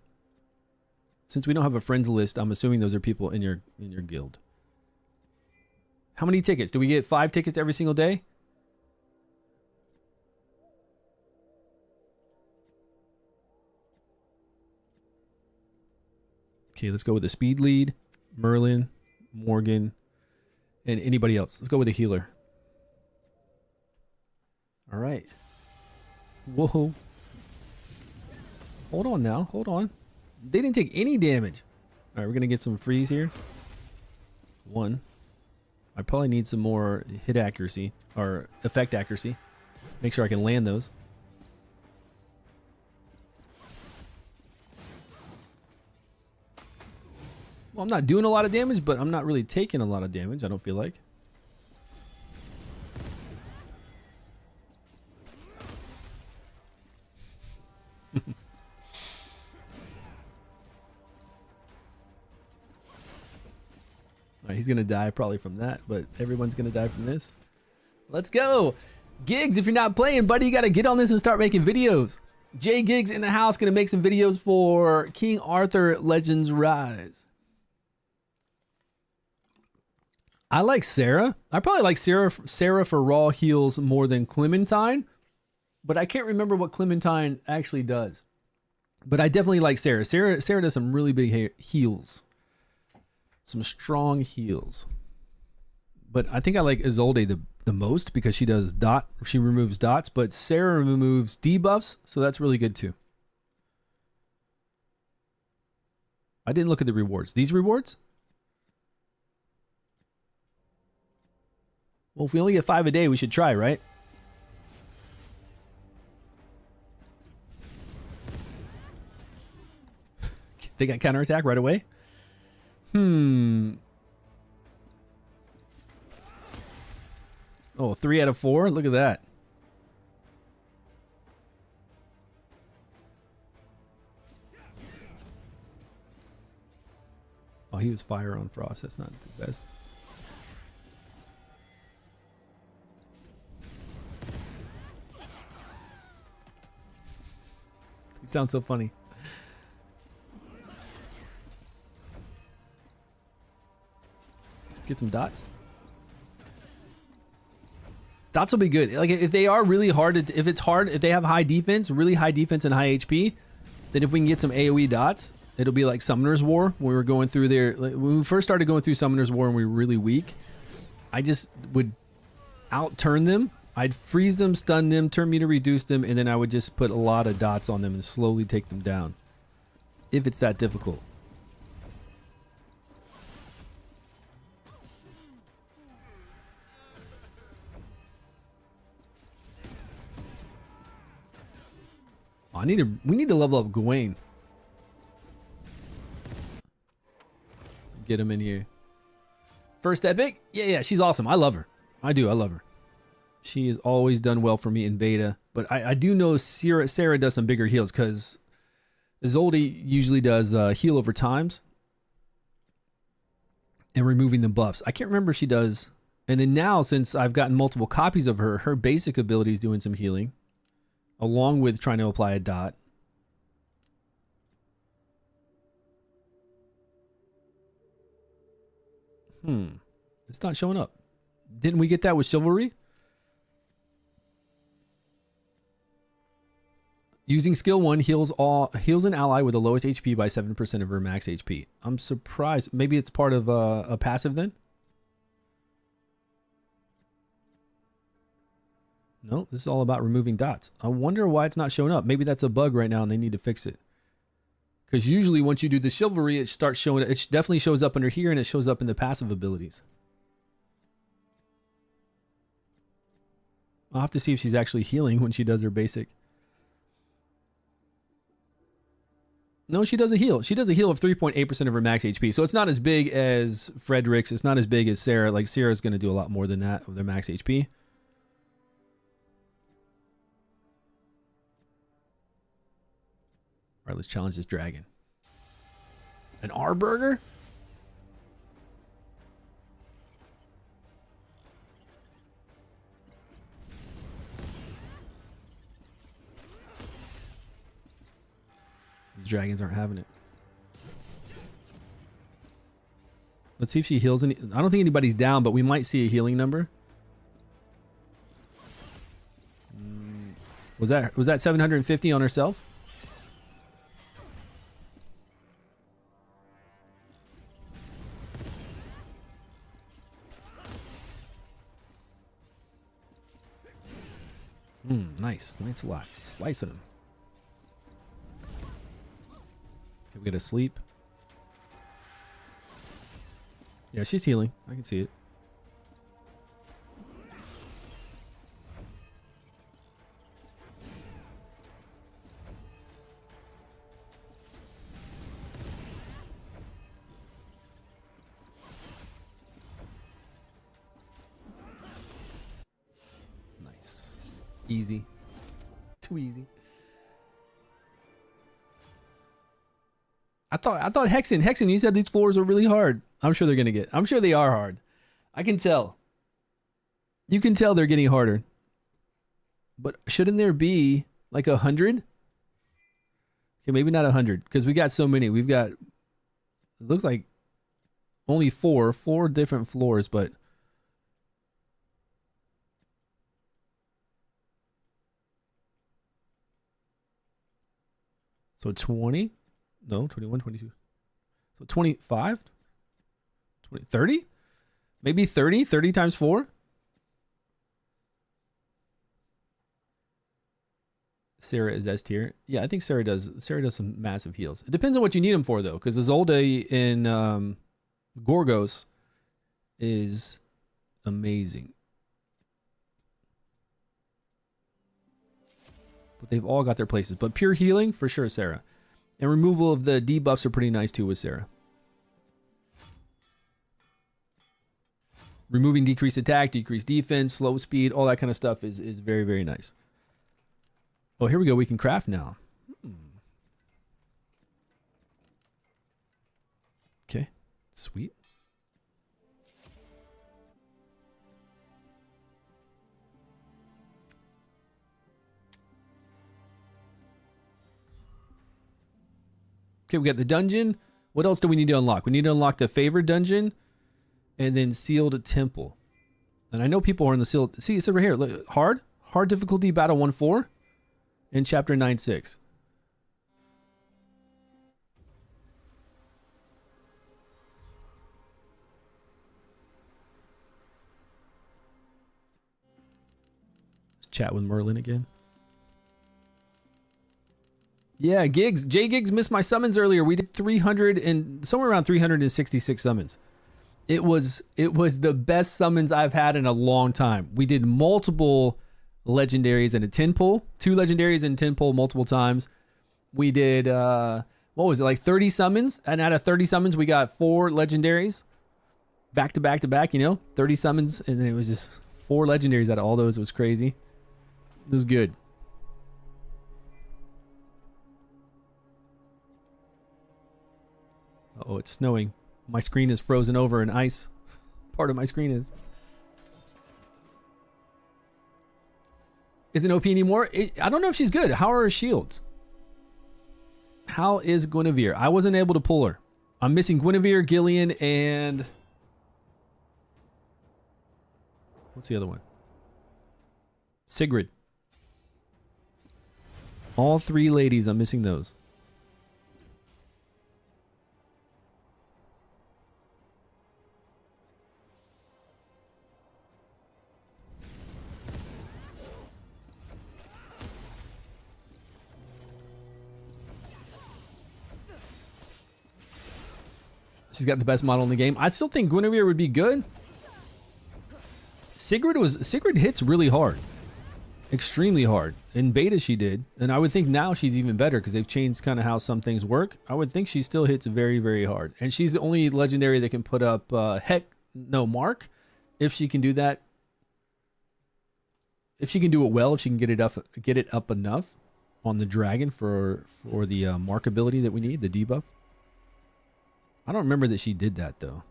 Since we don't have a friends list, I'm assuming those are people in your guild. How many tickets? Do we get 5 tickets every single day? Okay, let's go with the speed lead, Merlin, Morgan, and anybody else. Let's go with a healer. All right. Whoa. Hold on now. Hold on. They didn't take any damage. All right, we're going to get some freeze here. 1. I probably need some more hit accuracy or effect accuracy. Make sure I can land those. Well, I'm not doing a lot of damage, but I'm not really taking a lot of damage, I don't feel like. Alright, he's gonna die probably from that, but everyone's gonna die from this. Let's go! Gigs, if you're not playing, buddy, you gotta get on this and start making videos. Jay Gigs in the house, gonna make some videos for King Arthur Legends Rise. I like Sarah. I probably like Sarah for raw heals more than Clementine, but I can't remember what Clementine actually does. But I definitely like Sarah. Sarah does some really big heals. Some strong heals. But I think I like Isolde the most because she does she removes dots, but Sarah removes debuffs, so that's really good too. I didn't look at the rewards. These rewards? Well, if we only get 5 a day, we should try, right? They got counterattack right away? Oh, 3 out of 4? Look at that. Oh, he was fire on Frost. That's not the best. He sounds so funny. Get some dots. Dots will be good. Like if they are really hard, if they have high defense, really high defense and high HP, then if we can get some AoE dots, it'll be like Summoner's War when we were going through there. Like when we first started going through Summoner's War and we were really weak, I just would outturn them. I'd freeze them, stun them, turn me to reduce them, and then I would just put a lot of dots on them and slowly take them down. If it's that difficult. We need to level up Gawain. Get him in here. First epic? Yeah, she's awesome. I love her. I love her. She has always done well for me in beta. But I do know Sarah does some bigger heals because Isolde usually does heal over times and removing the buffs. I can't remember if she does. And then now, since I've gotten multiple copies of her, her basic ability is doing some healing, along with trying to apply a dot. It's not showing up. Didn't we get that with Shivalry? Using skill 1 heals an ally with the lowest HP by 7% of her max HP. I'm surprised. Maybe it's part of a passive then? No, this is all about removing dots. I wonder why it's not showing up. Maybe that's a bug right now and they need to fix it. Because usually once you do the Shivalry, it starts showing. It definitely shows up under here and it shows up in the passive abilities. I'll have to see if she's actually healing when she does her basic. No, she does a heal. She does a heal of 3.8% of her max HP. So it's not as big as Frederick's. It's not as big as Sarah. Like Sarah's going to do a lot more than that of their max HP. All right, let's challenge this dragon. An R burger? These dragons aren't having it. Let's see if she heals any. I don't think anybody's down, but we might see a healing number. Was that 750 on herself? Nice. Nice a lot. Slicing him. Can we get a sleep? Yeah, she's healing. I can see it. Nice. Easy. Too easy. I thought Hexen, you said these floors are really hard. I'm sure they are hard. I can tell. You can tell they're getting harder. But shouldn't there be like 100? Okay, maybe not 100 because we got so many. We've got, it looks like only four different floors, but so 20? No, 21, 22. So 25? 20, 30? Maybe 30? 30 times 4? Sarah is S tier. Yeah, I think Sarah does some massive heals. It depends on what you need them for, though, because Isolde in Gorgos is amazing. But they've all got their places. But pure healing, for sure, Sarah. And removal of the debuffs are pretty nice, too, with Sarah. Removing decreased attack, decreased defense, slow speed, all that kind of stuff is very, very nice. Oh, here we go. We can craft now. Okay. Sweet. Okay, we got the dungeon. What else do we need to unlock? We need to unlock the favored dungeon and then sealed temple. And I know people are in the sealed. See, it's over here. Look, hard difficulty battle 1-4 in chapter 9-6. Chat with Merlin again. Yeah, Gigs. J Gigs missed my summons earlier. We did 300 and somewhere around 366 summons. It was the best summons I've had in a long time. We did multiple legendaries and a 10 pull, 2 legendaries and 10 pull multiple times. We did what was it, like 30 summons, and out of 30 summons we got 4 legendaries back to back to back, 30 summons, and then it was just 4 legendaries out of all those. It was crazy. It was good. Oh, it's snowing. My screen is frozen over in ice. Part of my screen is. Isn't OP anymore? I don't know if she's good. How are her shields? How is Guinevere? I wasn't able to pull her. I'm missing Guinevere, Gillian, and... what's the other one? Sigrid. All 3 ladies, I'm missing those. She's got the best model in the game. I still think Guinevere would be good. Sigrid hits really hard. Extremely hard. In beta she did. And I would think now she's even better because they've changed kind of how some things work. I would think she still hits very, very hard. And she's the only legendary that can put up Mark. If she can do that. If she can do it well, if she can get it up enough on the dragon for the Mark ability that we need, the debuff. I don't remember that she did that, though.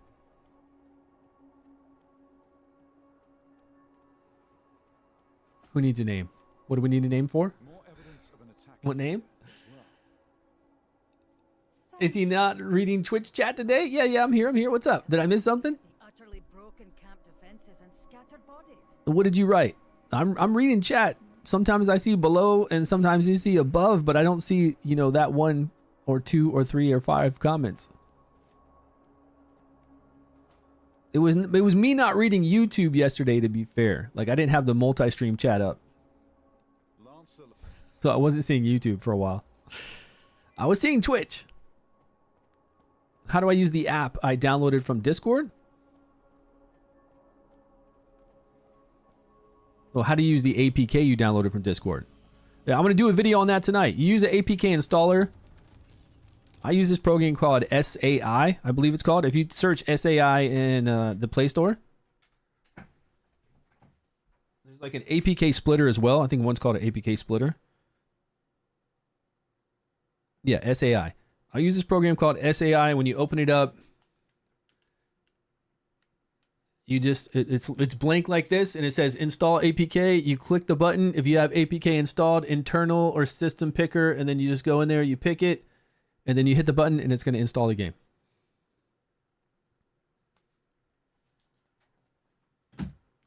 Who needs a name? What do we need a name for? What name? Is he not reading Twitch chat today? Yeah, I'm here. What's up? Did I miss something? The utterly broken camp defenses and scattered bodies. What did you write? I'm reading chat. Sometimes I see below and sometimes I see above, but I don't see, you know, that 1 or 2 or 3 or 5 comments. It was me not reading YouTube yesterday, to be fair. Like, I didn't have the multi-stream chat up. So I wasn't seeing YouTube for a while. I was seeing Twitch. How do I use the app I downloaded from Discord? Well, how do you use the APK you downloaded from Discord? Yeah, I'm going to do a video on that tonight. You use an APK installer. I use this program called SAI, I believe it's called. If you search SAI in the Play Store, there's like an APK splitter as well. I think one's called an APK splitter. Yeah, SAI. I use this program called SAI. When you open it up, you just it's blank like this, and it says install APK. You click the button if you have APK installed, internal or system picker, and then you just go in there, you pick it, and then you hit the button, and it's going to install the game.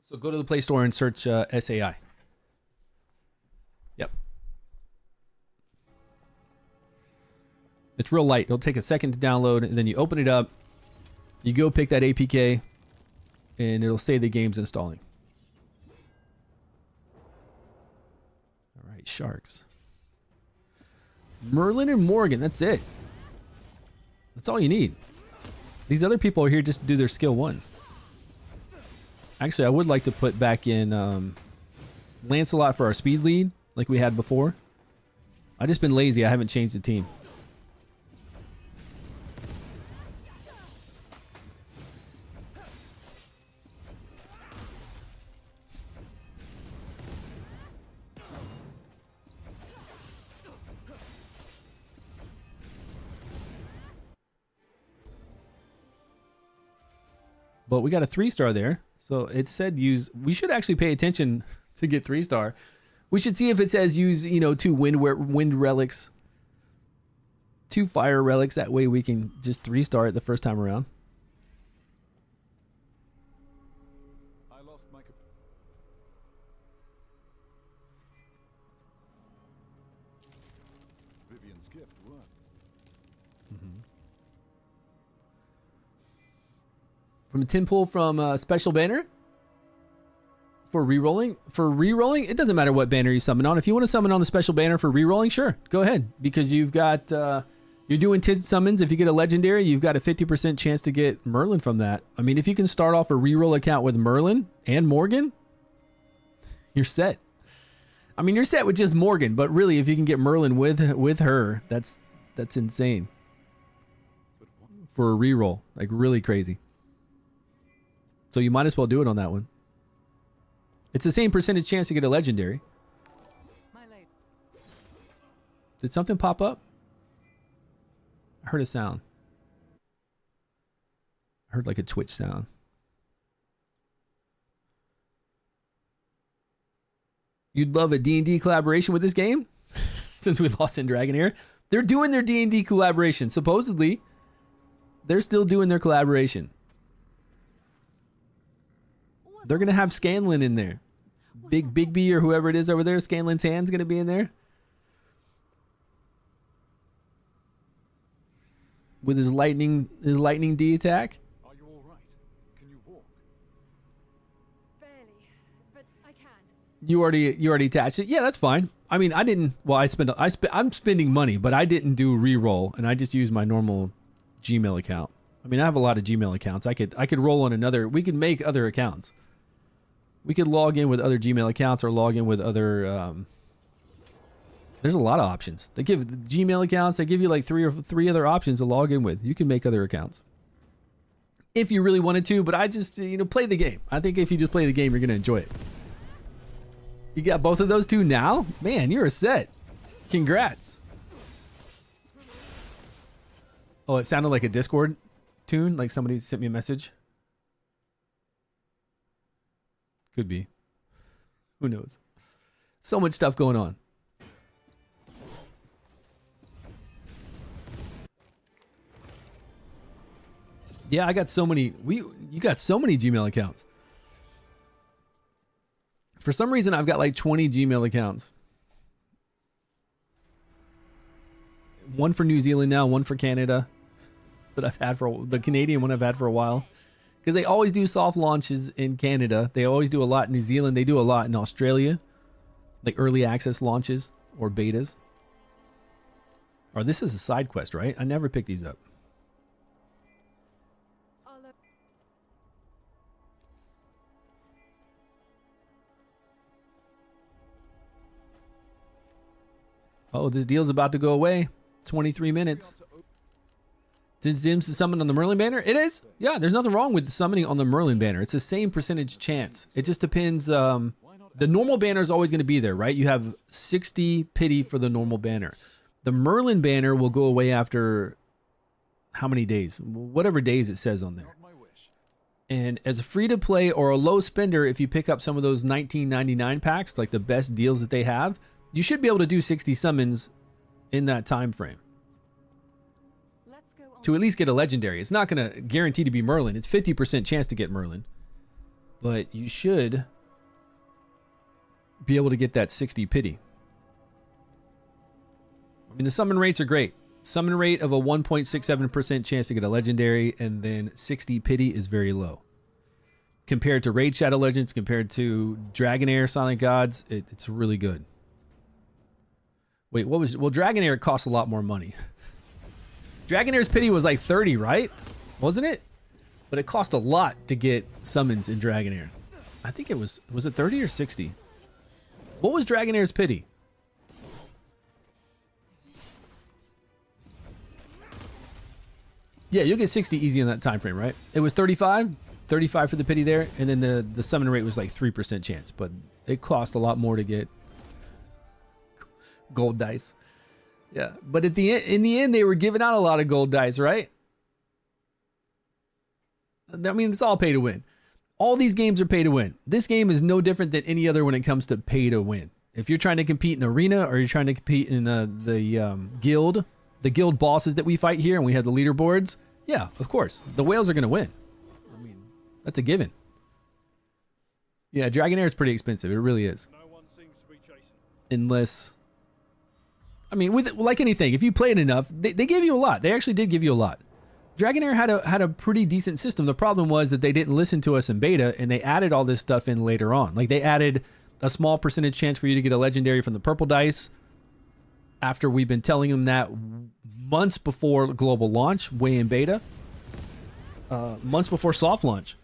So go to the Play Store and search SAI. Yep. It's real light. It'll take a second to download, and then you open it up. You go pick that APK, and it'll say the game's installing. All right, sharks. Merlin and Morgan, that's it. That's all you need. These other people are here just to do their skill 1s. Actually, I would like to put back in Lancelot for our speed lead, like we had before. I've just been lazy. I haven't changed the team. But we got a 3-star there. So it said use. We should actually pay attention to get 3-star. We should see if it says use, you know, 2 wind relics, 2 fire relics. That way we can just 3-star it the first time around. I lost my Vivian's gift worked. From a tin pull from Special Banner for rerolling. For rerolling, it doesn't matter what banner you summon on. If you want to summon on the Special Banner for rerolling, sure, go ahead. Because you've got, you're doing tin summons. If you get a legendary, you've got a 50% chance to get Merlin from that. I mean, if you can start off a reroll account with Merlin and Morgan, you're set. I mean, you're set with just Morgan, but really, if you can get Merlin with her, that's insane. For a reroll, like really crazy. So you might as well do it on that one. It's the same percentage chance to get a legendary. Did something pop up? I heard a sound. I heard like a Twitch sound. You'd love a D&D collaboration with this game? Since we lost in Dragonair. They're doing their D&D collaboration. Supposedly, they're still doing their collaboration. They're going to have Scanlan in there. Big B or whoever it is over there. Scanlan's hand's going to be in there. With his lightning D attack. Are you all right? Can you walk? Barely, but I can. You already attached it. Yeah, that's fine. I mean, I didn't. Well, I'm spending money, but I didn't do reroll, and I just used my normal Gmail account. I mean, I have a lot of Gmail accounts. I could roll on another. We could make other accounts. We could log in with other Gmail accounts or log in with other. There's a lot of options. They give the Gmail accounts. They give you like three other options to log in with. You can make other accounts if you really wanted to. But I just play the game. I think if you just play the game, you're gonna enjoy it. You got both of those two now, man. You're a set. Congrats. Oh, it sounded like a Discord tune. Like somebody sent me a message. Could be. Who knows? So much stuff going on. Yeah, I got so many. You got so many Gmail accounts. For some reason, I've got like 20 Gmail accounts. One for New Zealand now, one for Canada that I've had for the Canadian one I've had for a while. Because they always do soft launches in Canada. They always do a lot in New Zealand. They do a lot in Australia. Like early access launches or betas. Or this is a side quest, right? I never pick these up. Oh, this deal's about to go away. 23 minutes. Did Zims summon on the Merlin banner? It is. Yeah, there's nothing wrong with summoning on the Merlin banner. It's the same percentage chance. It just depends. The normal banner is always going to be there, right? You have 60 pity for the normal banner. The Merlin banner will go away after how many days? Whatever days it says on there. And as a free-to-play or a low spender, if you pick up some of those $19.99 packs, like the best deals that they have, you should be able to do 60 summons in that time frame to at least get a legendary. It's not going to guarantee to be Merlin. It's 50% chance to get Merlin, but you should be able to get that 60 pity. I mean, the summon rates are great. Summon rate of a 1.67% chance to get a legendary, and then 60 pity is very low compared to Raid Shadow Legends, compared to Dragonair Silent Gods. It's really good. Wait, what was... Well, Dragonair costs a lot more money. Dragonair's pity was like 30, right? Wasn't it? But it cost a lot to get summons in Dragonair. I think it was... Was it 30 or 60? What was Dragonair's pity? Yeah, you'll get 60 easy in that time frame, right? It was 35? 35 for the pity there, and then the summon rate was like 3% chance, but it cost a lot more to get gold dice. Yeah, but in the end, they were giving out a lot of gold dice, right? I mean, it's all pay to win. All these games are pay to win. This game is no different than any other when it comes to pay to win. If you're trying to compete in arena, or you're trying to compete in the guild bosses that we fight here, and we have the leaderboards, yeah, of course, the whales are going to win. I mean, that's a given. Yeah, Dragonair is pretty expensive. It really is. No one seems to be chasing. Unless... I mean, with like anything, if you play it enough, they give you a lot. They actually did give you a lot. Dragonair had a pretty decent system. The problem was that they didn't listen to us in beta, and they added all this stuff in later on. Like, they added a small percentage chance for you to get a legendary from the purple dice after we've been telling them that months before global launch, way in beta, months before soft launch.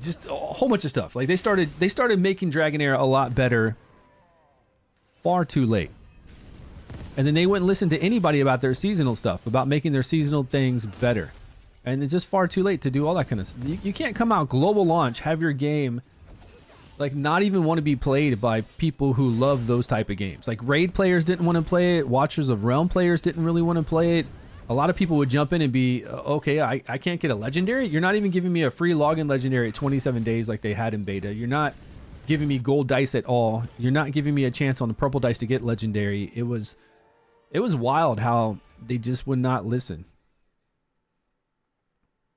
Just a whole bunch of stuff. Like, they started making Dragonair a lot better far too late. And then they wouldn't listen to anybody about their seasonal stuff, about making their seasonal things better. And it's just far too late to do all that kind of stuff. You can't come out global launch, have your game like not even want to be played by people who love those type of games. Like Raid players didn't want to play it. Watchers of Realm players didn't really want to play it. A lot of people would jump in and be, okay, I can't get a legendary. You're not even giving me a free login legendary at 27 days like they had in beta. You're not giving me gold dice at all. You're not giving me a chance on the purple dice to get legendary. It was wild how they just would not listen.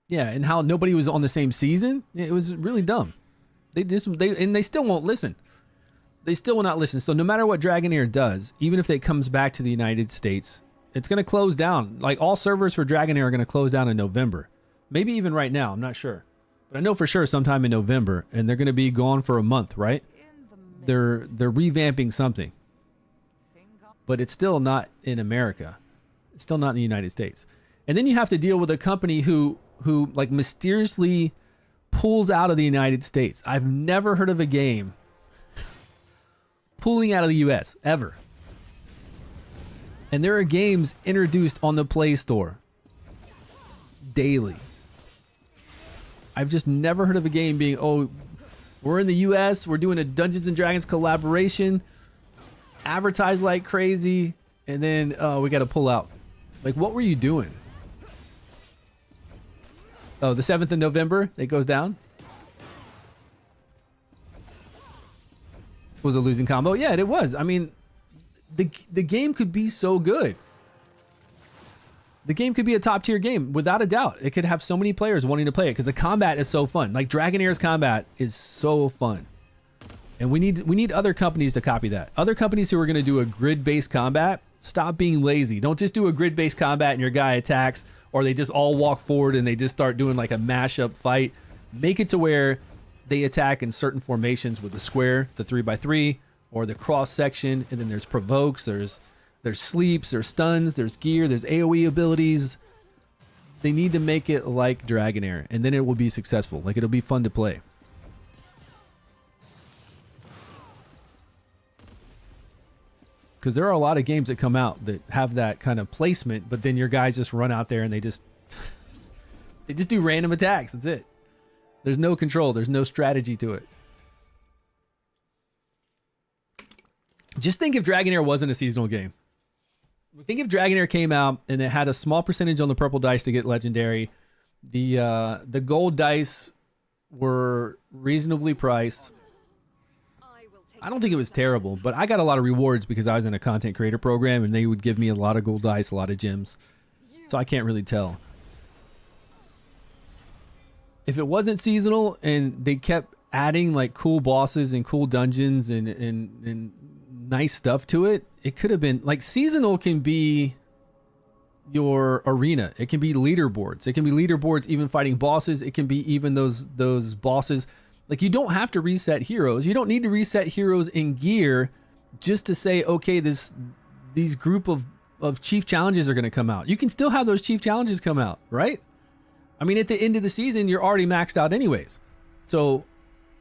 Yeah, and how nobody was on the same season. It was really dumb. They still won't listen. They still will not listen. So no matter what Dragonair does, even if it comes back to the United States, it's going to close down. Like, all servers for Dragonair are going to close down in November. Maybe even right now. I'm not sure. But I know for sure sometime in November, and they're going to be gone for a month, right? They're revamping something. But it's still not in America. It's still not in the United States. And then you have to deal with a company who like mysteriously pulls out of the United States. I've never heard of a game pulling out of the US ever. And there are games introduced on the Play Store daily. I've just never heard of a game being, oh, we're in the US, we're doing a Dungeons and Dragons collaboration, advertise like crazy, and then we got to pull out. Like, what were you doing? Oh, the 7th of November, it goes down. Was a losing combo? Yeah, it was. I mean, the game could be so good. The game could be a top tier game without a doubt. It could have so many players wanting to play it because the combat is so fun. Like Dragonair's combat is so fun. And we need other companies to copy that. Other companies who are going to do a grid-based combat, stop being lazy. Don't just do a grid-based combat and your guy attacks, or they just all walk forward and they just start doing like a mashup fight. Make it to where they attack in certain formations with the square, the 3x3, or the cross section, and then there's provokes, there's sleeps, there's stuns, there's gear, there's AoE abilities. They need to make it like Dragonair, and then it will be successful. Like, it'll be fun to play. Because there are a lot of games that come out that have that kind of placement, but then your guys just run out there and they just do random attacks. That's it. There's no control. There's no strategy to it. Just think if Dragonair wasn't a seasonal game. Think if Dragonair came out and it had a small percentage on the purple dice to get legendary. The gold dice were reasonably priced. I don't think it was terrible, but I got a lot of rewards because I was in a content creator program and they would give me a lot of gold dice, a lot of gems. So I can't really tell. If it wasn't seasonal and they kept adding like cool bosses and cool dungeons and nice stuff to it, it could have been like seasonal can be your arena. It can be leaderboards. It can be leaderboards even fighting bosses. It can be even those bosses. Like, you don't have to reset heroes. You don't need to reset heroes in gear just to say, okay, these group of chief challenges are going to come out. You can still have those chief challenges come out, right? I mean, at the end of the season, you're already maxed out anyways. So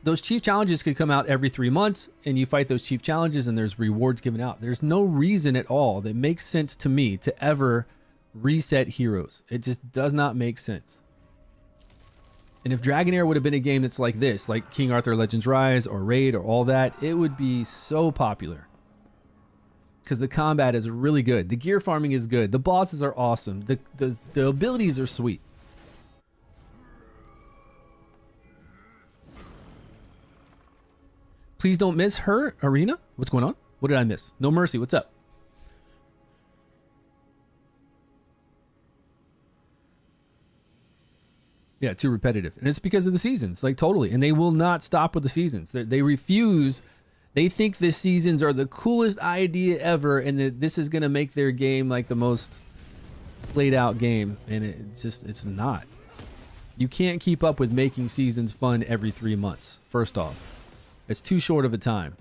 those chief challenges could come out every 3 months and you fight those chief challenges and there's rewards given out. There's no reason at all that makes sense to me to ever reset heroes. It just does not make sense. And if Dragonair would have been a game that's like this, like King Arthur Legends Rise or Raid or all that, it would be so popular. Because the combat is really good. The gear farming is good. The bosses are awesome. The abilities are sweet. Please don't miss her arena. What's going on? What did I miss? No Mercy. What's up? Yeah, too repetitive. And it's because of the seasons, like totally. And they will not stop with the seasons. They refuse. They think the seasons are the coolest idea ever and that this is going to make their game like the most played out game. And it's not. You can't keep up with making seasons fun every 3 months, first off. It's too short of a time.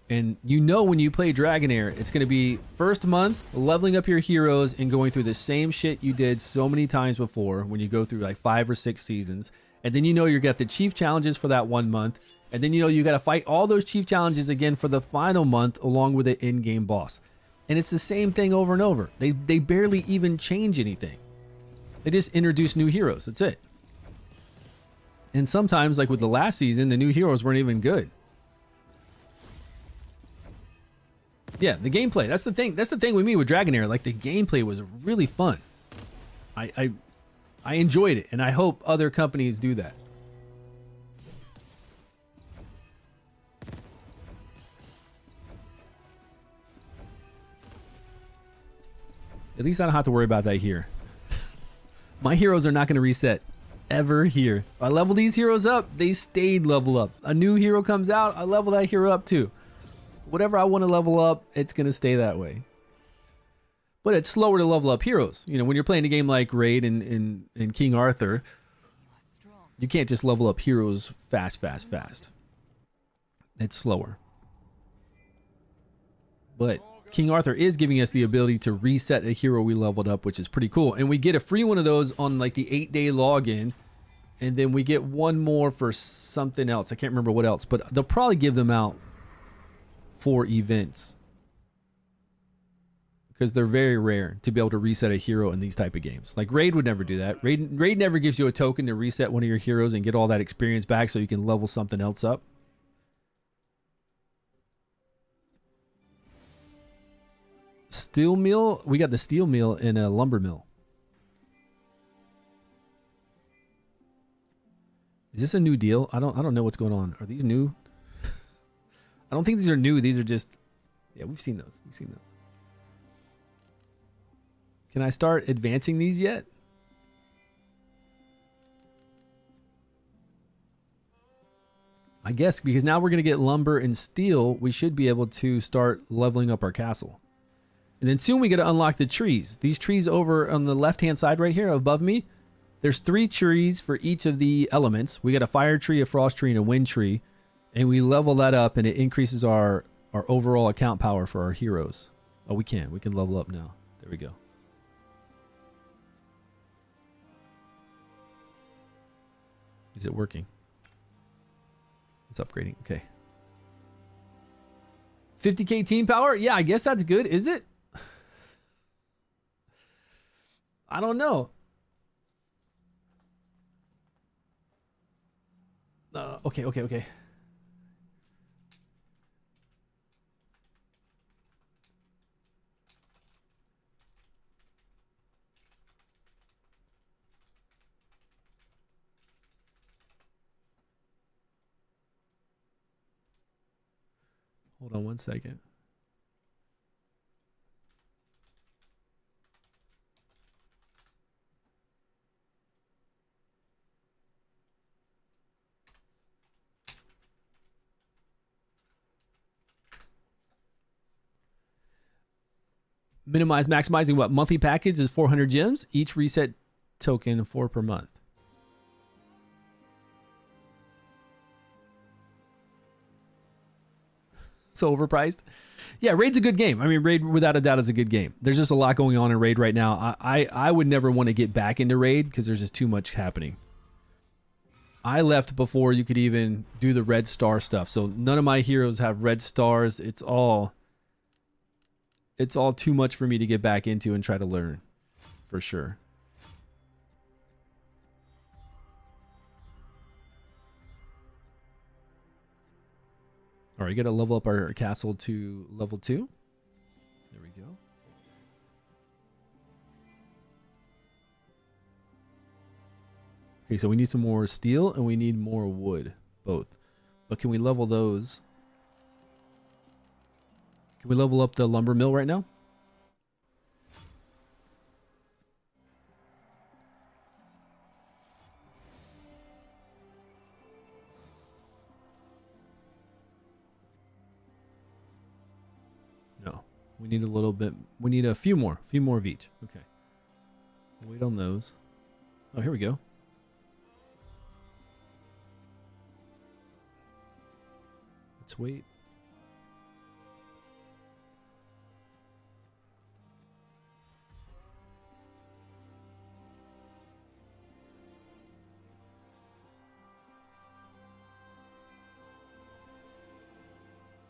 And you know when you play Dragonair, it's going to be first month, leveling up your heroes and going through the same shit you did so many times before when you go through like 5 or 6 seasons. And then you know you got the chief challenges for that 1 month. And then you know you got to fight all those chief challenges again for the final month along with the in-game boss. And it's the same thing over and over. They barely even change anything. They just introduce new heroes. That's it. And sometimes, like with the last season, the new heroes weren't even good. Yeah, the gameplay. That's the thing. That's the thing with me with Dragonair. Like, the gameplay was really fun. I enjoyed it, and I hope other companies do that. At least I don't have to worry about that here. My heroes are not going to reset ever here. If I level these heroes up, they stayed level up. A new hero comes out, I level that hero up too. Whatever I want to level up, it's going to stay that way. But it's slower to level up heroes. You know, when you're playing a game like Raid and King Arthur, you can't just level up heroes fast. It's slower. But King Arthur is giving us the ability to reset a hero we leveled up, which is pretty cool. And we get a free one of those on like the 8-day login. And then we get one more for something else. I can't remember what else, but they'll probably give them out for events. Because they're very rare to be able to reset a hero in these type of games. Like Raid would never do that. Raid never gives you a token to reset one of your heroes and get all that experience back so you can level something else up. Steel mill? We got the steel mill in a lumber mill. Is this a new deal? I don't know what's going on. Are these new? I don't think these are new. These are just, yeah, we've seen those. Can I start advancing these yet? I guess because now we're going to get lumber and steel, we should be able to start leveling up our castle. And then soon we got to unlock the trees. These trees over on the left-hand side right here above me, there's 3 trees for each of the elements. We got a fire tree, a frost tree, and a wind tree. And we level that up and it increases our overall account power for our heroes. Oh, we can level up now. There we go. Is it working? It's upgrading. Okay. 50k team power? Yeah, I guess that's good. Is it? I don't know. Okay. Hold on one second. Maximizing what? Monthly package is 400 gems. Each reset token 4 per month. So overpriced. Yeah, Raid's a good game. I mean, Raid without a doubt is a good game. There's just a lot going on in Raid right now. I would never want to get back into Raid because there's just too much happening. I left before you could even do the red star stuff. So none of my heroes have red stars. It's all too much for me to get back into and try to learn, for sure. All right, got to level up our castle to level 2. There we go. Okay, so we need some more steel and we need more wood, both. But can we level those? Can we level up the lumber mill right now? No. We need a little bit. We need a few more of each. Okay. Wait on those. Oh, here we go. Let's wait.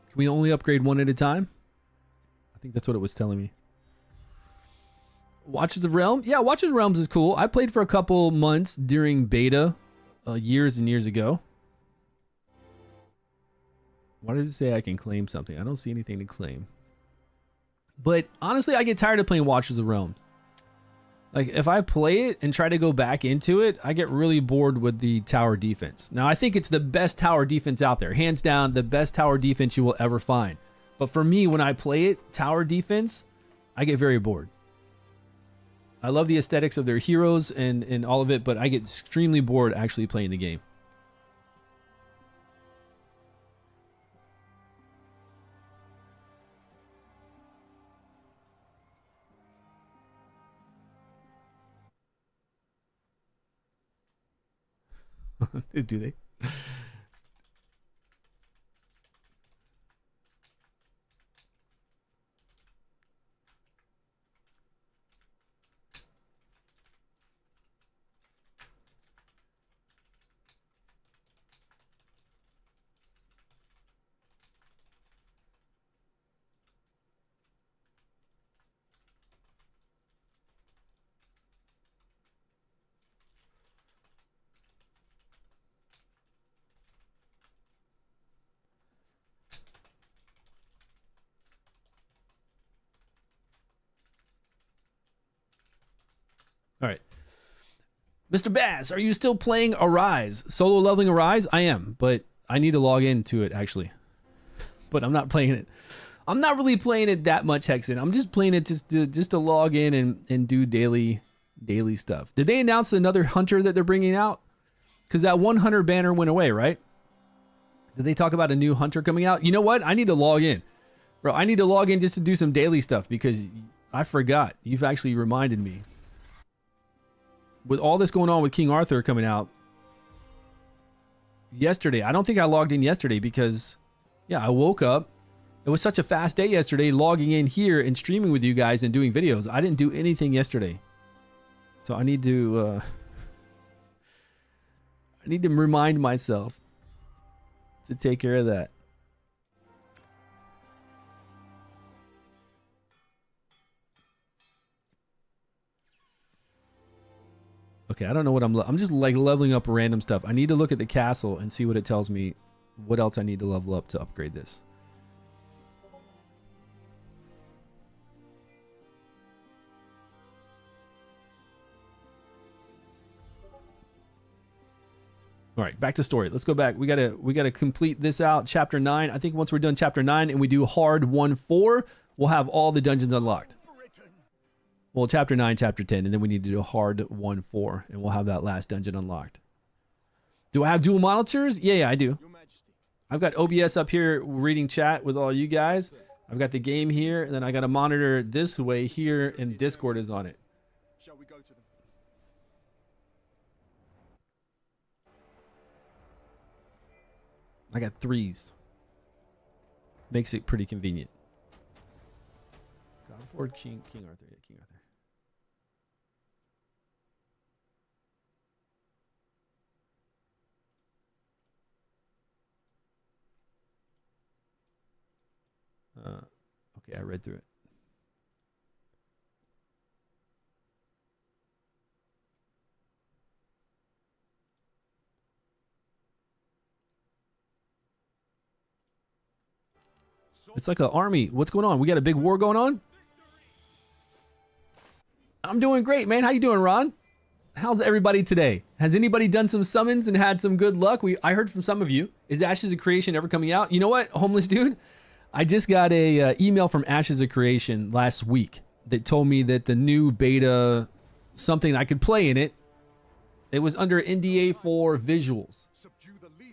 Can we only upgrade one at a time? I think that's what it was telling me. Watches of Realm? Yeah, Watches of Realms is cool. I played for a couple months during beta years and years ago. Why does it say I can claim something? I don't see anything to claim. But honestly, I get tired of playing Watches of Realm. Like, if I play it and try to go back into it, I get really bored with the tower defense. Now, I think it's the best tower defense out there. Hands down, the best tower defense you will ever find. But for me, when I play it, tower defense, I get very bored. I love the aesthetics of their heroes and all of it, but I get extremely bored actually playing the game. Do they? All right. Mr. Bass, are you still playing Arise? Solo leveling Arise? I am, but I need to log into it, actually. But I'm not playing it I'm not really playing it that much, Hexen. I'm just playing it just to log in and do daily stuff. Did they announce another hunter that they're bringing out? Because that one hunter banner went away, right? Did they talk about a new hunter coming out? You know what? I need to log in. Bro, I need to log in just to do some daily stuff because I forgot. You've actually reminded me. With all this going on with King Arthur coming out yesterday, I don't think I logged in yesterday because, yeah, I woke up. It was such a fast day yesterday logging in here and streaming with you guys and doing videos. I didn't do anything yesterday. So I need to remind myself to take care of that. Okay, I don't know what I'm just like leveling up random stuff. I need to look at the castle and see what it tells me. What else I need to level up to upgrade this. All right, back to story. Let's go back. We gotta complete this out. Chapter 9. I think once we're done chapter 9 and we do hard 1-4, we'll have all the dungeons unlocked. Well, chapter 9, chapter 10, and then we need to do hard 1-4, and we'll have that last dungeon unlocked. Do I have dual monitors? Yeah, I do. I've got OBS up here reading chat with all you guys. I've got the game here, and then I got a monitor this way here, and Discord is on it. Shall we go to them? I got 3s. Makes it pretty convenient. God of War, King Arthur. Yeah, King Arthur. Okay, I read through it. It's like an army. What's going on? We got a big war going on? I'm doing great, man. How you doing, Ron? How's everybody today? Has anybody done some summons and had some good luck? I heard from some of you. Is Ashes of Creation ever coming out? You know what, homeless dude? I just got a email from Ashes of Creation last week that told me that the new beta, something I could play in it, it was under NDA for visuals.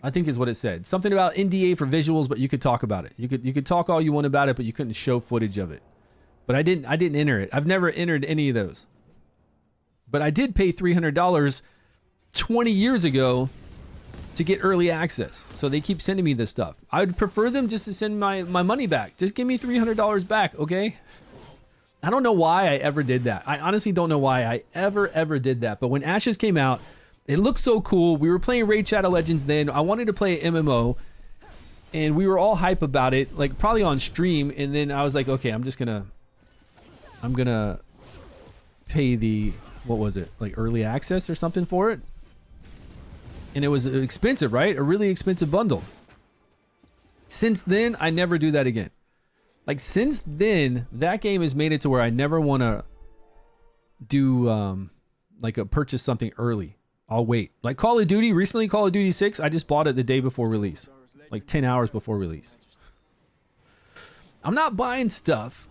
I think is what it said. Something about NDA for visuals, but you could talk about it. You could talk all you want about it, but you couldn't show footage of it. But I didn't enter it. I've never entered any of those. But I did pay $300 20 years ago to get early access. So they keep sending me this stuff. I would prefer them just to send my money back. Just give me $300 back, okay? I don't know why I ever did that. I honestly don't know why I ever did that. But when Ashes came out, it looked so cool. We were playing Raid Shadow Legends then. I wanted to play MMO. And we were all hype about it, like probably on stream. And then I was like, okay, I'm gonna pay the, what was it? Like early access or something for it. And it was expensive, right? A really expensive bundle. Since then, I never do that again. Like since then, that game has made it to where I never want to do like a purchase something early. I'll wait. Like Call of Duty, recently Call of Duty 6, I just bought it the day before release. Like 10 hours before release. I'm not buying stuff.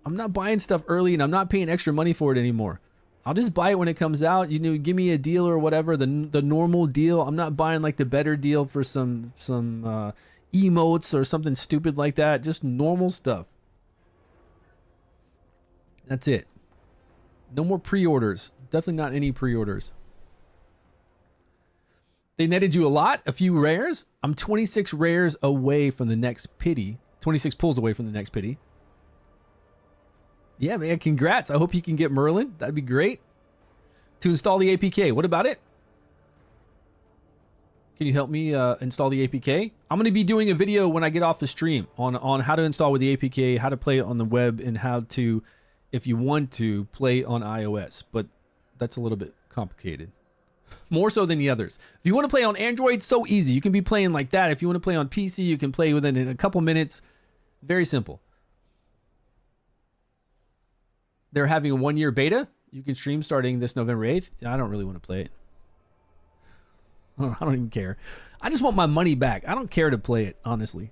I'm not buying stuff early and I'm not paying extra money for it anymore. I'll just buy it when it comes out. You know, give me a deal or whatever, the normal deal. I'm not buying like the better deal for some emotes or something stupid like that. Just normal stuff. That's it. No more pre-orders. Definitely not any pre-orders. They netted you a lot, a few rares. I'm 26 rares away from the next pity. 26 pulls away from the next pity. Yeah, man, congrats. I hope you can get Merlin. That'd be great. To install the APK. What about it? Can you help me install the APK? I'm going to be doing a video when I get off the stream on how to install with the APK, how to play it on the web, and how to, if you want to, play on iOS. But that's a little bit complicated. More so than the others. If you want to play on Android, so easy. You can be playing like that. If you want to play on PC, you can play with it in a couple minutes. Very simple. They're having a 1-year beta. You can stream starting this November 8th. I don't really want to play it. I don't even care. I just want my money back. I don't care to play it, honestly.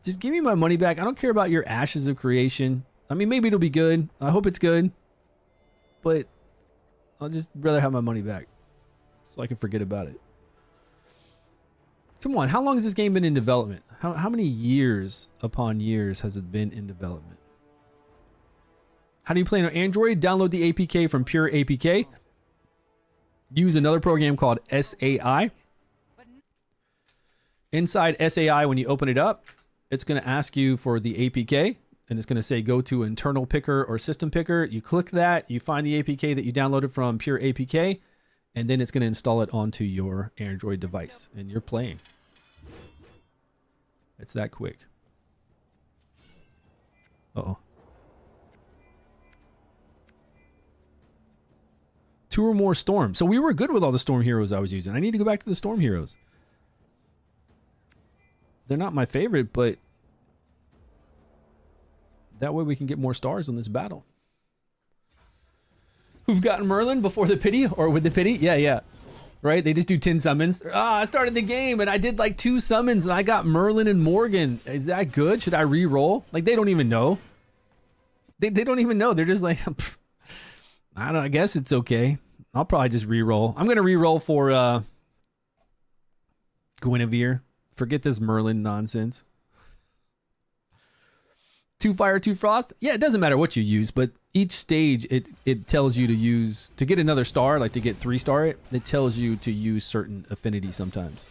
Just give me my money back. I don't care about your Ashes of Creation. I mean, maybe it'll be good. I hope it's good. But I'll just rather have my money back so I can forget about it. Come on, how long has this game been in development? How many years upon years has it been in development? How do you play on Android? Download the APK from Pure APK. Use another program called SAI. Inside SAI, when you open it up, it's going to ask you for the APK, and it's going to say go to internal picker or system picker. You click that, you find the APK that you downloaded from Pure APK, and then it's going to install it onto your Android device, and you're playing. It's that quick. Uh-oh. 2 or more storm. So we were good with all the storm heroes I was using. I need to go back to the storm heroes. They're not my favorite, but that way we can get more stars on this battle. Who've gotten Merlin before the pity or with the pity? Yeah. Right? They just do 10 summons. I started the game and I did like 2 summons and I got Merlin and Morgan. Is that good? Should I re-roll? Like, they don't even know. They don't even know. They're just like, I don't know. I guess it's okay. I'll probably just re-roll. I'm going to re-roll for Guinevere. Forget this Merlin nonsense. 2 fire, 2 frost. Yeah, it doesn't matter what you use, but each stage it tells you to use, to get another star, like to get 3-star it tells you to use certain affinity sometimes.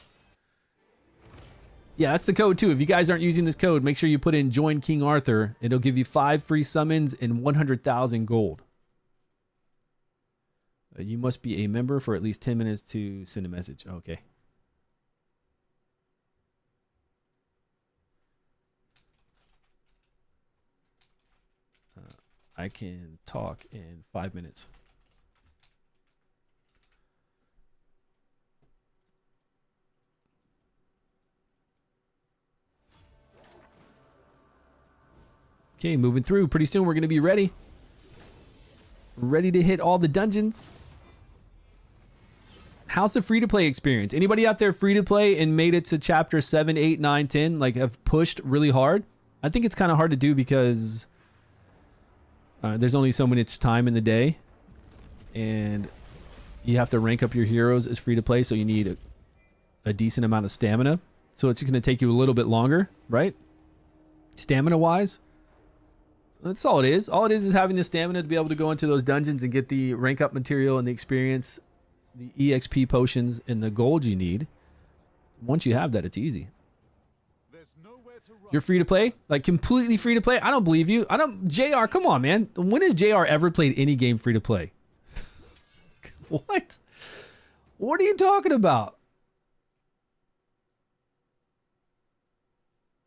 Yeah, that's the code too. If you guys aren't using this code, make sure you put in join King Arthur. It'll give you 5 free summons and 100,000 gold. You must be a member for at least 10 minutes to send a message. Okay. I can talk in 5 minutes. Okay, moving through. Pretty soon we're going to be ready. Ready to hit all the dungeons. How's the free-to-play experience? Anybody out there free-to-play and made it to chapter 7, 8, 9, 10? Like, have pushed really hard? I think it's kind of hard to do because there's only so much time in the day. And you have to rank up your heroes as free-to-play, so you need a decent amount of stamina. So it's going to take you a little bit longer, right? Stamina-wise. That's all it is. All it is having the stamina to be able to go into those dungeons and get the rank-up material and the experience, the EXP potions, and the gold you need. Once you have that, it's easy. You're free to play? Like completely free to play? I don't believe you. JR, come on, man. When has JR ever played any game free to play? What? What are you talking about?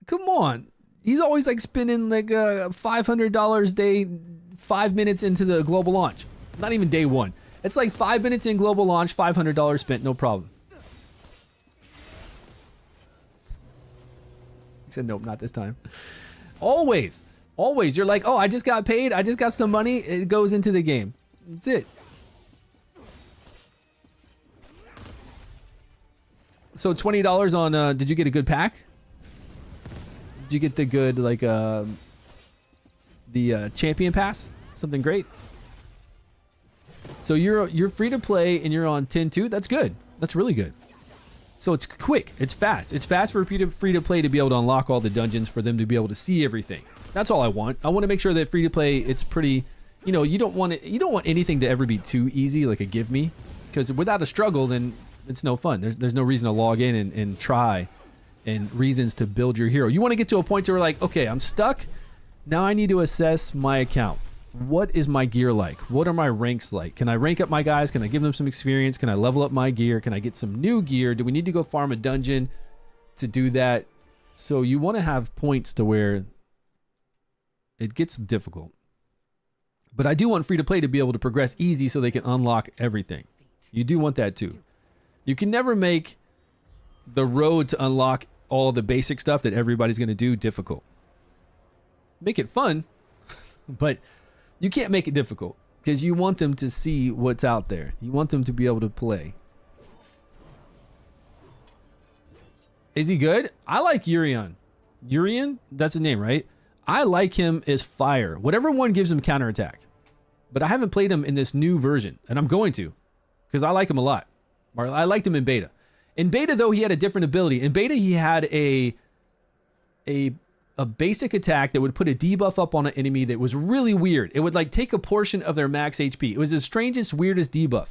Come on. He's always like spending like $500 a day, 5 minutes into the global launch. Not even day 1. It's like 5 minutes in global launch, $500 spent, no problem. He said, nope, not this time. Always. Always. You're like, oh, I just got paid. I just got some money. It goes into the game. That's it. So $20 on, did you get a good pack? Did you get the good, like, the champion pass? Something great. So you're free to play and you're on 10-2. That's good. That's really good. So it's quick. It's fast. It's fast for free to play to be able to unlock all the dungeons, for them to be able to see everything. That's all I want. I want to make sure that free to play, it's pretty, you know, you don't want anything to ever be too easy, like a give me, because without a struggle, then it's no fun. There's no reason to log in and try, and reasons to build your hero. You want to get to a point where like, okay, I'm stuck. Now I need to assess my account. What is my gear like? What are my ranks like? Can I rank up my guys? Can I give them some experience? Can I level up my gear? Can I get some new gear? Do we need to go farm a dungeon to do that? So you want to have points to where it gets difficult. But I do want free to play to be able to progress easy so they can unlock everything. You do want that too. You can never make the road to unlock all the basic stuff that everybody's going to do difficult. Make it fun, but you can't make it difficult because you want them to see what's out there. You want them to be able to play. Is he good? I like Urion. Urian, that's his name, right? I like him as fire. Whatever one gives him counterattack. But I haven't played him in this new version, and I'm going to, because I like him a lot. Or I liked him in beta. In beta, though, he had a different ability. In beta, he had a basic attack that would put a debuff up on an enemy that was really weird. It would like take a portion of their max HP. It was the strangest, weirdest debuff.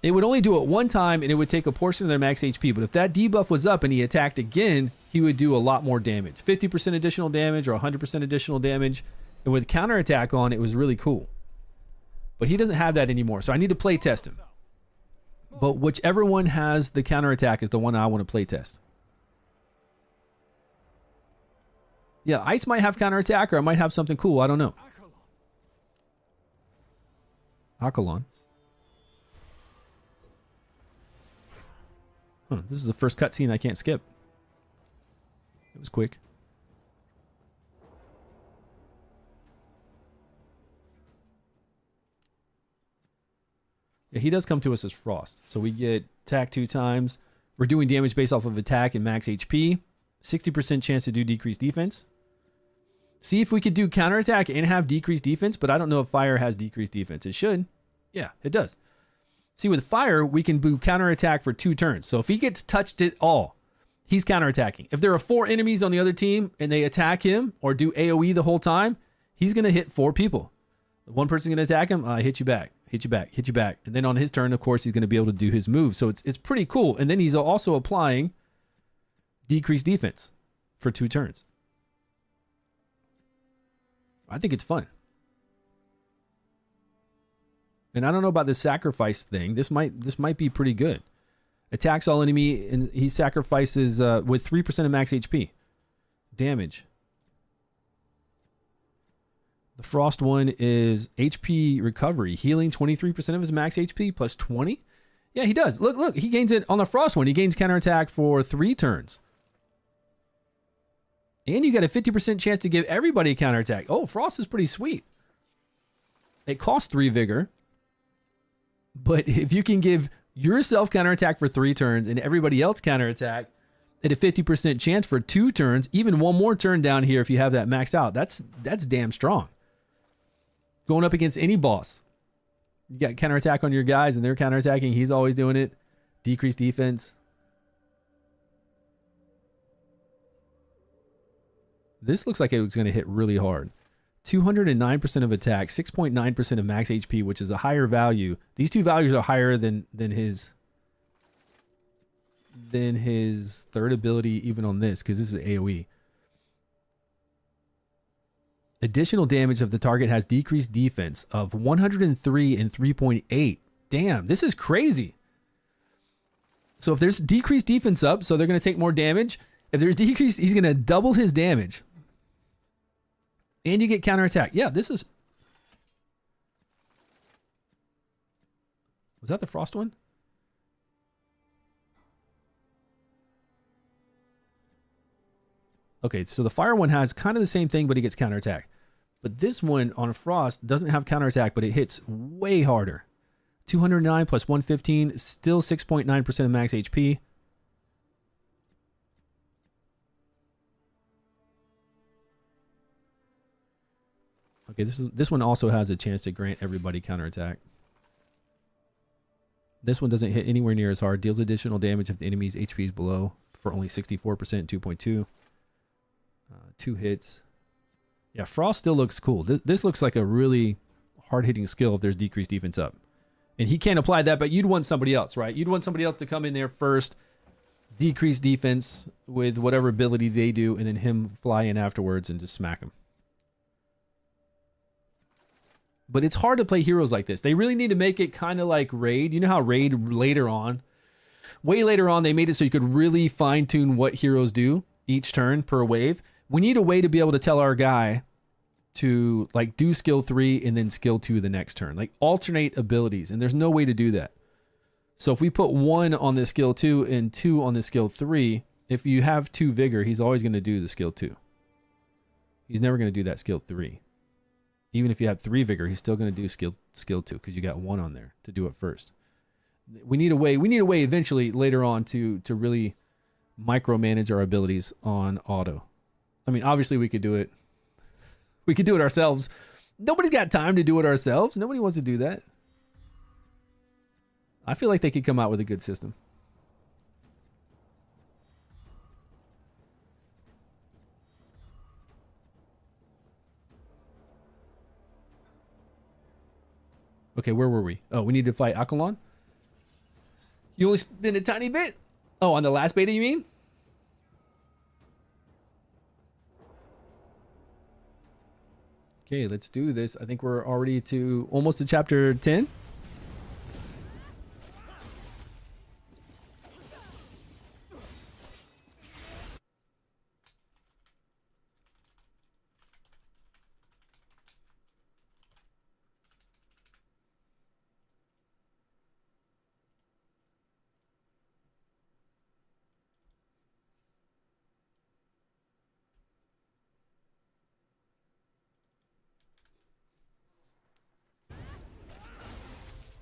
It would only do it one time, and it would take a portion of their max HP. But if that debuff was up and he attacked again, he would do a lot more damage. 50% additional damage or 100% additional damage. And with counterattack on, it was really cool. But he doesn't have that anymore, so I need to play test him. But whichever one has the counterattack is the one I want to play test. Yeah, Ice might have counterattack, or it might have something cool. I don't know. Akalon. Huh, this is the first cutscene I can't skip. It was quick. Yeah, he does come to us as Frost. So we get attack 2 times. We're doing damage based off of attack and max HP. 60% chance to do decreased defense. See if we could do counterattack and have decreased defense, but I don't know if fire has decreased defense. It should. Yeah, it does. See, with fire, we can do counterattack for 2 turns. So if he gets touched at all, he's counterattacking. If there are 4 enemies on the other team and they attack him or do AoE the whole time, he's going to hit 4 people. One person's going to attack him, hit you back, hit you back, hit you back. And then on his turn, of course, he's going to be able to do his move. So it's pretty cool. And then he's also applying decreased defense for 2 turns. I think it's fun. And I don't know about the sacrifice thing. This might be pretty good. Attacks all enemy, and he sacrifices with 3% of max HP. Damage. The Frost one is HP recovery. Healing 23% of his max HP plus 20. Yeah, he does. Look. He gains it on the Frost one. He gains counterattack for 3 turns. And you got a 50% chance to give everybody a counterattack. Oh, Frost is pretty sweet. It costs 3 vigor. But if you can give yourself counterattack for 3 turns and everybody else counterattack at a 50% chance for 2 turns, even one more turn down here if you have that maxed out, that's damn strong. Going up against any boss. You got counterattack on your guys and they're counterattacking. He's always doing it. Decreased defense. This looks like it was going to hit really hard. 209% of attack, 6.9% of max HP, which is a higher value. These 2 values are higher than his third ability even on this, because this is AoE. Additional damage of the target has decreased defense of 103 and 3.8. Damn, this is crazy. So if there's decreased defense up, so they're going to take more damage. If there's decreased, he's going to double his damage. And you get counterattack. Yeah, this is... Was that the Frost one? Okay, so the fire one has kind of the same thing, but he gets counterattack. But this one on Frost doesn't have counterattack, but it hits way harder. 209 plus 115, still 6.9% of max HP. Okay, this one also has a chance to grant everybody counterattack. This one doesn't hit anywhere near as hard. Deals additional damage if the enemy's HP is below for only 64%, 2.2. 2 hits. Yeah, Frost still looks cool. This looks like a really hard-hitting skill if there's decreased defense up. And he can't apply that, but you'd want somebody else, right? You'd want somebody else to come in there first, decrease defense with whatever ability they do, and then him fly in afterwards and just smack him. But it's hard to play heroes like this. They really need to make it kind of like Raid. You know how Raid later on, way later on, they made it so you could really fine-tune what heroes do each turn per wave. We need a way to be able to tell our guy to like do skill 3 and then skill 2 the next turn. Like alternate abilities, and there's no way to do that. So if we put 1 on the skill 2 and 2 on the skill 3, if you have 2 vigor, he's always going to do the skill 2. He's never going to do that skill 3. Even if you have 3 vigor, he's still going to do skill 2 because you got 1 on there to do it first. We need a way eventually later on to really micromanage our abilities on auto. I mean, obviously we could do it. We could do it ourselves. Nobody's got time to do it ourselves. Nobody wants to do that. I feel like they could come out with a good system. Okay, where were we? Oh, we need to fight Akalon? You only spin a tiny bit? Oh, on the last beta, you mean? Okay, let's do this. I think we're already to almost to chapter 10.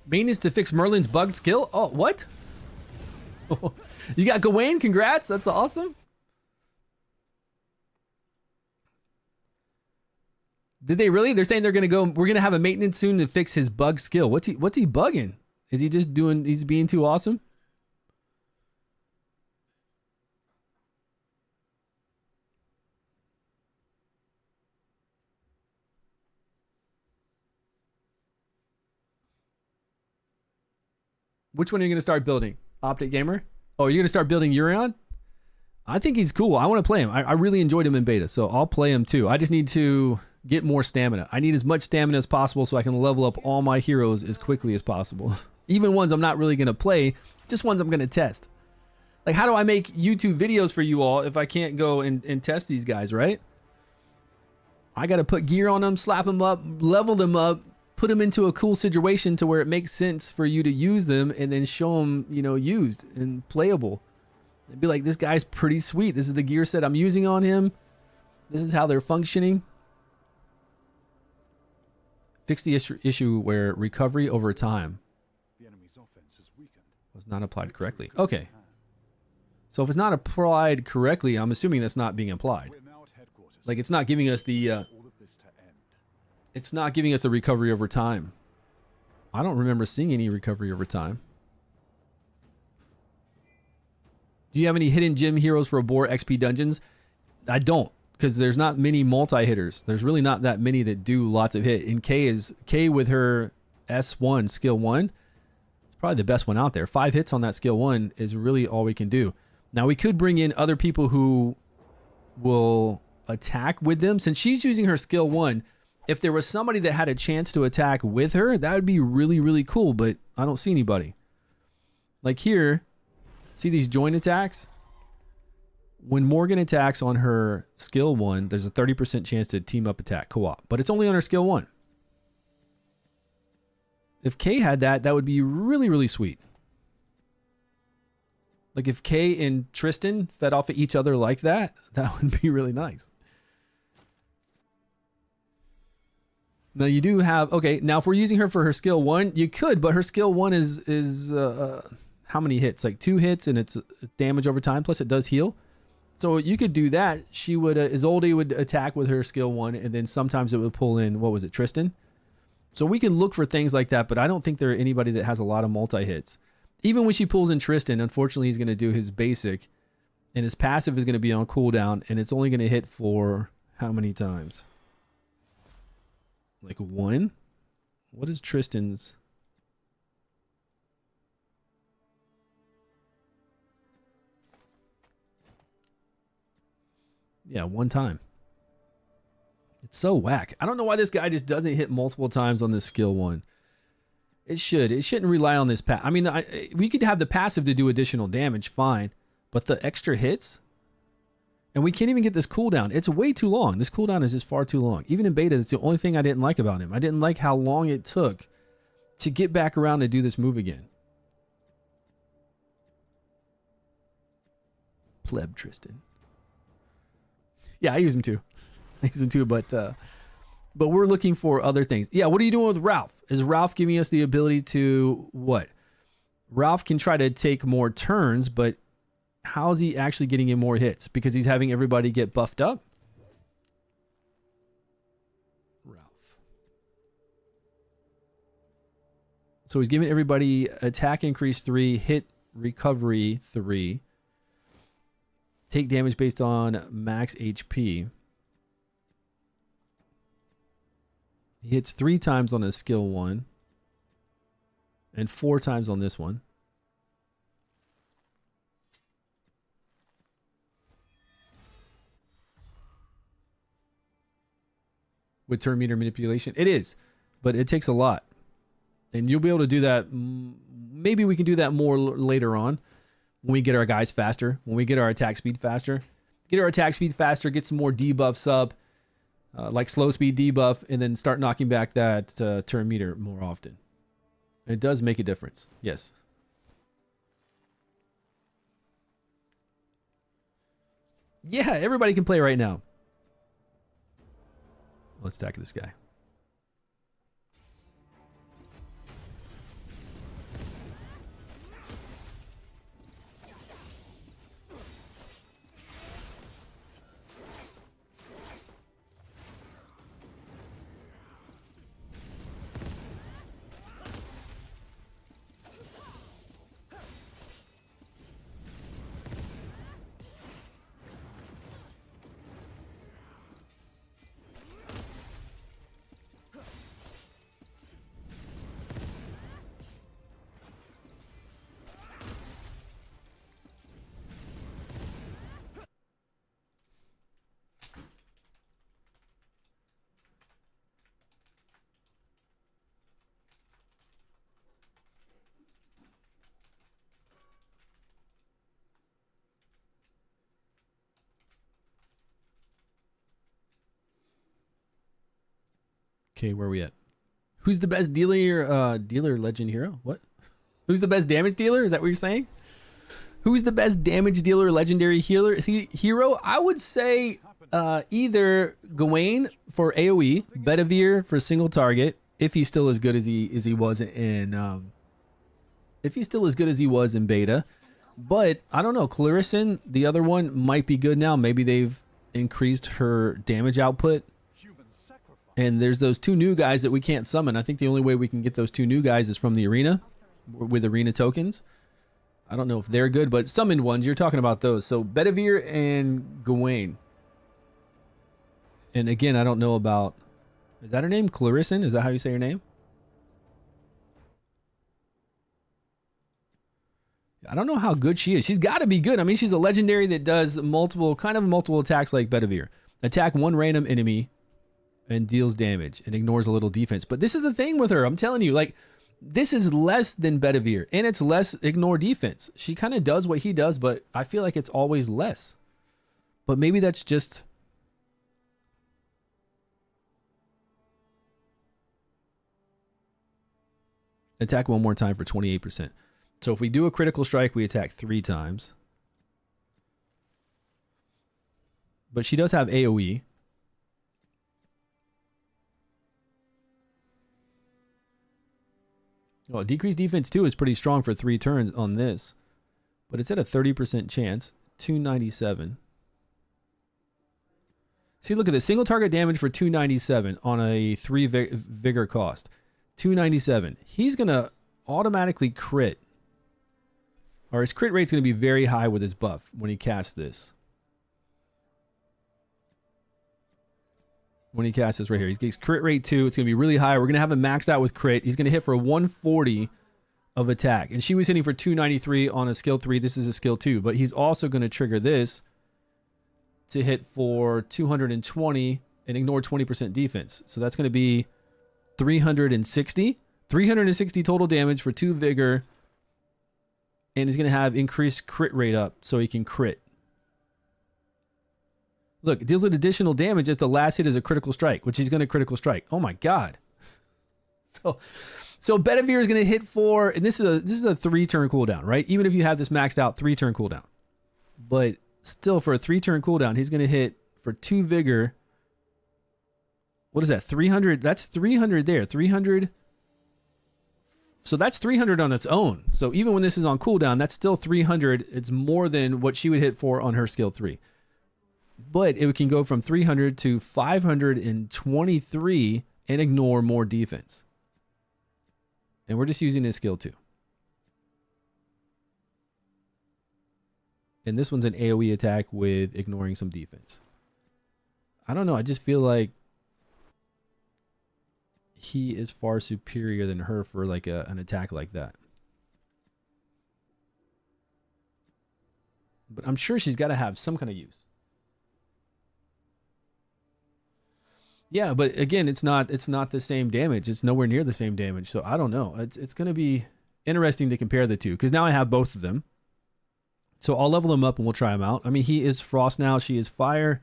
Maintenance to fix Merlin's bugged skill? Oh, what? You got Gawain? Congrats. That's awesome. Did they really? They're saying they're going to go, we're going to have a maintenance soon to fix his bug skill. What's he bugging? Is he just doing, he's being too awesome? Which one are you going to start building? Optic Gamer? Oh, you're going to start building Urion? I think he's cool. I want to play him. I really enjoyed him in beta, so I'll play him too. I just need to get more stamina. I need as much stamina as possible so I can level up all my heroes as quickly as possible. Even ones I'm not really going to play, just ones I'm going to test. Like, how do I make YouTube videos for you all if I can't go and test these guys, right? I got to put gear on them, slap them up, level them up, put them into a cool situation to where it makes sense for you to use them, and then show them, you know, used and playable. It'd be like, this guy's pretty sweet. This is the gear set I'm using on him. This is how they're functioning. Fix the issue where recovery over time The enemy's offense is weakened. was not applied correctly. Okay. So if it's not applied correctly, I'm assuming that's not being applied. We're now at headquarters. Like, it's not giving us the All of this to end. it's not giving us a recovery over time. I don't remember seeing any recovery over time. Do you have any hidden gem heroes for Abor XP dungeons? I don't, because there's not many multi-hitters. There's really not that many that do lots of hit. And K with her S1, skill 1, it's probably the best one out there. 5 hits on that skill 1 is really all we can do. Now, we could bring in other people who will attack with them. Since she's using her skill 1, if there was somebody that had a chance to attack with her, that would be really, really cool, but I don't see anybody. Like here, see these joint attacks? When Morgan attacks on her skill 1, there's a 30% chance to team up attack co-op, but it's only on her skill 1. If Kay had that, that would be really, really sweet. Like if Kay and Tristan fed off of each other like that, that would be really nice. Now you do have, okay, now if we're using her for her skill 1, you could, but her skill 1 is how many hits? Like 2 hits, and it's damage over time, plus it does heal. So you could do that. She would, Isolde would attack with her skill 1, and then sometimes it would pull in, what was it, Tristan? So we can look for things like that, but I don't think there are anybody that has a lot of multi-hits. Even when she pulls in Tristan, unfortunately he's going to do his basic, and his passive is going to be on cooldown, and it's only going to hit for how many times? Like 1? What is Tristan's? Yeah, 1 time. It's so whack. I don't know why this guy just doesn't hit multiple times on this skill 1. It should. It shouldn't rely on this I mean, we could have the passive to do additional damage, fine. But the extra hits? And we can't even get this cooldown. It's way too long. This cooldown is just far too long. Even in beta, that's the only thing I didn't like about him. I didn't like how long it took to get back around to do this move again. Pleb Tristan. Yeah, I use him too. I use him too, but we're looking for other things. Yeah, what are you doing with Ralph? Is Ralph giving us the ability to what? Ralph can try to take more turns, but how's he actually getting in more hits? Because he's having everybody get buffed up? So he's giving everybody attack increase 3, hit recovery 3, take damage based on max HP. He hits 3 times on his skill 1 and 4 times on this one. With turn meter manipulation, it is, but it takes a lot. And you'll be able to do that. Maybe we can do that more later on when we get our guys faster, when we get our attack speed faster. Get our attack speed faster, get some more debuffs up, like slow speed debuff, and then start knocking back that turn meter more often. It does make a difference, yes. Yeah, everybody can play right now. Let's attack this guy. Okay, where are we at? Who's the best dealer legend hero? What? Who's the best damage dealer? Is that what you're saying? Who's the best damage dealer legendary hero? I would say either Gawain for AoE, Bedivere for single target, if he's still as good as he was in if he's still as good as he was in beta. But I don't know, Clarison, the other one, might be good now. Maybe they've increased her damage output. And there's those 2 new guys that we can't summon. I think the only way we can get those 2 new guys is from the arena with arena tokens. I don't know if they're good, but summoned ones, you're talking about those. So Bedivere and Gawain. And again, I don't know about, is that her name? Clarison? Is that how you say her name? I don't know how good she is. She's got to be good. I mean, she's a legendary that does multiple attacks like Bedivere. Attack 1 random enemy and deals damage and ignores a little defense. But this is the thing with her. I'm telling you, like, this is less than Bedivere, and it's less ignore defense. She kind of does what he does, but I feel like it's always less. But maybe that's just... Attack 1 more time for 28%. So if we do a critical strike, we attack 3 times. But she does have AoE. Well, decreased defense too is pretty strong for 3 turns on this. But it's at a 30% chance. 297. See, look at this. Single target damage for 297 on a 3 vigor cost. 297. He's going to automatically crit. Or his crit rate's going to be very high with his buff when he casts this. When he casts this right here. He gets crit rate 2. It's going to be really high. We're going to have him maxed out with crit. He's going to hit for 140 of attack. And she was hitting for 293 on a skill 3. This is a skill 2. But he's also going to trigger this to hit for 220 and ignore 20% defense. So that's going to be 360. 360 total damage for 2 vigor. And he's going to have increased crit rate up so he can crit. Look, it deals with additional damage if the last hit is a critical strike, which he's going to critical strike. Oh my god. So Bedivere is going to hit for, and this is a 3-turn cooldown, right? Even if you have this maxed out 3-turn cooldown. But still, for a 3-turn cooldown, he's going to hit for 2 vigor. What is that? 300? That's 300 there. 300. So that's 300 on its own. So even when this is on cooldown, that's still 300. It's more than what she would hit for on her skill 3. But it can go from 300 to 523 and ignore more defense. And we're just using his skill 2. And this one's an AoE attack with ignoring some defense. I don't know. I just feel like he is far superior than her for like an attack like that. But I'm sure she's got to have some kind of use. Yeah, but again, it's not the same damage. It's nowhere near the same damage. So I don't know. It's going to be interesting to compare the two because now I have both of them. So I'll level them up and we'll try them out. I mean, he is frost now. She is fire.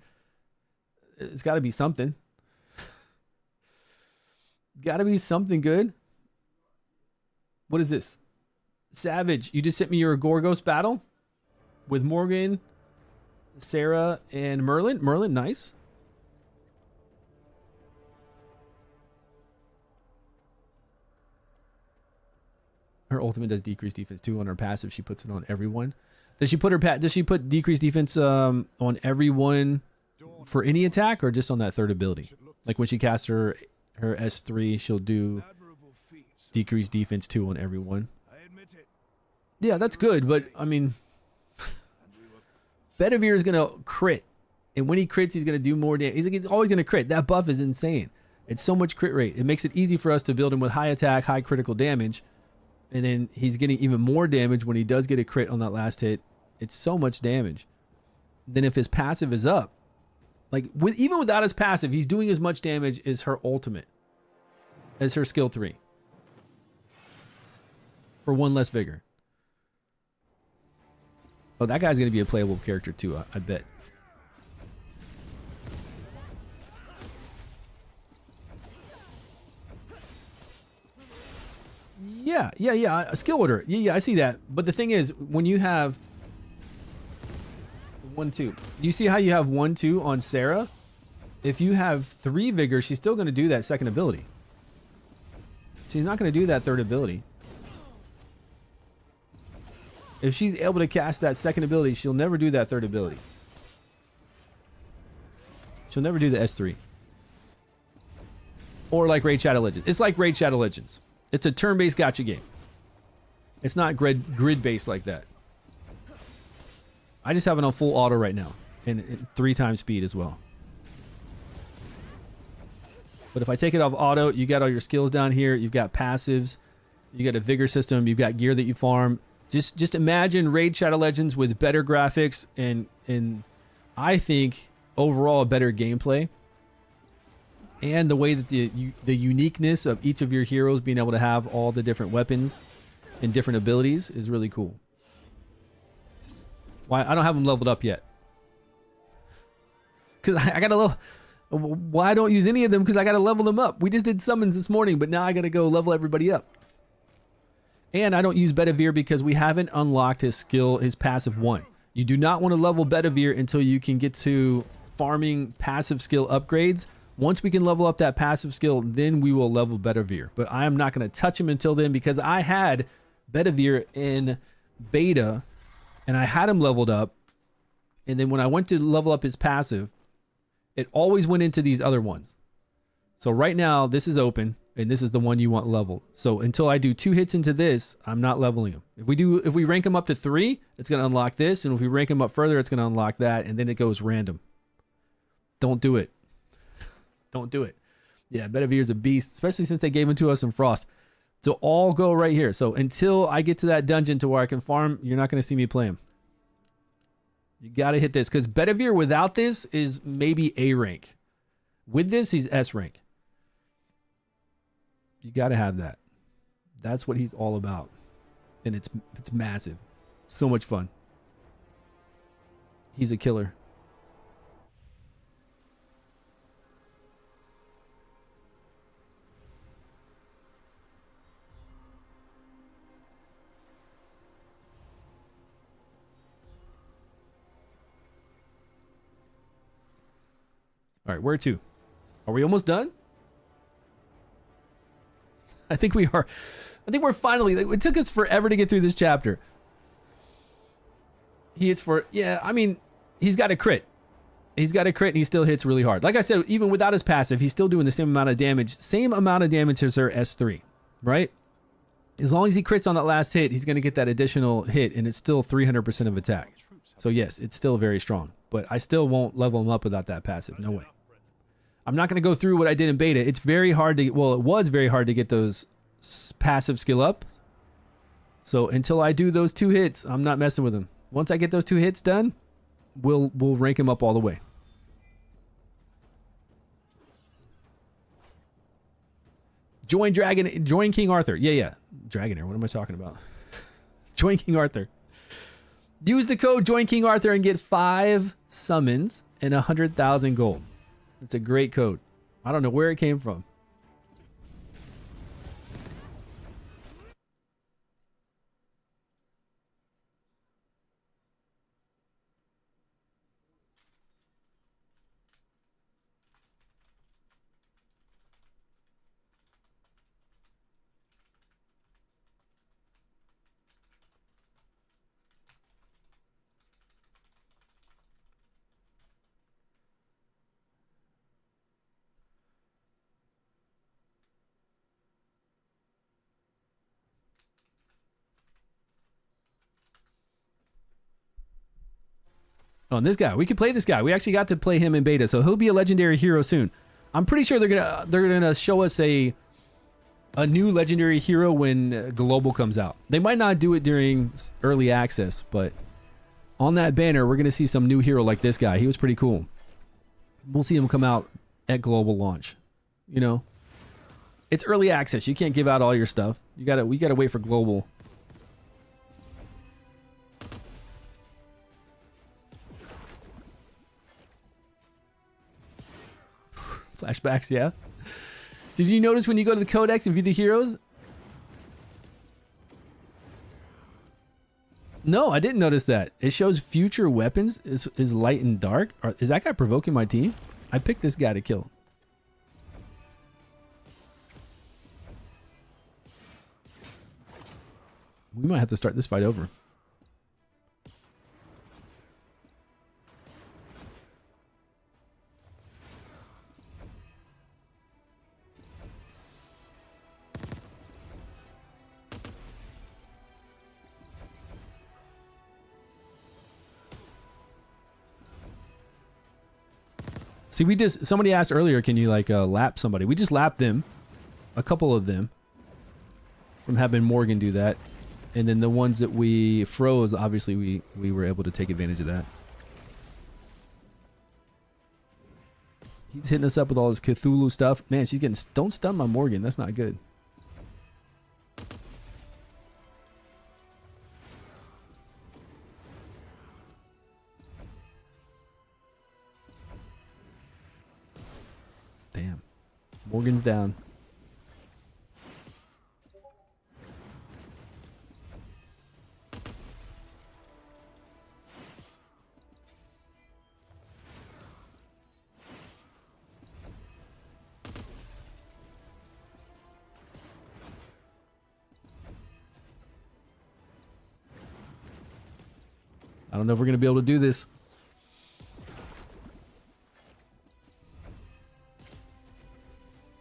It's got to be something. Got to be something good. What is this? Savage. You just sent me your Gorgos battle with Morgan, Sarah, and Merlin. Merlin, nice. Her ultimate does decrease defense too on her passive. She puts it on everyone. Does she put decreased defense on everyone for any attack or just on that third ability? Like when she casts her S3, she'll do decreased defense 2 on everyone. Yeah, that's good, but I mean, Bedivere is gonna crit, and when he crits, he's gonna do more damage. He's always gonna crit. That buff is insane. It's so much crit rate. It makes it easy for us to build him with high attack, high critical damage. And then he's getting even more damage when he does get a crit on that last hit. It's so much damage. Then if his passive is up, like even without his passive, he's doing as much damage as her ultimate, as her skill 3. For 1 less vigor. Oh, that guy's going to be a playable character too, I bet. Yeah. A skill order. Yeah, I see that. But the thing is, when you have 1-2, do you see how you have 1-2 on Sarah? If you have 3 vigor, she's still going to do that second ability. She's not going to do that third ability. If she's able to cast that second ability, she'll never do that third ability. She'll never do the S3. Or like Raid Shadow Legends. It's like Raid Shadow Legends. It's a turn-based gacha game. It's not grid-based like that. I just have it on full auto right now. And 3 times speed as well. But if I take it off auto, you got all your skills down here. You've got passives. You got a vigor system. You've got gear that you farm. Just imagine Raid Shadow Legends with better graphics and I think overall a better gameplay. And the way that the uniqueness of each of your heroes being able to have all the different weapons and different abilities is really cool. Why I don't have them leveled up yet? Because I got to level. Why I don't use any of them? Because I got to level them up. We just did summons this morning, but now I got to go level everybody up. And I don't use Bedivere because we haven't unlocked his skill, his passive 1. You do not want to level Bedivere until you can get to farming passive skill upgrades. Once we can level up that passive skill, then we will level Bedivere. But I am not going to touch him until then because I had Bedivere in beta and I had him leveled up. And then when I went to level up his passive, it always went into these other ones. So right now, this is open and this is the one you want leveled. So until I do 2 hits into this, I'm not leveling him. If we rank him up to 3, it's going to unlock this. And if we rank him up further, it's going to unlock that. And then it goes random. Don't do it. Don't do it. Yeah, Bedivere's a beast, especially since they gave him to us in Frost. So all go right here. So until I get to that dungeon to where I can farm, you're not going to see me play him. You got to hit this because Bedivere without this is maybe A rank. With this, he's S rank. You got to have that. That's what he's all about. And it's massive. So much fun. He's a killer. All right, where to? Are we almost done? I think we are. I think we're finally. It took us forever to get through this chapter. He hits for, yeah, I mean, he's got a crit. He's got a crit and he still hits really hard. Like I said, even without his passive, he's still doing the same amount of damage. Same amount of damage as her S3, right? As long as he crits on that last hit, he's going to get that additional hit, and it's still 300% of attack. So yes, it's still very strong, but I still won't level him up without that passive. No way. I'm not going to go through what I did in beta. It's very hard to, well, it was very hard to get those passive skill up. So until I do those 2 hits, I'm not messing with him. Once I get those 2 hits done, we'll rank him up all the way. Join King Arthur. Yeah. Dragonair, what am I talking about? Join King Arthur. Use the code Join King Arthur and get 5 summons and 100,000 gold. It's a great code. I don't know where it came from. Oh, and this guy, we could play this guy. We actually got to play him in beta, so he'll be a legendary hero soon. I'm pretty sure they're gonna show us a new legendary hero when global comes out. They might not do it during early access, but on that banner, we're gonna see some new hero like this guy. He was pretty cool. We'll see him come out at global launch. You know, it's early access. You can't give out all your stuff. We gotta wait for global. Flashbacks, yeah. Did you notice when you go to the codex and view the heroes? No, I didn't notice that. It shows future weapons is light and dark. Is that guy provoking my team? I picked this guy to kill. We might have to start this fight over. See, somebody asked earlier, can you like lap somebody? We just lapped them, a couple of them, from having Morgan do that. And then the ones that we froze, obviously we were able to take advantage of that. He's hitting us up with all his Cthulhu stuff. Man, she's getting, don't stun my Morgan, that's not good. Damn. Morgan's down. I don't know if we're going to be able to do this.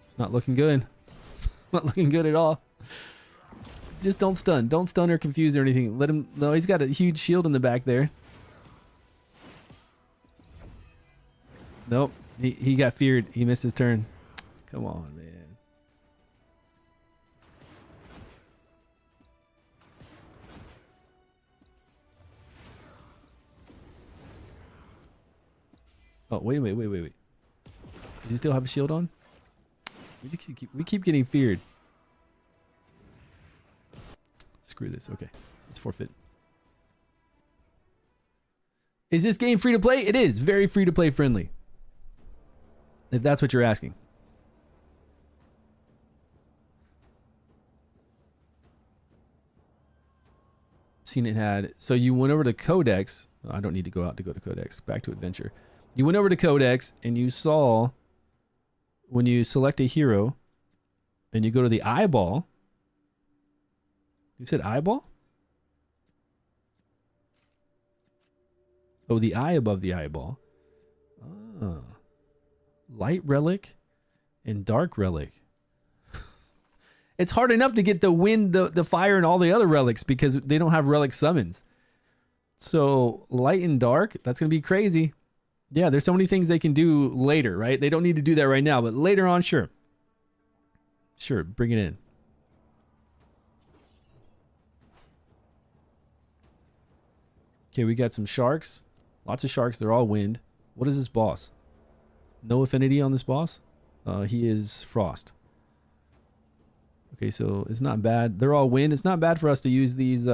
It's not looking good. Not looking good at all. Just don't stun. Don't stun or confuse or anything. Let him... No, he's got a huge shield in the back there. Nope. He got feared. He missed his turn. Come on, man. Oh, wait. Does he still have a shield on? We keep getting feared. Screw this. Okay. Let's forfeit. Is this game free to play? It is. Very free to play friendly. If that's what you're asking. Seen it had... So you went over to Codex. I don't need to go out to go to Codex. Back to Adventure. You went over to Codex and you saw when you select a hero and you go to the eyeball. You said eyeball? Oh, the eye above the eyeball. Oh. Light relic and dark relic. It's hard enough to get the wind, the fire, and all the other relics because they don't have relic summons. So light and dark, that's going to be crazy. Yeah, there's so many things they can do later, right? They don't need to do that right now, but later on, sure. Sure, bring it in. Okay, we got some sharks. Lots of sharks. They're all wind. What is this boss? No affinity on this boss? He is frost. Okay, so it's not bad. They're all wind. It's not bad for us to use these...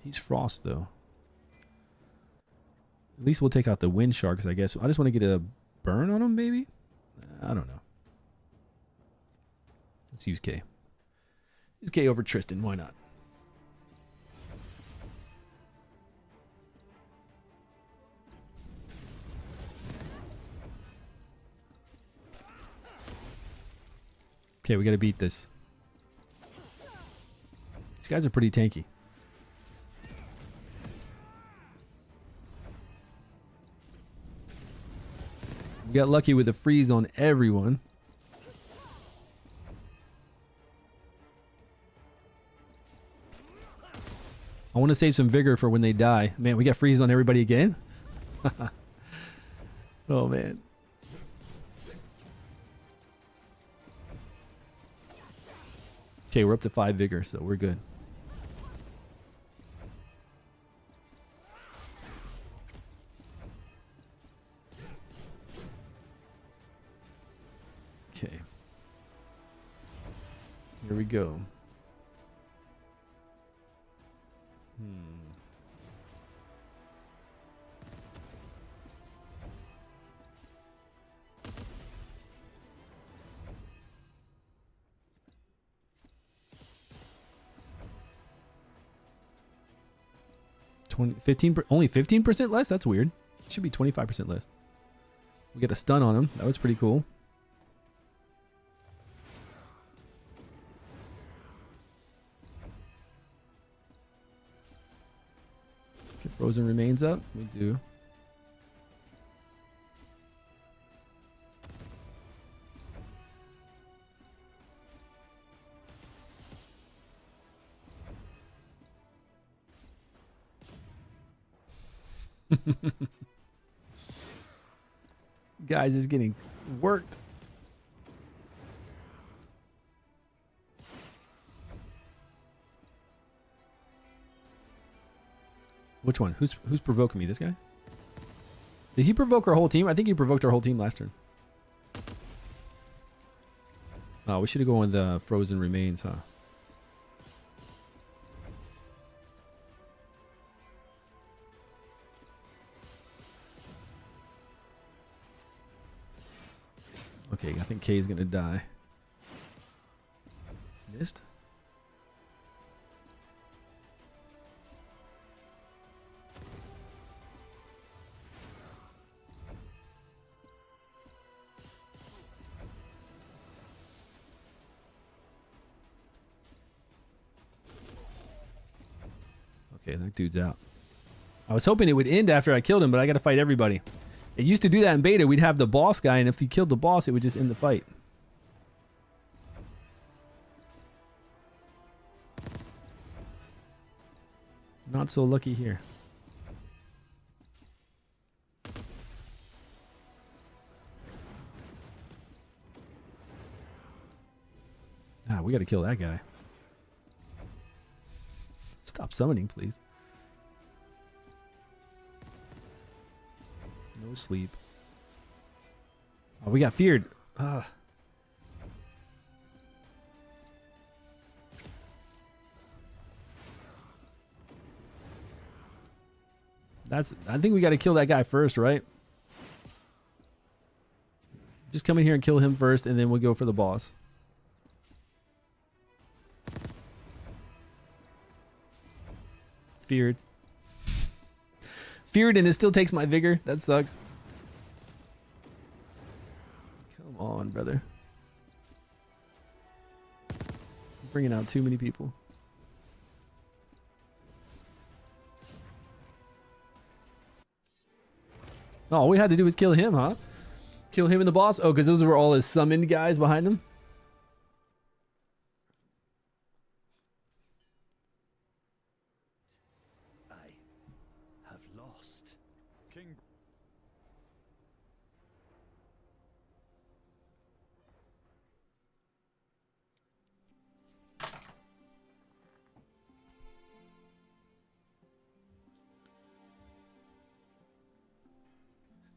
He's frost, though. At least we'll take out the wind sharks, I guess. I just want to get a burn on him, maybe? I don't know. Let's use K. Use K over Tristan. Why not? Okay, we got to beat this. These guys are pretty tanky. We got lucky with a freeze on everyone. I want to save some vigor for when they die. Man, we got freeze on everybody again? Oh, man. Okay, we're up to 5 vigor, so we're good. Okay. Here we go. Hmm. Only 15% less? That's weird. It should be 25% less. We get a stun on him. That was pretty cool. Get frozen remains up. We do. Guys is getting worked. Which one? Who's provoking me? This guy? Did he provoke our whole team? I think he provoked our whole team last turn. Oh, we should have gone with the frozen remains, huh? Okay, I think K is gonna die. Missed. Okay, that dude's out. I was hoping it would end after I killed him, but I gotta fight everybody. It used to do that in beta. We'd have the boss guy, and if you killed the boss, it would just end the fight. Not so lucky here. Ah, we gotta kill that guy. Stop summoning, please. No sleep. Oh, we got feared. Ah. I think we got to kill that guy first, right? Just come in here and kill him first, and then we'll go for the boss. Feared. Feared, and it still takes my vigor. That sucks. Come on, brother. I'm bringing out too many people. Oh, all we had to do was kill him, huh? Kill him and the boss? Oh, because those were all his summoned guys behind him? I have lost. King.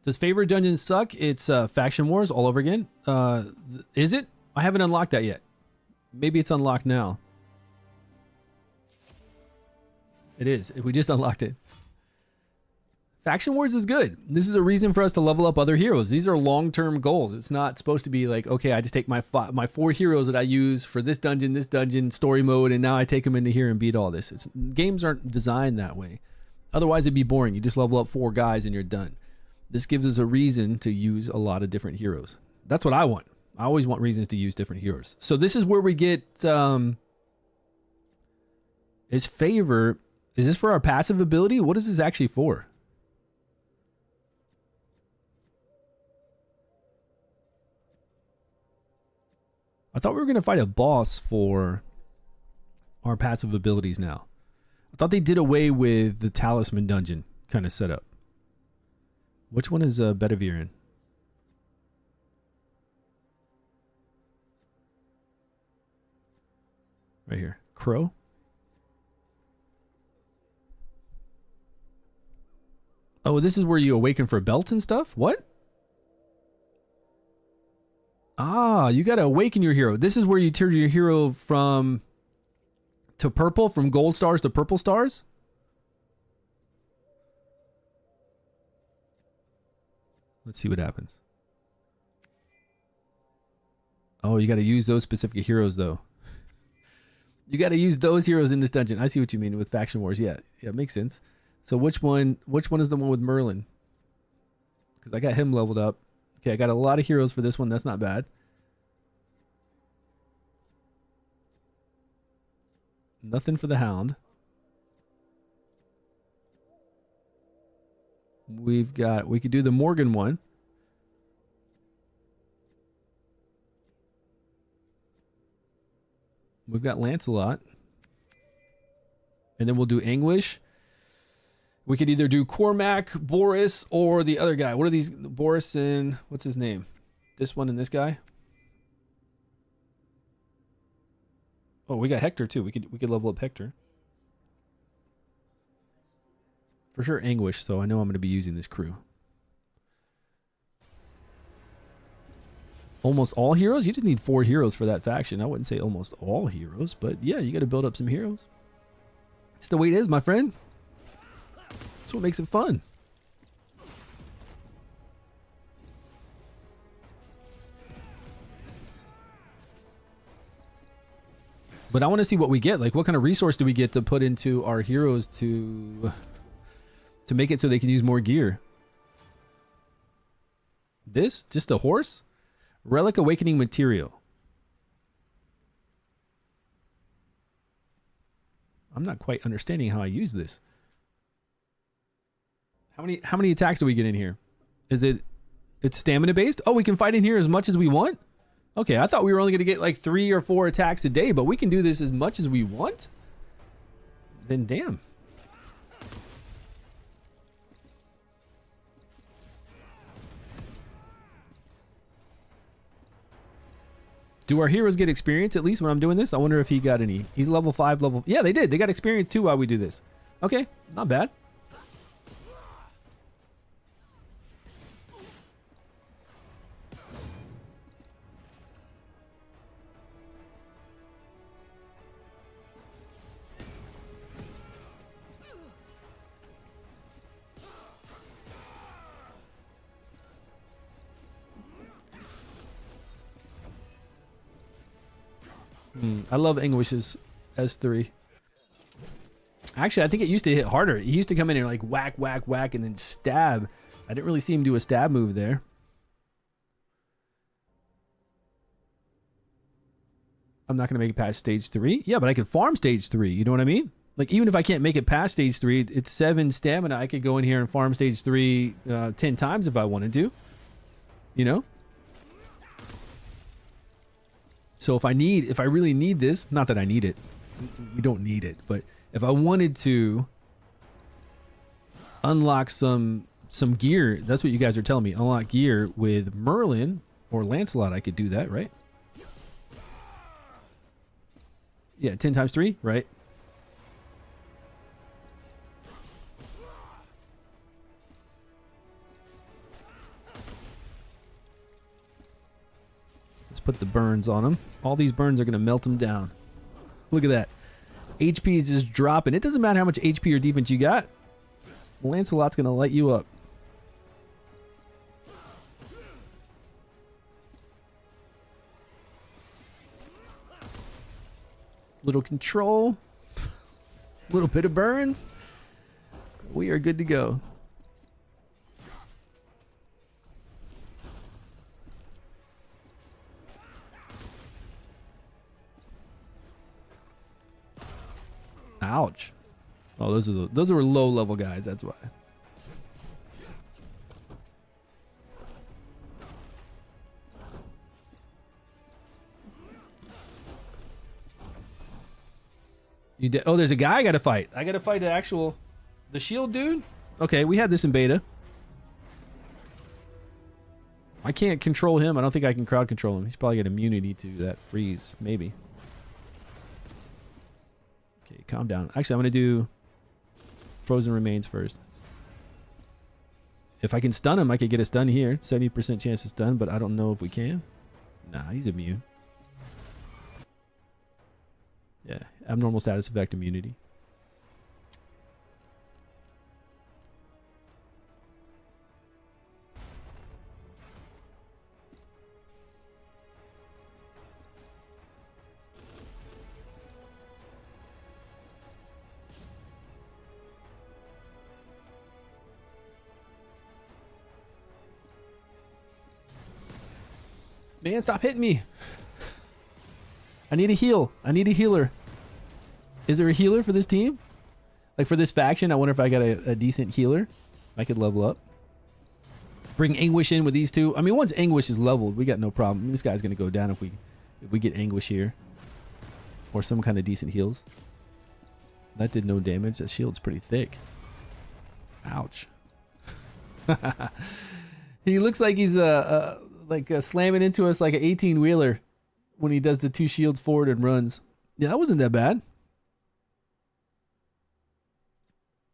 Does favorite dungeon suck? It's Faction Wars all over again. Is it? I haven't unlocked that yet. Maybe it's unlocked now. It is. We just unlocked it. Faction Wars is good. This is a reason for us to level up other heroes. These are long-term goals. It's not supposed to be like, okay, I just take my 4 heroes that I use for this dungeon, story mode, and now I take them into here and beat all this. Games aren't designed that way. Otherwise, it'd be boring. You just level up 4 guys and you're done. This gives us a reason to use a lot of different heroes. That's what I want. I always want reasons to use different heroes. So this is where we get his favor. Is this for our passive ability? What is this actually for? I thought we were going to fight a boss for our passive abilities now. I thought they did away with the talisman dungeon kind of setup. Which one is Bedivere in? Right here. Crow? Oh, this is where you awaken for belts and stuff? What? Ah, you gotta awaken your hero. This is where you turn your hero from to purple, from gold stars to purple stars? Let's see what happens. Oh, you gotta use those specific heroes though. You gotta use those heroes in this dungeon. I see what you mean with Faction Wars. Yeah, it makes sense. So which one is the one with Merlin? Because I got him leveled up. Okay, I got a lot of heroes for this one. That's not bad. Nothing for the Hound. We could do the Morgan one. We've got Lancelot. And then we'll do Anguish. We could either do Cormac, Boris, or the other guy. What are these? Boris and what's his name? This one and this guy. Oh, we got Hector too. We could level up Hector. For sure Anguish, so I know I'm going to be using this crew. Almost all heroes? You just need 4 heroes for that faction. I wouldn't say almost all heroes, but yeah, you got to build up some heroes. It's the way it is, my friend. That's what makes it fun. But I want to see what we get. Like, what kind of resource do we get to put into our heroes to make it so they can use more gear? This? Just a horse? Relic Awakening Material. I'm not quite understanding how I use this. How many attacks do we get in here? It's stamina based? Oh, we can fight in here as much as we want? Okay, I thought we were only going to get like 3 or 4 attacks a day, but we can do this as much as we want? Then damn. Do our heroes get experience at least when I'm doing this? I wonder if he got any. He's level 5, level... Yeah, they did. They got experience too while we do this. Okay, not bad. I love Anguish's S3. Actually, I think it used to hit harder. He used to come in and like whack, whack, whack, and then stab. I didn't really see him do a stab move there. I'm not going to make it past stage 3. Yeah, but I can farm stage 3. You know what I mean? Like, even if I can't make it past stage 3, it's 7 stamina. I could go in here and farm stage 3 10 times if I wanted to. You know? So if I really need this, not that I need it. We don't need it, but if I wanted to unlock some gear, that's what you guys are telling me. Unlock gear with Merlin or Lancelot, I could do that, right? Yeah, 10 times 3, right? Let's put the burns on them. All these burns are going to melt them down. Look at that. HP is just dropping. It doesn't matter how much HP or defense you got. Lancelot's going to light you up. Little control. Little bit of burns. We are good to go. Ouch. Oh, those are low level guys, that's why. Oh, there's a guy I gotta fight. I gotta fight the shield dude? Okay, we had this in beta. I can't control him. I don't think I can crowd control him. He's probably got immunity to that freeze, maybe. Okay, calm down. Actually, I'm gonna do Frozen Remains first. If I can stun him, I could get a stun here. 70% chance to stun, but I don't know if we can. Nah, he's immune. Yeah, abnormal status effect immunity. Man, stop hitting me. I need a heal. I need a healer. Is there a healer for this team? Like for this faction, I wonder if I got a decent healer. I could level up. Bring Anguish in with these two. I mean, once Anguish is leveled, we got no problem. This guy's going to go down if we get Anguish here. Or some kind of decent heals. That did no damage. That shield's pretty thick. Ouch. He looks like he's slamming into us like an 18-wheeler when he does the 2 shields forward and runs. Yeah, that wasn't that bad.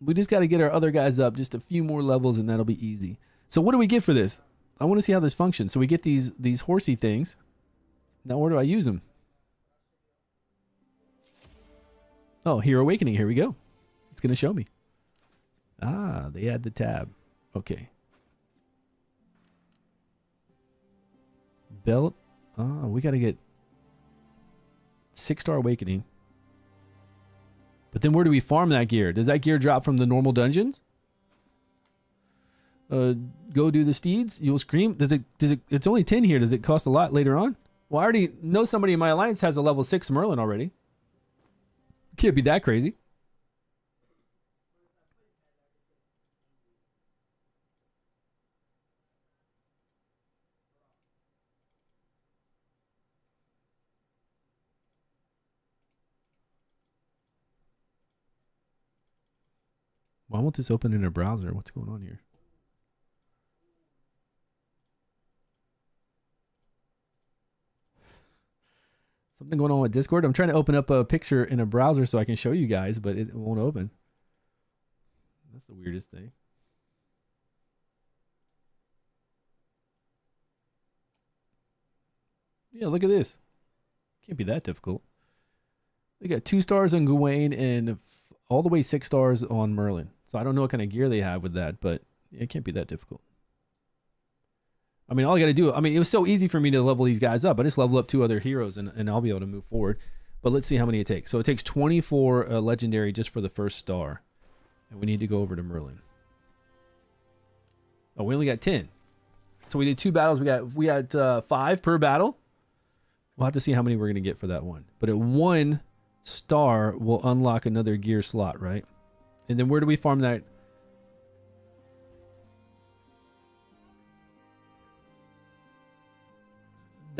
We just got to get our other guys up just a few more levels and that'll be easy. So what do we get for this? I want to see how this functions. So we get these horsey things. Now where do I use them? Oh, Hero Awakening. Here we go. It's going to show me. Ah, they add the tab. Okay. Belt. Oh, we got to get 6-star Awakening. But then where do we farm that gear? Does that gear drop from the normal dungeons? Go do the steeds. You'll scream. Does it? It's only 10 here. Does it cost a lot later on? Well, I already know somebody in my alliance has a level 6 Merlin already. Can't be that crazy. Why won't this open in a browser? What's going on here? Something going on with Discord? I'm trying to open up a picture in a browser so I can show you guys, but it won't open. That's the weirdest thing. Yeah, look at this. Can't be that difficult. They got 2 stars on Gawain and all the way 6 stars on Merlin. So I don't know what kind of gear they have with that, but it can't be that difficult. I mean, all I got to do, I mean, it was so easy for me to level these guys up. I just level up 2 other heroes and I'll be able to move forward. But let's see how many it takes. So it takes 24 legendary just for the first star. And we need to go over to Merlin. Oh, we only got 10. So we did 2 battles. We had 5 per battle. We'll have to see how many we're going to get for that one. But at 1 star, we'll unlock another gear slot, right? And then where do we farm that?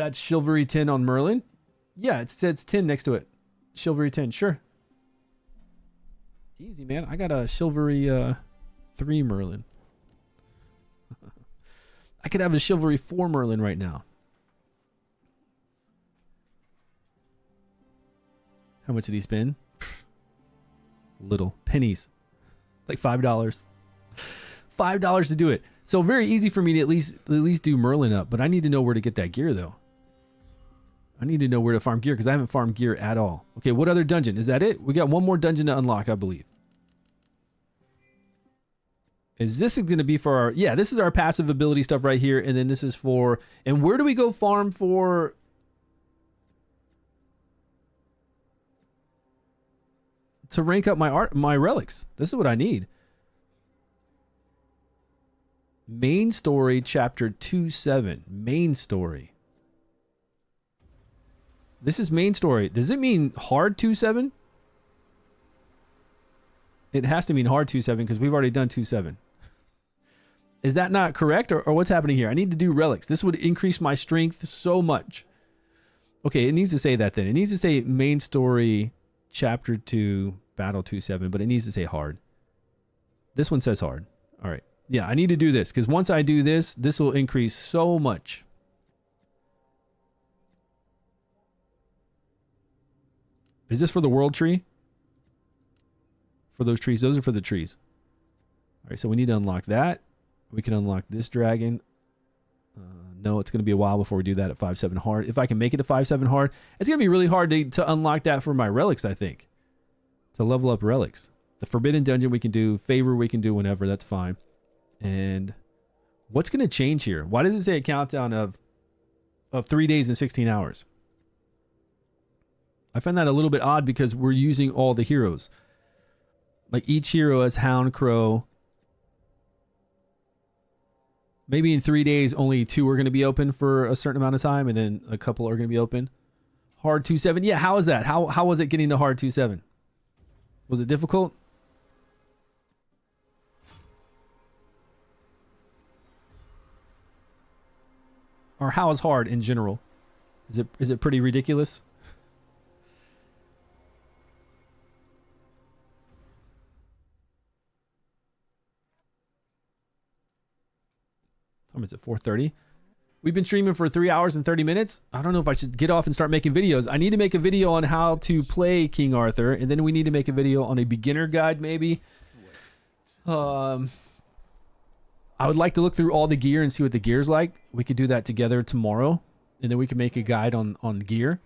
That's Shivalry 10 on Merlin. Yeah, it says 10 next to it. Shivalry 10, sure. Easy, man. I got a Shivalry 3 Merlin. I could have a Shivalry 4 Merlin right now. How much did he spend? Little. Pennies. Like $5. $5 to do it. So very easy for me to at least do Merlin up, but I need to know where to get that gear though. I need to know where to farm gear because I haven't farmed gear at all. Okay, what other dungeon? Is that it? We got one more dungeon to unlock, I believe. Is this going to be for our... Yeah, this is our passive ability stuff right here, and then this is for... And where do we go farm for... To rank up my relics? This is what I need. Main story, chapter 2.7. Main story. This is main story. Does it mean hard 2.7? It has to mean hard 2.7 because we've already done 2.7. Is that not correct? Or what's happening here? I need to do relics. This would increase my strength so much. Okay, it needs to say that then. It needs to say main story, chapter 2, battle 2.7, but it needs to say hard. This one says hard. All right. Yeah, I need to do this because once I do this, this will increase so much. Is this for the world tree? For those trees? Those are for the trees. All right, so we need to unlock that. We can unlock this dragon. No, it's going to be a while before we do that at 5.7 hard. If I can make it to 5.7 hard, it's going to be really hard to unlock that for my relics, I think. To level up relics. The Forbidden Dungeon we can do. Favor we can do whenever. That's fine. And what's going to change here? Why does it say a countdown of 3 days and 16 hours? I find that a little bit odd because we're using all the heroes. Like each hero has Hound, Crow. Maybe in 3 days, only 2 are going to be open for a certain amount of time, and then a couple are going to be open. Hard 2.7. Yeah, how is that? How was it getting to hard 2.7? Was it difficult? Or how is hard in general? Is it pretty ridiculous? Is it 4:30? We've been streaming for 3 hours and 30 minutes. I don't know if I should get off and start making videos. I need to make a video on how to play King Arthur, and then we need to make a video on a beginner guide, maybe. I would like to look through all the gear and see what the gear's like. We could do that together tomorrow, and then we can make a guide on gear.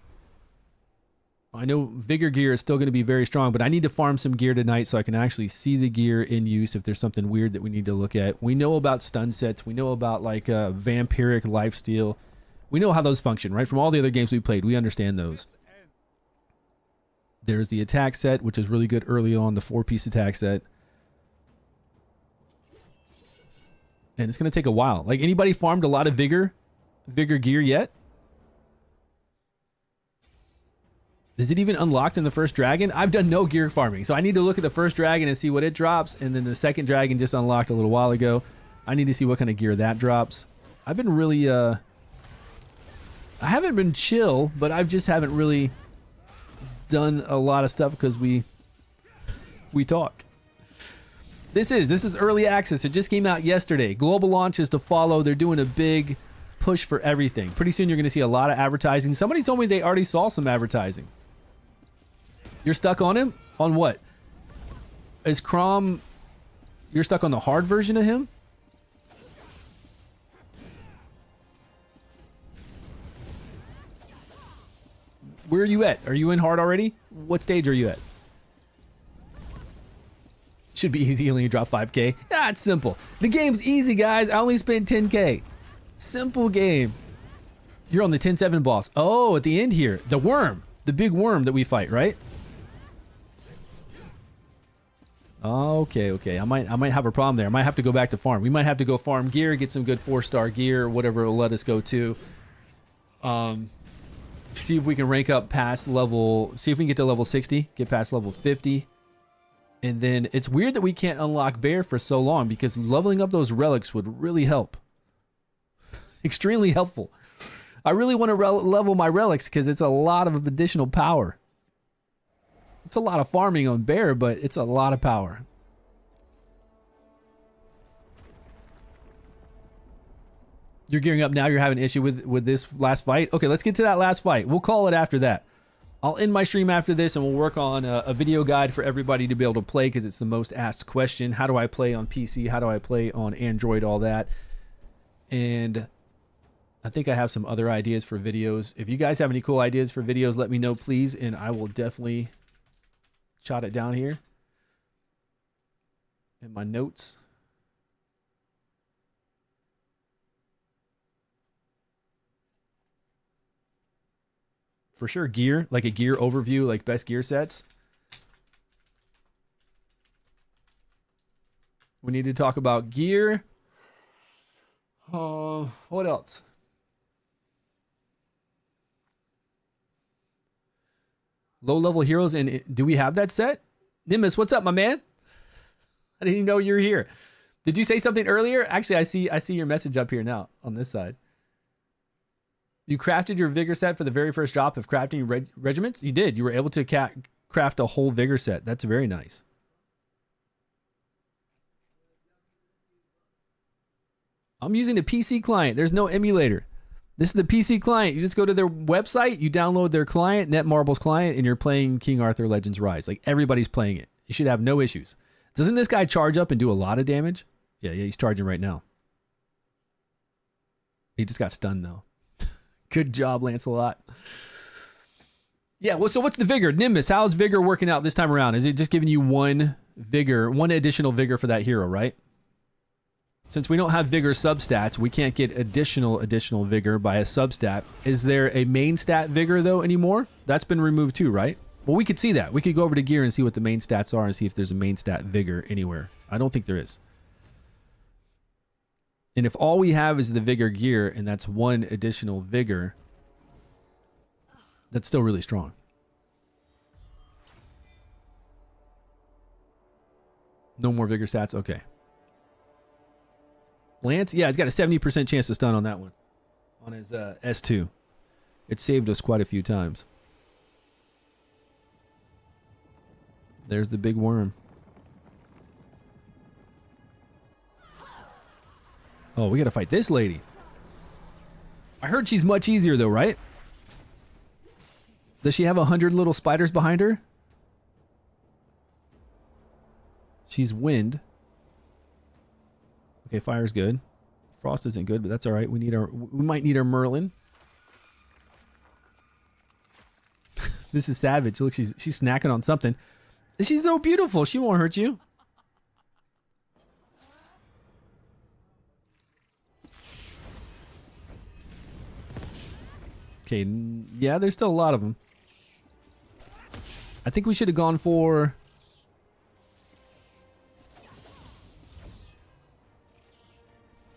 I know Vigor gear is still going to be very strong, but I need to farm some gear tonight so I can actually see the gear in use if there's something weird that we need to look at. We know about stun sets. We know about like vampiric lifesteal. We know how those function, right? From all the other games we played, we understand those. There's the attack set, which is really good early on, the 4-piece attack set. And it's going to take a while. Like, anybody farmed a lot of Vigor gear yet? Is it even unlocked in the first dragon? I've done no gear farming, so I need to look at the first dragon and see what it drops, and then the second dragon just unlocked a little while ago. I need to see what kind of gear that drops. I've been really, I haven't been chill, but I just haven't really done a lot of stuff because we talk. This is early access. It just came out yesterday. Global launch is to follow. They're doing a big push for everything. Pretty soon you're going to see a lot of advertising. Somebody told me they already saw some advertising. You're stuck on him? On what? Is Crom... You're stuck on the hard version of him? Where are you at? Are you in hard already? What stage are you at? Should be easy, only drop 5k. Ah, it's simple. The game's easy, guys. I only spent 10k. Simple game. You're on the 10-7 boss. Oh, at the end here. The worm. The big worm that we fight, right? Okay. I might have a problem there. I might have to go back to farm. We might have to go farm gear, get some good 4-star gear, whatever it'll let us go to. See if we can rank up past level... See if we can get to level 60, get past level 50. And then it's weird that we can't unlock Bear for so long because leveling up those relics would really help. Extremely helpful. I really want to level my relics because it's a lot of additional power. It's a lot of farming on bear, but it's a lot of power. You're gearing up now. You're having an issue with this last fight. Okay, let's get to that last fight. We'll call it after that. I'll end my stream after this, and we'll work on a video guide for everybody to be able to play because it's the most asked question. How do I play on PC? How do I play on Android? All that. And I think I have some other ideas for videos. If you guys have any cool ideas for videos, let me know, please, and I will definitely jot it down here in my notes. For sure, gear, like a gear overview, like best gear sets. We need to talk about gear. What else? Low-level heroes, and do we have that set? Nimbus, what's up, my man? I didn't even know you were here. Did you say something earlier? Actually, I see your message up here now on this side. You crafted your vigor set for the very first drop of crafting regiments? You did. You were able to craft a whole vigor set. That's very nice. I'm using a PC client. There's no emulator. This is the PC client. You just go to their website, you download their client, Netmarble's client, and you're playing King Arthur Legends Rise. Like, everybody's playing it. You should have no issues. Doesn't this guy charge up and do a lot of damage? Yeah, he's charging right now. He just got stunned, though. Good job, Lancelot. Yeah, well, so what's the vigor? Nimbus, how's vigor working out this time around? Is it just giving you one additional vigor for that hero, right? Since we don't have vigor substats, we can't get additional vigor by a substat. Is there a main stat vigor, though, anymore? That's been removed too, right? Well, we could see that. We could go over to gear and see what the main stats are and see if there's a main stat vigor anywhere. I don't think there is. And if all we have is the vigor gear, and that's one additional vigor, that's still really strong. No more vigor stats? Okay. Lance? Yeah, he's got a 70% chance to stun on that one. On his S2. It saved us quite a few times. There's the big worm. Oh, we gotta fight this lady. I heard she's much easier though, right? Does she have 100 little spiders behind her? She's wind. Okay, fire's good. Frost isn't good, but that's all right. We might need our Merlin. This is savage. Look, she's snacking on something. She's so beautiful. She won't hurt you. Okay, yeah, there's still a lot of them. I think we should have gone for...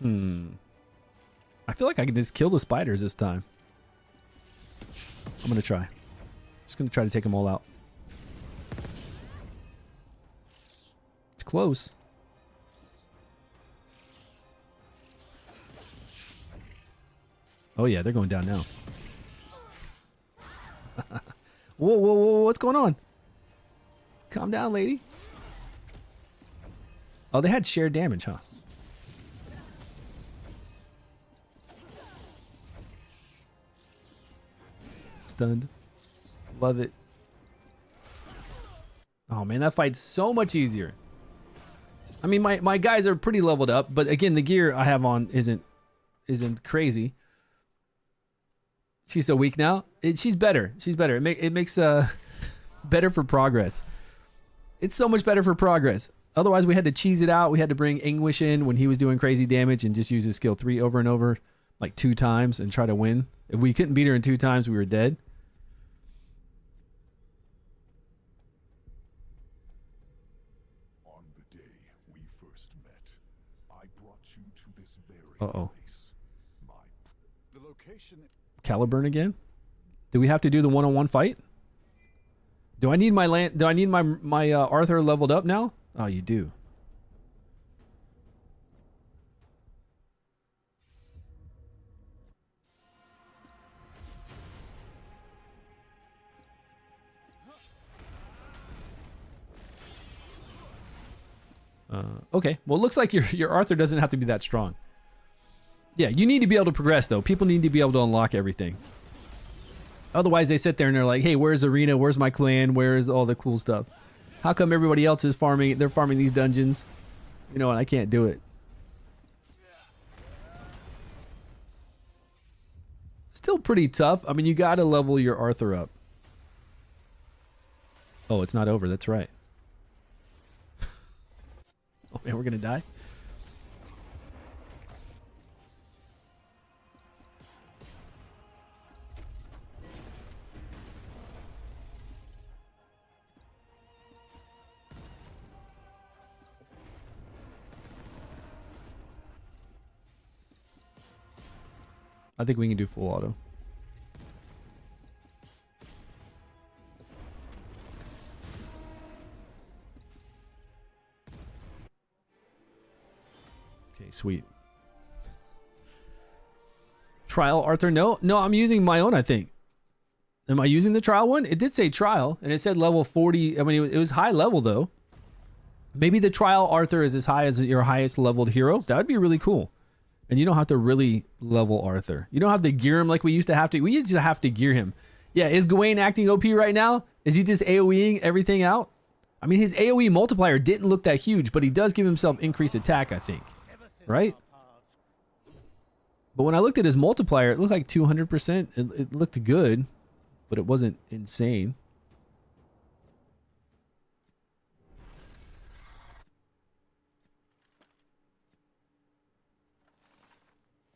I feel like I can just kill the spiders this time. I'm going to try. Just going to try to take them all out. It's close. Oh yeah, they're going down now. Whoa, what's going on? Calm down, lady. Oh, they had shared damage, huh? Stunned. Love it. Oh man, that fight's so much easier. I mean, my guys are pretty leveled up, but again, the gear I have on isn't crazy. She's so weak now. She's better. She's better. It makes better for progress. It's so much better for progress. Otherwise, we had to cheese it out. We had to bring Anguish in when he was doing crazy damage and just use his skill 3 over and over, like 2 times, and try to win. If we couldn't beat her in 2 times, we were dead. On the day we first met, I brought you to this very Uh-oh. place. The location. Caliburn again? Do we have to do the one-on-one fight? Do I need my Arthur leveled up now? Oh, you do. Okay, well, it looks like your Arthur doesn't have to be that strong. Yeah, you need to be able to progress, though. People need to be able to unlock everything. Otherwise, they sit there and they're like, hey, where's Arena? Where's my clan? Where's all the cool stuff? How come everybody else is farming? They're farming these dungeons. You know what? I can't do it. Still pretty tough. I mean, you got to level your Arthur up. Oh, it's not over. That's right. Oh, man, we're going to die? I think we can do full auto. Okay, sweet. Trial Arthur, no, I'm using my own, I think. Am I using the trial one? It did say trial, and it said level 40. I mean, it was high level, though. Maybe the trial Arthur is as high as your highest leveled hero. That would be really cool. And you don't have to really level Arthur. You don't have to gear him like we used to have to. We used to have to gear him. Yeah, is Gawain acting OP right now? Is he just AoEing everything out? I mean, his AoE multiplier didn't look that huge, but he does give himself increased attack, I think. Right? But when I looked at his multiplier, it looked like 200%. It looked good, but it wasn't insane.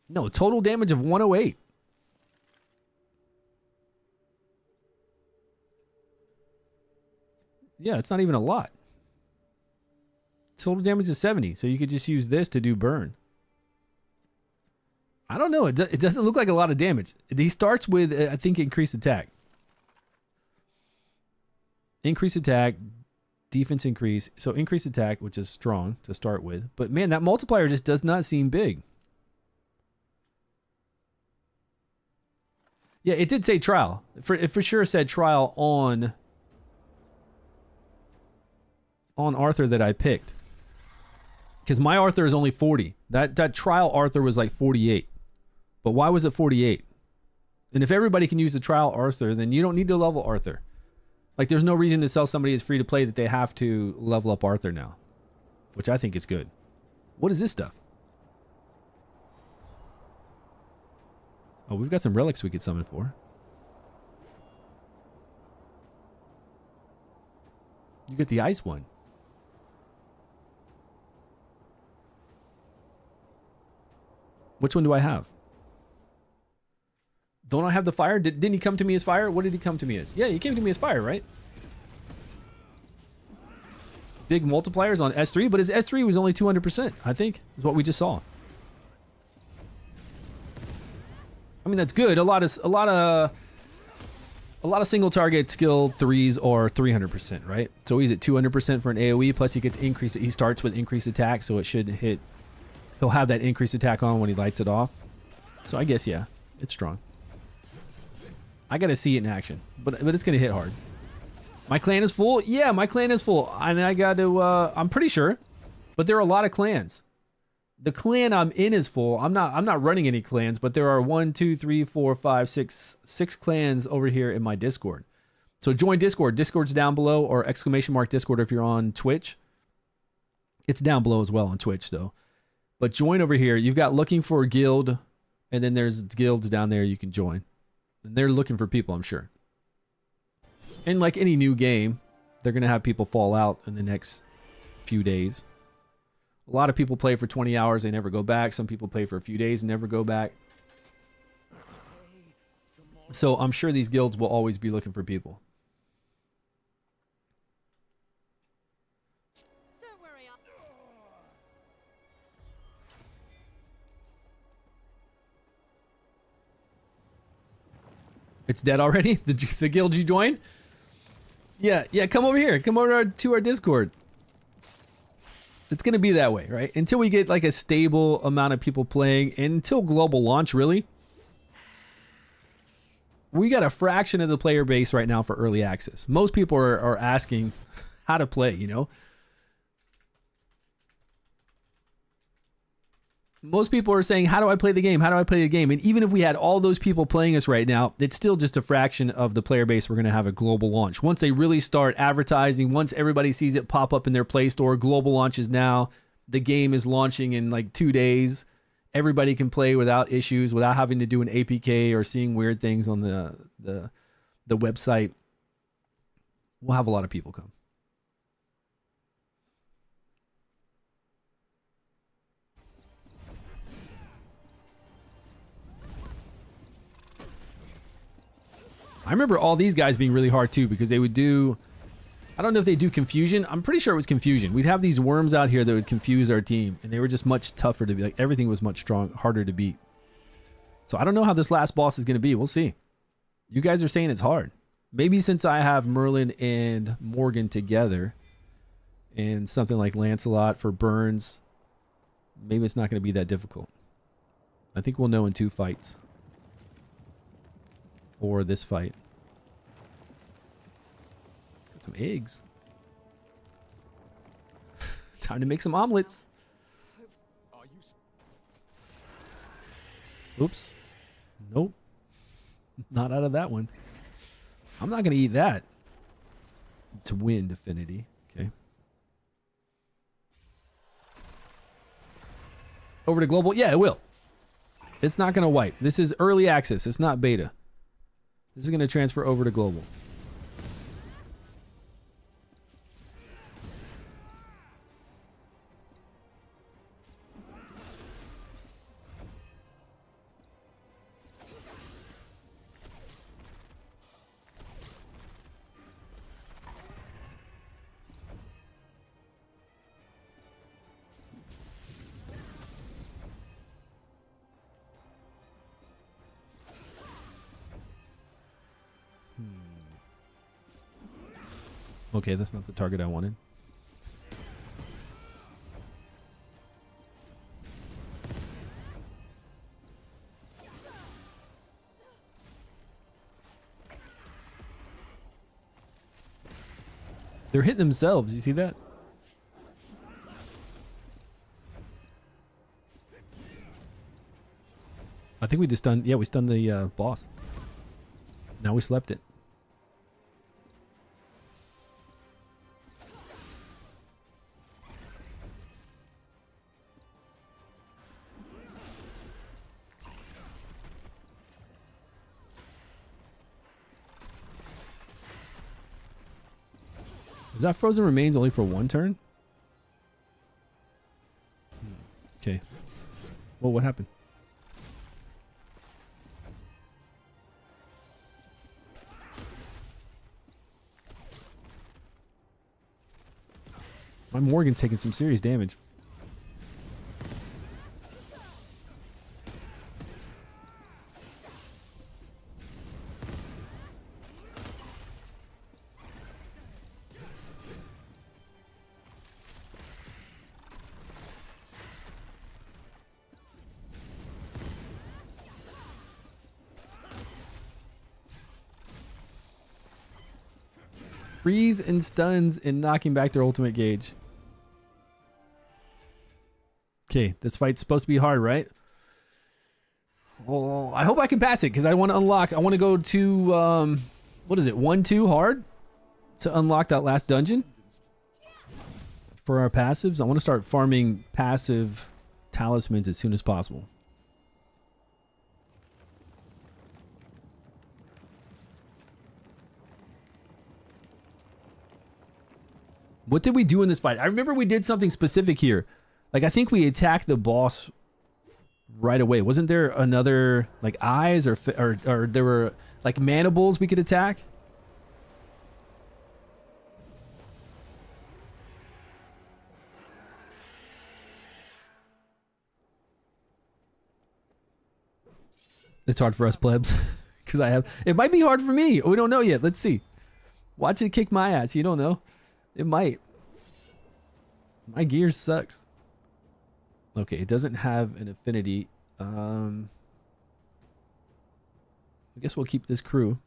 No, total damage of 108. Yeah, it's not even a lot. Total damage is 70, so you could just use this to do burn. I don't know. It doesn't look like a lot of damage. He starts with, I think, increased attack. Increased attack, defense increase. So increased attack, which is strong to start with. But man, that multiplier just does not seem big. Yeah, it did say trial. It for sure said trial on Arthur that I picked. Because my Arthur is only 40. That trial Arthur was like 48. But why was it 48? And if everybody can use the trial Arthur, then you don't need to level Arthur. Like, there's no reason to sell somebody as free to play that they have to level up Arthur now. Which I think is good. What is this stuff? Oh, we've got some relics we could summon for. You get the ice one. Which one do I have? Don't I have the fire? Didn't he come to me as fire? What did he come to me as? Yeah, he came to me as fire, right? Big multipliers on S3, but his S3 was only 200%, I think, is what we just saw. I mean, that's good. A lot of single target skill 3s are 300%, right? So he's at 200% for an AoE, plus he gets increased. He starts with increased attack, so it should hit. He'll have that increased attack on when he lights it off. So I guess, yeah, it's strong. I got to see it in action, but it's going to hit hard. My clan is full? Yeah, my clan is full. And I got to, I'm pretty sure, but there are a lot of clans. The clan I'm in is full. I'm not running any clans, but there are 1, 2, 3, 4, 5, 6 clans over here in my Discord. So join Discord. Discord's down below, or ! Discord if you're on Twitch. It's down below as well on Twitch though. But join over here. You've got looking for a guild, and then there's guilds down there you can join. And they're looking for people, I'm sure. And like any new game, they're going to have people fall out in the next few days. A lot of people play for 20 hours, they never go back. Some people play for a few days and never go back. So I'm sure these guilds will always be looking for people. Don't worry, It's dead already? The guild you joined? Yeah, come over here. Come over to our Discord. It's going to be that way, right? Until we get like a stable amount of people playing, and until global launch, really. We got a fraction of the player base right now for early access. Most people are asking how to play, you know? most people are saying, how do I play the game? How do I play the game? And even if we had all those people playing us right now, it's still just a fraction of the player base we're going to have at global launch. Once they really start advertising, once everybody sees it pop up in their Play Store, global launch is now, the game is launching in like 2 days. Everybody can play without issues, without having to do an APK or seeing weird things on the website. We'll have a lot of people come. I remember all these guys being really hard too, because they would do, I don't know if they do confusion. I'm pretty sure it was confusion. We'd have these worms out here that would confuse our team, and they were just much tougher to be, like, everything was much harder to beat. So I don't know how this last boss is going to be. We'll see. You guys are saying it's hard. Maybe since I have Merlin and Morgan together and something like Lancelot for burns, maybe it's not going to be that difficult. I think we'll know in 2 fights. Or this fight. Got some eggs. Time to make some omelets. Oops. Nope. Not out of that one. I'm not going to eat that. To win Affinity. Okay. Over to global? Yeah, it will. It's not going to wipe. This is early access. It's not beta. This is going to transfer over to global. Okay, that's not the target I wanted. They're hitting themselves. You see that? I think we just stunned. Yeah, we stunned the boss. Now we slept it. Is that frozen remains only for 1 turn? Okay. Well, what happened? My Morgan's taking some serious damage. Freeze and stuns and knocking back their ultimate gauge. Okay, this fight's supposed to be hard, right? Well, I hope I can pass it because I want to unlock. I want to go to, what is it, 1-2 hard to unlock that last dungeon for our passives. I want to start farming passive talismans as soon as possible. What did we do in this fight? I remember we did something specific here. Like, I think we attacked the boss right away. Wasn't there another, like, eyes or there were, like, mandibles we could attack? It's hard for us plebs. Because I have... It might be hard for me. We don't know yet. Let's see. Watch it kick my ass. You don't know. It might. My gear sucks. Okay, it doesn't have an affinity. I guess we'll keep this crew.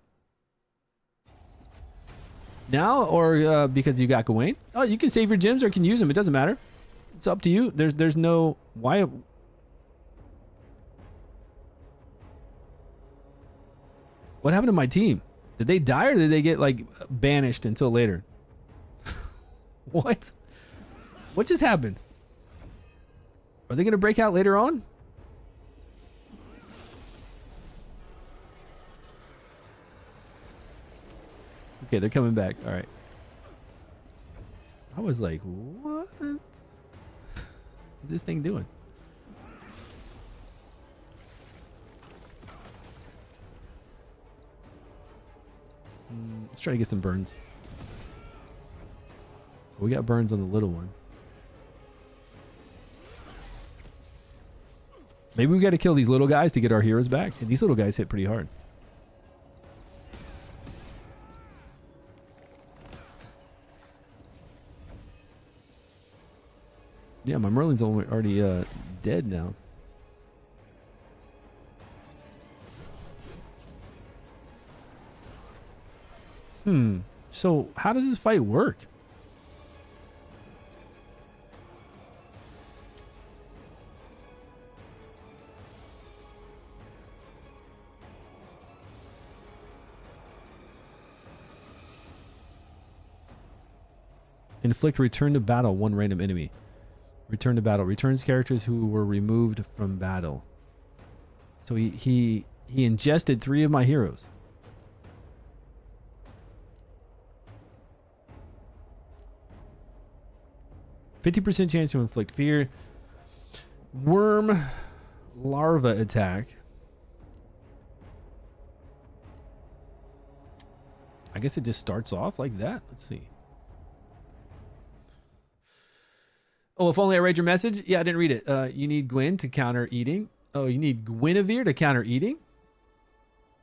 Now, or because you got Gawain? Oh, you can save your gems or can use them. It doesn't matter. It's up to you. There's no... Why What happened to my team? Did they die or did they get like banished until later? What? What just happened? Are they going to break out later on? Okay, they're coming back. All right. I was like, what is this thing doing? Let's try to get some burns. We got burns on the little one. Maybe we got to kill these little guys to get our heroes back. And these little guys hit pretty hard. Yeah, my Merlin's already dead now. So how does this fight work? Inflict return to battle one random enemy. Return to battle. Returns characters who were removed from battle. So he ingested 3 of my heroes. %50 chance to inflict fear. Worm larva attack. I guess it just starts off like that. Let's see. Oh, if only I read your message? Yeah, I didn't read it. You need Gwen to counter eating. Oh, you need Guinevere to counter eating?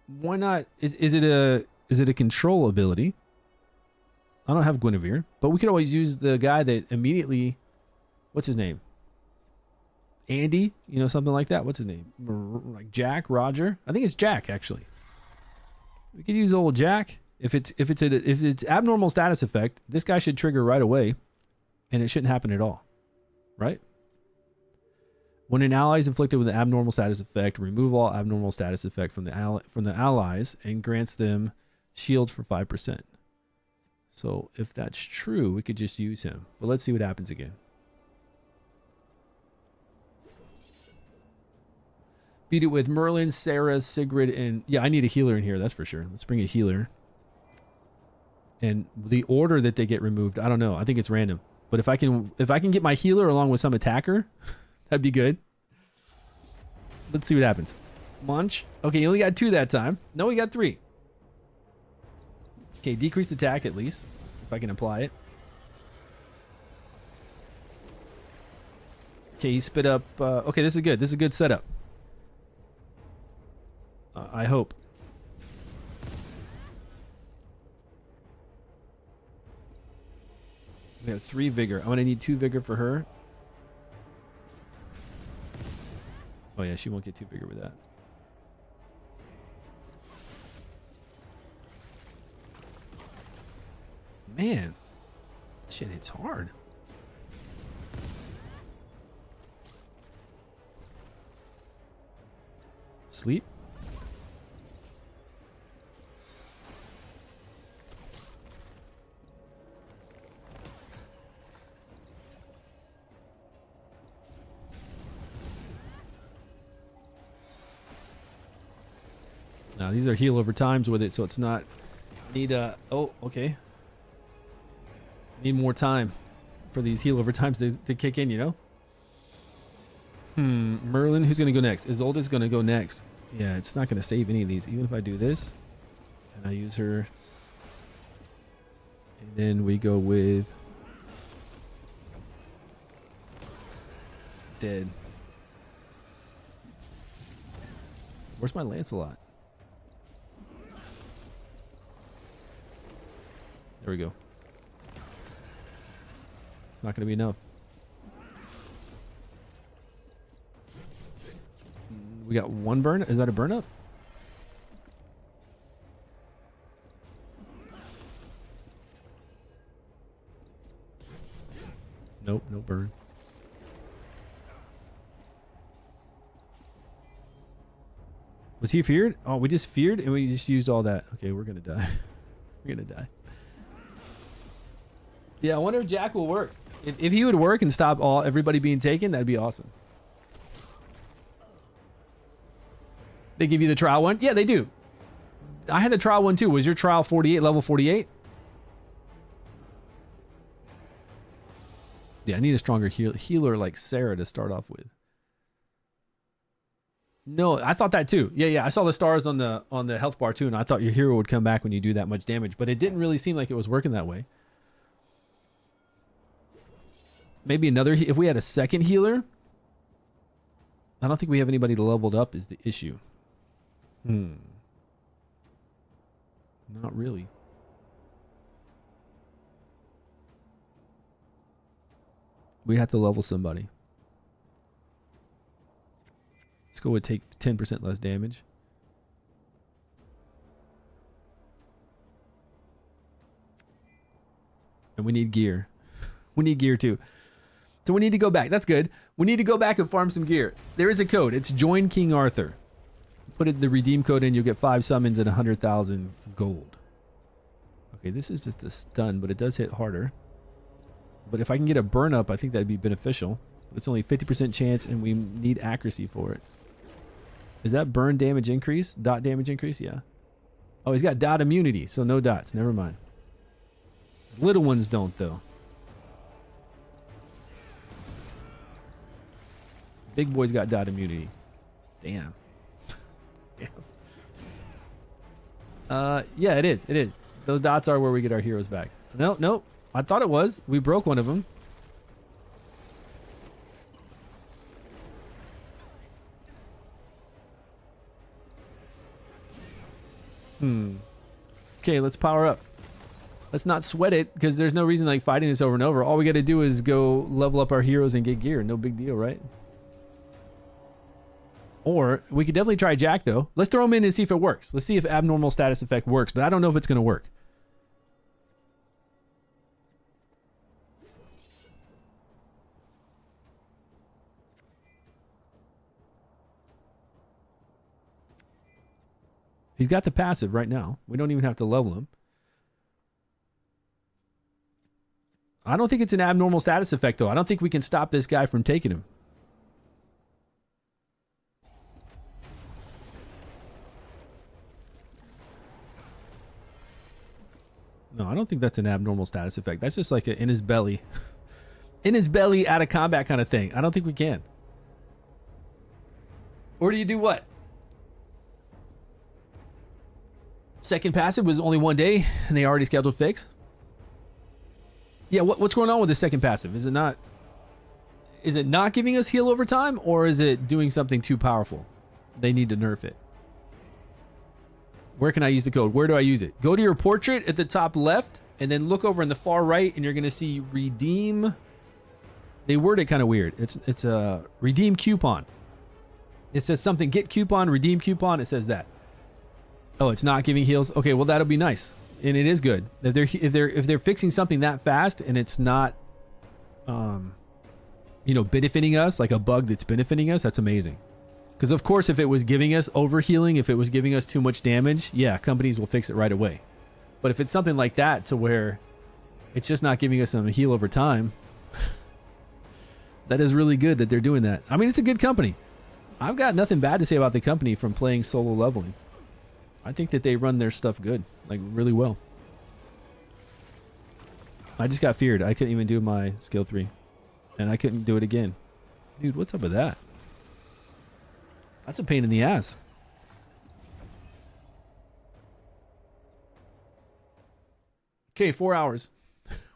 Why not? Is it a control ability? I don't have Guinevere, but we could always use the guy that immediately, what's his name? Andy, you know, something like that. What's his name? Like Jack, Roger? I think it's Jack actually. We could use old Jack. If it's abnormal status effect, this guy should trigger right away and it shouldn't happen at all. Right? When an ally is inflicted with an abnormal status effect, remove all abnormal status effect from the allies and grants them shields for 5%. So if that's true, we could just use him. But let's see what happens again. Beat it with Merlin, Sarah, Sigrid, and yeah, I need a healer in here, that's for sure. Let's bring a healer. And the order that they get removed, I don't know. I think it's random. But if I can get my healer along with some attacker, that'd be good. Let's see what happens. Munch. Okay, you only got 2 that time. No, we got 3. Okay, decreased attack at least, if I can apply it. Okay, he spit up. Okay, this is good. This is a good setup. I hope. We have 3 vigor. I'm going to need 2 vigor for her. Oh, yeah, she won't get 2 vigor with that. Man, shit hits hard. Sleep. Now these are heal over times with it, so it's not need oh, okay. Need more time for these heal over times to kick in, you know? Merlin, who's gonna go next? Isolde's gonna go next. Yeah, it's not gonna save any of these, even if I do this. And I use her. And then we go with dead. Where's my Lancelot? There we go. It's not going to be enough. We got 1 burn. Is that a burn up? Nope, no burn. Was he feared? Oh, we just feared and we just used all that. Okay, we're gonna die. We're gonna die. Yeah, I wonder if Jack will work. If he would work and stop everybody being taken, that'd be awesome. They give you the trial one? Yeah, they do. I had the trial one too. Was your trial 48, level 48? Yeah, I need a stronger healer like Sarah to start off with. No, I thought that too. Yeah, I saw the stars on the health bar too, and I thought your hero would come back when you do that much damage, but it didn't really seem like it was working that way. Maybe another, if we had a second healer. I don't think we have anybody leveled up is the issue. Not really. We have to level somebody. Let's go with take 10% less damage. And we need gear. We need gear too. So we need to go back. That's good. We need to go back and farm some gear. There is a code. It's Join King Arthur. Put the redeem code in. You'll get 5 summons and 100,000 gold. Okay, this is just a stun, but it does hit harder. But if I can get a burn up, I think that'd be beneficial. It's only 50% chance, and we need accuracy for it. Is that burn damage increase? Dot damage increase? Yeah. Oh, he's got dot immunity, so no dots. Never mind. Little ones don't, though. Big boy's got dot immunity. Damn. Yeah, it is. It is. Those dots are where we get our heroes back. No. I thought it was. We broke one of them. Okay, let's power up. Let's not sweat it, because there's no reason like fighting this over and over. All we got to do is go level up our heroes and get gear. No big deal, right? Or we could definitely try Jack, though. Let's throw him in and see if it works. Let's see if abnormal status effect works, but I don't know if it's going to work. He's got the passive right now. We don't even have to level him. I don't think it's an abnormal status effect, though. I don't think we can stop this guy from taking him. No, I don't think that's an abnormal status effect. That's just like in his belly. In his belly, out of combat kind of thing. I don't think we can. Or do you do what? Second passive was only 1 day, and they already scheduled fix? Yeah, what's going on with the second passive? Is it not giving us heal over time, or is it doing something too powerful? They need to nerf it. Where can I use the code? Where do I use it? Go to your portrait at the top left, and then look over in the far right, and you're going to see redeem. They word it kind of weird. It's a redeem coupon. It says something, get coupon, redeem coupon. It says that. Oh, it's not giving heals. Okay, well that'll be nice, and it is good if they're fixing something that fast and it's not, benefiting us, like a bug that's benefiting us. That's amazing. Because of course, if it was giving us overhealing, if it was giving us too much damage, yeah, companies will fix it right away. But if it's something like that to where it's just not giving us some heal over time, that is really good that they're doing that. I mean, it's a good company. I've got nothing bad to say about the company from playing solo leveling. I think that they run their stuff good, like really well. I just got feared. I couldn't even do my skill 3. And I couldn't do it again. Dude, what's up with that? That's a pain in the ass. Okay, 4 hours.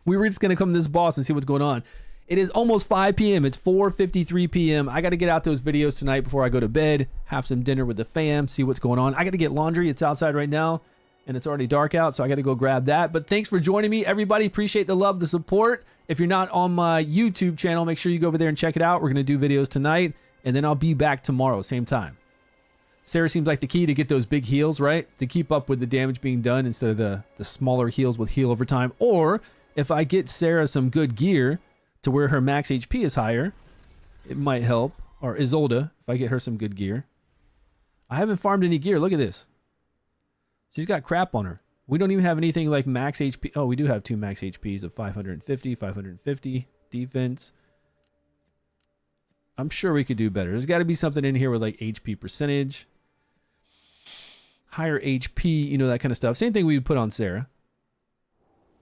We were just going to come to this boss and see what's going on. It is almost 5 p.m. It's 4:53 p.m. I got to get out those videos tonight before I go to bed, have some dinner with the fam, see what's going on. I got to get laundry. It's outside right now, and it's already dark out, so I got to go grab that. But thanks for joining me, everybody. Appreciate the love, the support. If you're not on my YouTube channel, make sure you go over there and check it out. We're going to do videos tonight, and then I'll be back tomorrow, same time. Sarah seems like the key to get those big heals, right? To keep up with the damage being done instead of the smaller heals with heal over time. Or if I get Sarah some good gear to where her max HP is higher, it might help. Or Isolde, if I get her some good gear. I haven't farmed any gear. Look at this. She's got crap on her. We don't even have anything like max HP. Oh, we do have 2 max HPs of 550, 550 defense. I'm sure we could do better. There's got to be something in here with like HP percentage, higher HP, you know, that kind of stuff. Same thing we would put on Sarah.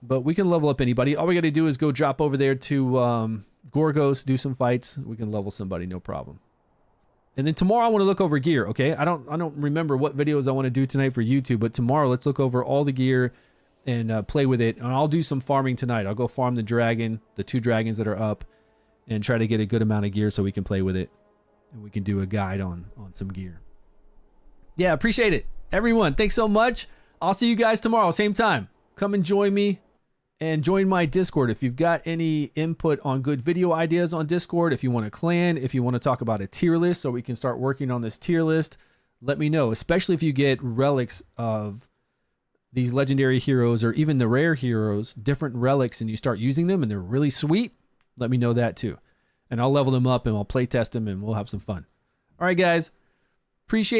But we can level up anybody. All we got to do is go drop over there to Gorgos, do some fights. We can level somebody, no problem. And then tomorrow I want to look over gear, okay? I don't remember what videos I want to do tonight for YouTube, but tomorrow let's look over all the gear and play with it. And I'll do some farming tonight. I'll go farm the dragon, the 2 dragons that are up, and try to get a good amount of gear so we can play with it. And we can do a guide on some gear. Yeah, appreciate it. Everyone, thanks so much. I'll see you guys tomorrow, same time. Come and join me and join my Discord. If you've got any input on good video ideas on Discord, if you want a clan, if you want to talk about a tier list so we can start working on this tier list, let me know. Especially if you get relics of these legendary heroes or even the rare heroes, different relics, and you start using them and they're really sweet, let me know that too. And I'll level them up and I'll play test them and we'll have some fun. All right, guys. Appreciate